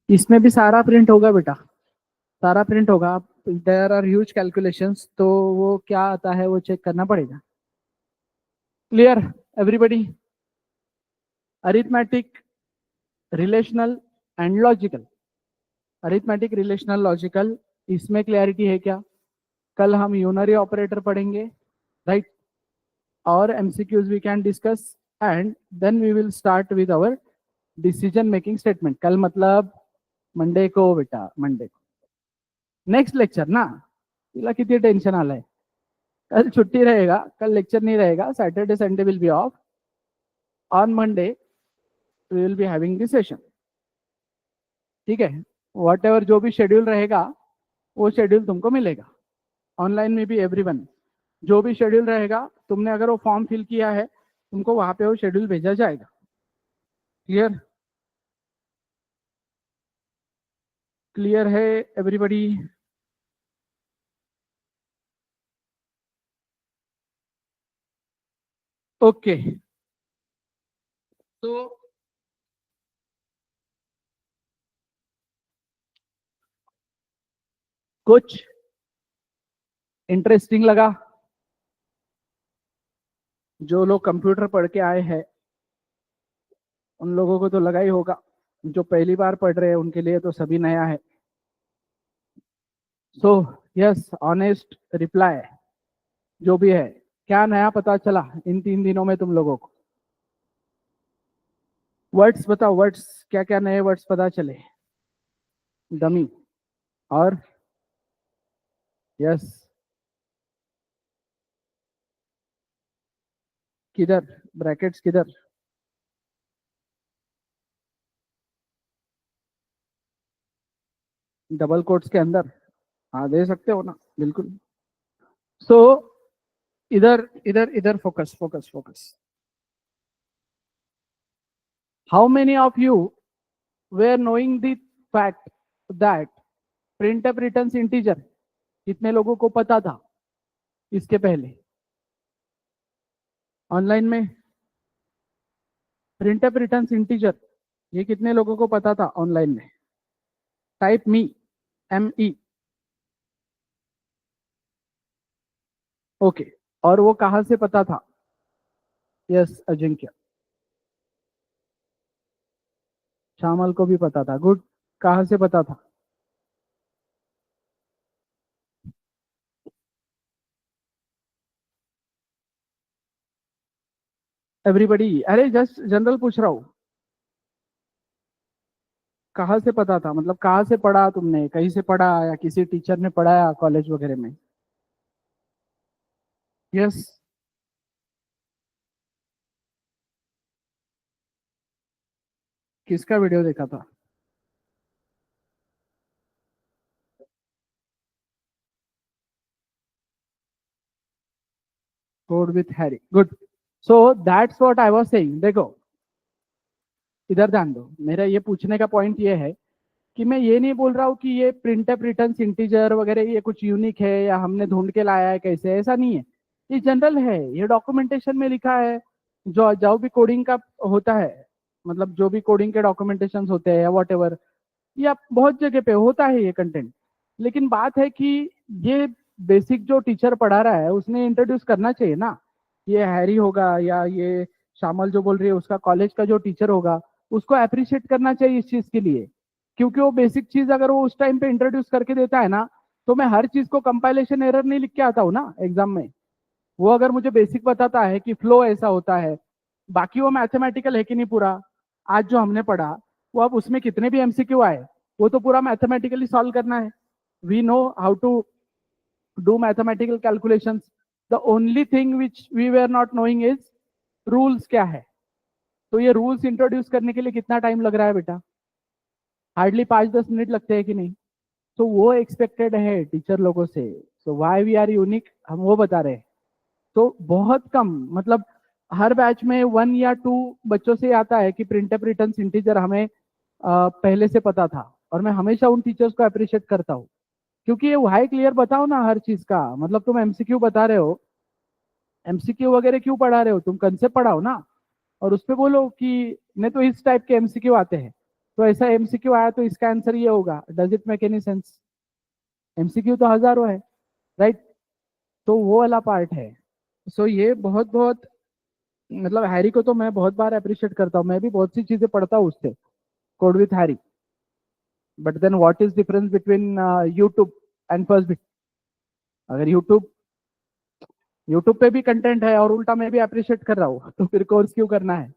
इसमें भी सारा प्रिंट होगा बेटा, सारा प्रिंट होगा। देयर आर ह्यूज कैलकुलेशंस, तो वो क्या आता है वो चेक करना पड़ेगा। Clear everybody? Arithmetic, relational and logical, arithmetic, relational, logical, इसमें क्लैरिटी है क्या? कल हम यूनरी ऑपरेटर पढ़ेंगे, राइट, और MCQs we can discuss, and then we will start with our decision making statement. कल मतलब मंडे को बेटा, मंडे को नेक्स्ट लेक्चर ना, तिला किती टेंशन आलंय, कल छुट्टी रहेगा, कल लेक्चर नहीं रहेगा, Saturday Sunday will be off, on Monday we will be having this session, ठीक है। वॉट एवर जो भी शेड्यूल रहेगा वो शेड्यूल तुमको मिलेगा, ऑनलाइन में भी एवरीवन, जो भी शेड्यूल रहेगा, तुमने अगर वो फॉर्म फिल किया है तुमको वहां पे वो शेड्यूल भेजा जाएगा। क्लियर? क्लियर है एवरीबडी? ओके, तो कुछ इंटरेस्टिंग लगा? जो लोग कंप्यूटर पढ़ के आए हैं उन लोगों को तो लगा ही होगा, जो पहली बार पढ़ रहे हैं उनके लिए तो सभी नया है। सो यस, ऑनेस्ट रिप्लाई जो भी है। क्या नया पता चला इन 3 दिनों में तुम लोगों को? वर्ड्स बताओ, वर्ड्स क्या क्या नए वर्ड्स पता चले? डमी और यस, किधर ब्रैकेट्स किधर? डबल कोट्स के अंदर? हाँ दे सकते हो ना, बिल्कुल। सो इधर इधर इधर focus focus focus. How many of you were knowing the fact that printf returns integer? कितने लोगों को पता था इसके पहले ऑनलाइन में प्रिंटअप रिटर्न्स इंटीजर? ये कितने लोगों को पता था ऑनलाइन में? टाइप मी, ME। ओके, और वो कहां से पता था? यस अजिंक्य, श्यामल को भी पता था। गुड, कहां से पता था? एवरीबडी, अरे जस्ट जनरल पूछ रहा हूँ, कहाँ से पता था मतलब कहाँ से पढ़ा तुमने, कहीं से पढ़ा या किसी टीचर ने पढ़ाया कॉलेज वगैरह में? यस, किसका वीडियो देखा था? Code with Harry, good. So that's what I was saying. देखो इधर ध्यान दो, मेरा ये पूछने का पॉइंट ये है कि मैं ये नहीं बोल रहा हूँ कि ये प्रिंटअप रिटर्न्स इंटीजर वगैरह ये कुछ यूनिक है या हमने ढूंढ के लाया है कैसे, ऐसा नहीं है। ये जनरल है, ये डॉक्यूमेंटेशन में लिखा है। जो भी कोडिंग का होता है, मतलब जो भी कोडिंग के डॉक्यूमेंटेशन होते हैं या वॉट एवर, या बहुत जगह पे होता है ये कंटेंट। लेकिन बात है कि ये बेसिक जो टीचर पढ़ा रहा है उसने इंट्रोड्यूस करना चाहिए ना। ये हैरी होगा या ये शामल जो बोल रही है उसका कॉलेज का जो टीचर होगा, उसको अप्रिशिएट करना चाहिए इस चीज के लिए। क्योंकि वो बेसिक चीज अगर वो उस टाइम पे इंट्रोड्यूस करके देता है ना, तो मैं हर चीज को कंपाइलेशन एरर नहीं लिख के आता हूँ ना एग्जाम में। वो अगर मुझे बेसिक बताता है कि फ्लो ऐसा होता है, बाकी वो मैथमेटिकल है कि नहीं पूरा, आज जो हमने पढ़ा, वो अब उसमें कितने भी MCQ आए, वो तो पूरा मैथमेटिकली सॉल्व करना है। We know how to do mathematical calculations. The only thing which we were not knowing is rules क्या है। तो ये रूल्स इंट्रोड्यूस करने के लिए कितना टाइम लग रहा है बेटा? हार्डली 5-10 मिनट लगते हैं कि नहीं? तो वो एक्सपेक्टेड है टीचर लोगों से। सो वाई वी आर यूनिक, हम वो बता रहे हैं। तो बहुत कम, मतलब हर बैच में 1 या 2 बच्चों से आता है कि प्रिंटअप रिटर्न इंटीजर हमें पहले से पता था। और मैं हमेशा उन टीचर्स को अप्रिशिएट करता हूँ, क्योंकि ये वाई क्लियर बताओ ना हर चीज का। मतलब तुम MCQ बता रहे हो, MCQ वगैरह क्यों पढ़ा रहे हो? तुम कंसेप्ट पढ़ाओ ना, और उस पर बोलो कि नहीं तो इस टाइप के MCQ आते हैं, तो ऐसा MCQ आया तो इसका आंसर ये होगा। Does it make any sense? MCQ तो हजारों है, राइट? तो वो वाला पार्ट है। सो ये बहुत बहुत, मतलब हैरी को तो मैं बहुत बार अप्रिशिएट करता हूँ, मैं भी बहुत सी चीजें पढ़ता हूँ उससे, code with Harry. But then what is difference between YouTube and First Bit? अगर यूट्यूब पे भी कंटेंट है और उल्टा मैं भी अप्रिशिएट कर रहा हूँ, तो फिर कोर्स क्यों करना है?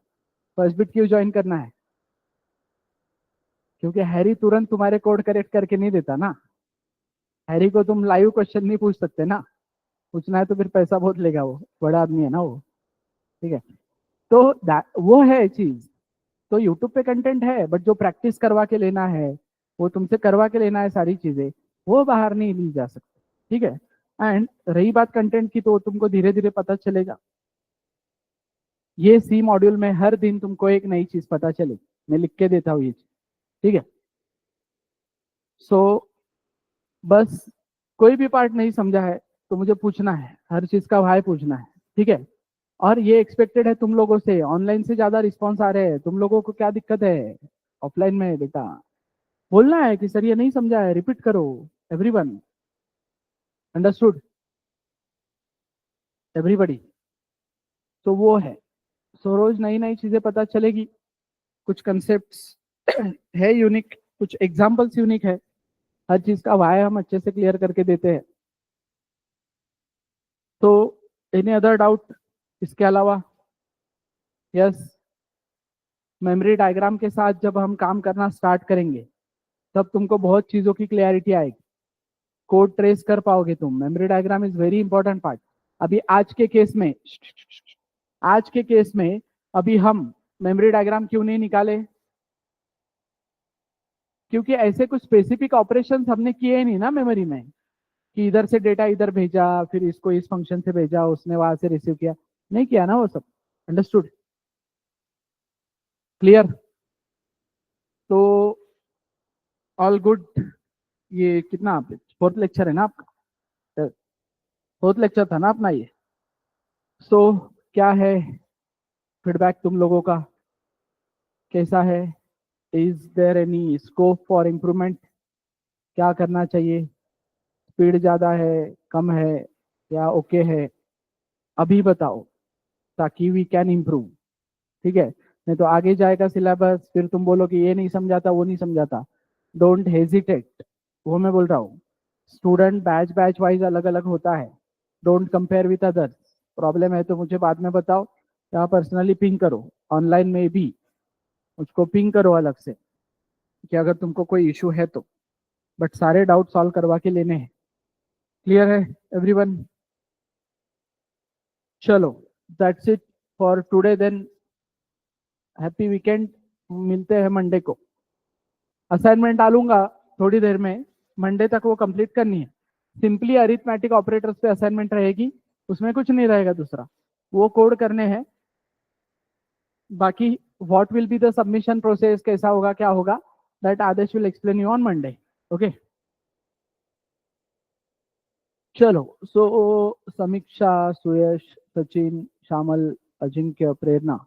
फर्स्ट बिट क्यों ज्वाइन करना है? क्योंकि हैरी तुरंत तुम्हारे कोड करेक्ट करके नहीं देता ना। हैरी को तुम लाइव क्वेश्चन नहीं पूछ सकते ना, पूछना है तो फिर पैसा बहुत लेगा, वो बड़ा आदमी है ना वो। ठीक है, तो वो है चीज। तो यूट्यूब पे कंटेंट है, बट जो प्रैक्टिस करवा के लेना है, वो तुमसे करवा के लेना है सारी चीजें, वो बाहर नहीं ली जा सकती। ठीक है। एंड रही बात कंटेंट की, तो तुमको धीरे धीरे पता चलेगा। ये C मॉड्यूल में हर दिन तुमको एक नई चीज पता चलेगी, मैं लिख के देता हूँ ये चीज। ठीक है। सो बस कोई भी पार्ट नहीं समझा है तो मुझे पूछना है, हर चीज का भाई पूछना है। ठीक है। और ये एक्सपेक्टेड है तुम लोगों से, ऑनलाइन से ज्यादा रिस्पॉन्स आ रहे हैं। तुम लोगों को क्या दिक्कत है ऑफलाइन में बेटा? बोलना है कि सर ये नहीं समझा है, रिपीट करो। Everyone understood? एवरीबडी? तो वो है। सो रोज नई नई चीजें पता चलेगी, कुछ कंसेप्ट्स है यूनिक, कुछ एग्जांपल्स यूनिक है, हर चीज का वाय हम अच्छे से क्लियर करके देते हैं। तो एनी अदर डाउट इसके अलावा? यस, मेमोरी डायग्राम के साथ जब हम काम करना स्टार्ट करेंगे तब तुमको बहुत चीजों की क्लैरिटी आएगी, कोड ट्रेस कर पाओगे तुम। Memory diagram is very important part. अभी आज के केस में अभी हम मेमोरी डायग्राम क्यों नहीं निकाले? क्योंकि ऐसे कुछ स्पेसिफिक ऑपरेशंस हमने किए ही नहीं ना मेमोरी में, कि इधर से डेटा इधर भेजा, फिर इसको इस फंक्शन से भेजा, उसने वहां से रिसीव किया, नहीं किया ना वो सब। अंडरस्टूड? क्लियर? तो ऑल गुड। ये कितना आप फोर्थ लेक्चर है ना आपका? फोर्थ लेक्चर था ना अपना ये। सो क्या है फीडबैक तुम लोगों का, कैसा है? Is there any scope for improvement? क्या करना चाहिए? स्पीड ज्यादा है, कम है, या ओके है? अभी बताओ ताकि वी कैन इम्प्रूव। ठीक है, नहीं तो आगे जाएगा सिलेबस, फिर तुम बोलो कि ये नहीं समझाता वो नहीं समझाता। डोंट हेजिटेट, वो मैं बोल रहा हूँ। स्टूडेंट बैच बैच वाइज अलग अलग होता है, don't compare with others. Problem है तो मुझे बाद में बताओ, या पर्सनली पिंग करो, ऑनलाइन में भी उसको पिंग करो अलग से, कि अगर तुमको कोई इशू है तो। बट सारे डाउट सॉल्व करवा के लेने हैं। क्लियर है एवरीवन? चलो, that's it for today then. Happy weekend, मिलते हैं मंडे को। असाइनमेंट डालूंगा थोड़ी देर में, मंडे तक वो कंप्लीट करनी है। सिंपली अरिथमेटिक ऑपरेटर्स पे असाइनमेंट रहेगी, उसमें कुछ नहीं रहेगा दूसरा, वो कोड करने हैं। बाकी what will be the submission process, कैसा होगा क्या होगा, that Aadesh will explain you on Monday. Okay, चलो। सो समीक्षा, सुयश, सचिन, श्यामल, अजिंक्य, प्रेरणा,